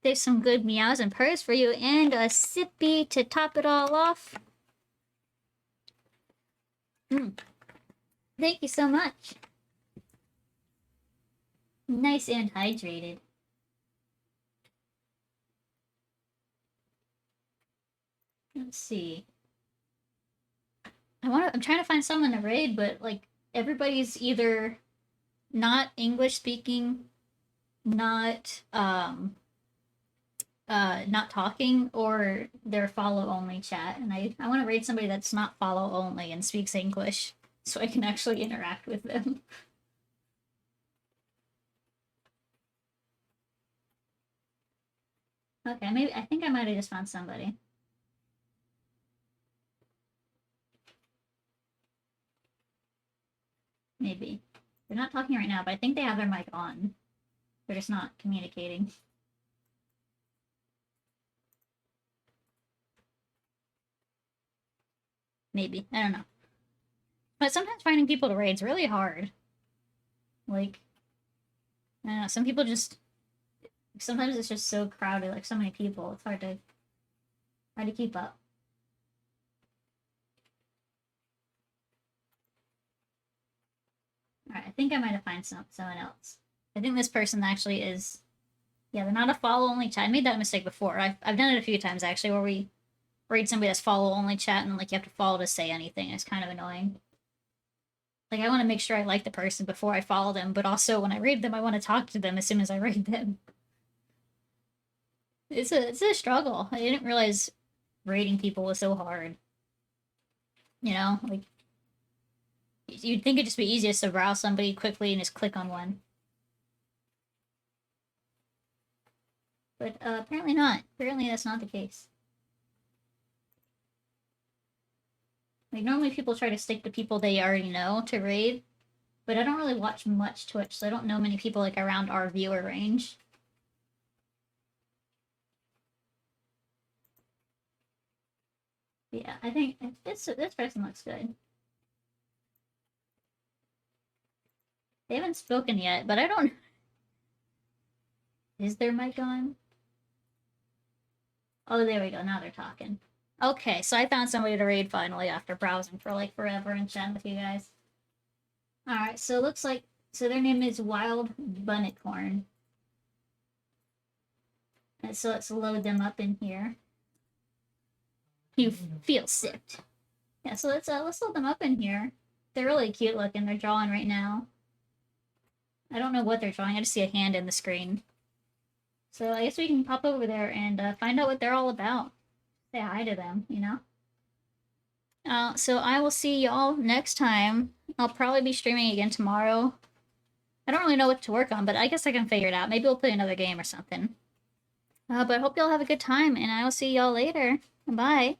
There's some good meows and purrs for you, and a sippy to top it all off. Thank you so much. Nice and hydrated. Let's see. I'm trying to find someone to raid, but like everybody's either not English speaking, not not talking, or they're follow only chat, and I want to raid somebody that's not follow only and speaks English so I can actually interact with them. Okay, maybe I think I might have just found somebody. Maybe. They're not talking right now, but I think they have their mic on. They're just not communicating. Maybe. I don't know. But sometimes finding people to raid's really hard. Like, I don't know, some people just... Sometimes it's just so crowded, like so many people, it's hard to keep up. Alright, I think I might have found someone else. I think this person actually is... Yeah, they're not a follow-only chat. I made that mistake before. I've done it a few times, actually, where we raid somebody that's follow-only chat and, like, you have to follow to say anything. It's kind of annoying. Like, I want to make sure I like the person before I follow them, but also when I raid them, I want to talk to them as soon as I raid them. It's a struggle. I didn't realize raiding people was so hard. You know, like you'd think it'd just be easiest to browse somebody quickly and just click on one. But apparently not. Apparently that's not the case. Like normally people try to stick to people they already know to raid, but I don't really watch much Twitch, so I don't know many people like around our viewer range. Yeah, I think this person looks good. They haven't spoken yet, but I don't. Is their mic on? Oh, there we go. Now they're talking. Okay, so I found somebody to raid finally after browsing for like forever and chatting with you guys. Alright, so it looks like their name is Wild Bunnicorn. And so let's load them up in here. You feel sipped. Yeah, so let's load them up in here. They're really cute looking. They're drawing right now. I don't know what they're drawing. I just see a hand in the screen. So I guess we can pop over there and find out what they're all about. Say hi to them, you know? So I will see y'all next time. I'll probably be streaming again tomorrow. I don't really know what to work on, but I guess I can figure it out. Maybe we'll play another game or something. But I hope y'all have a good time, and I will see y'all later. Bye.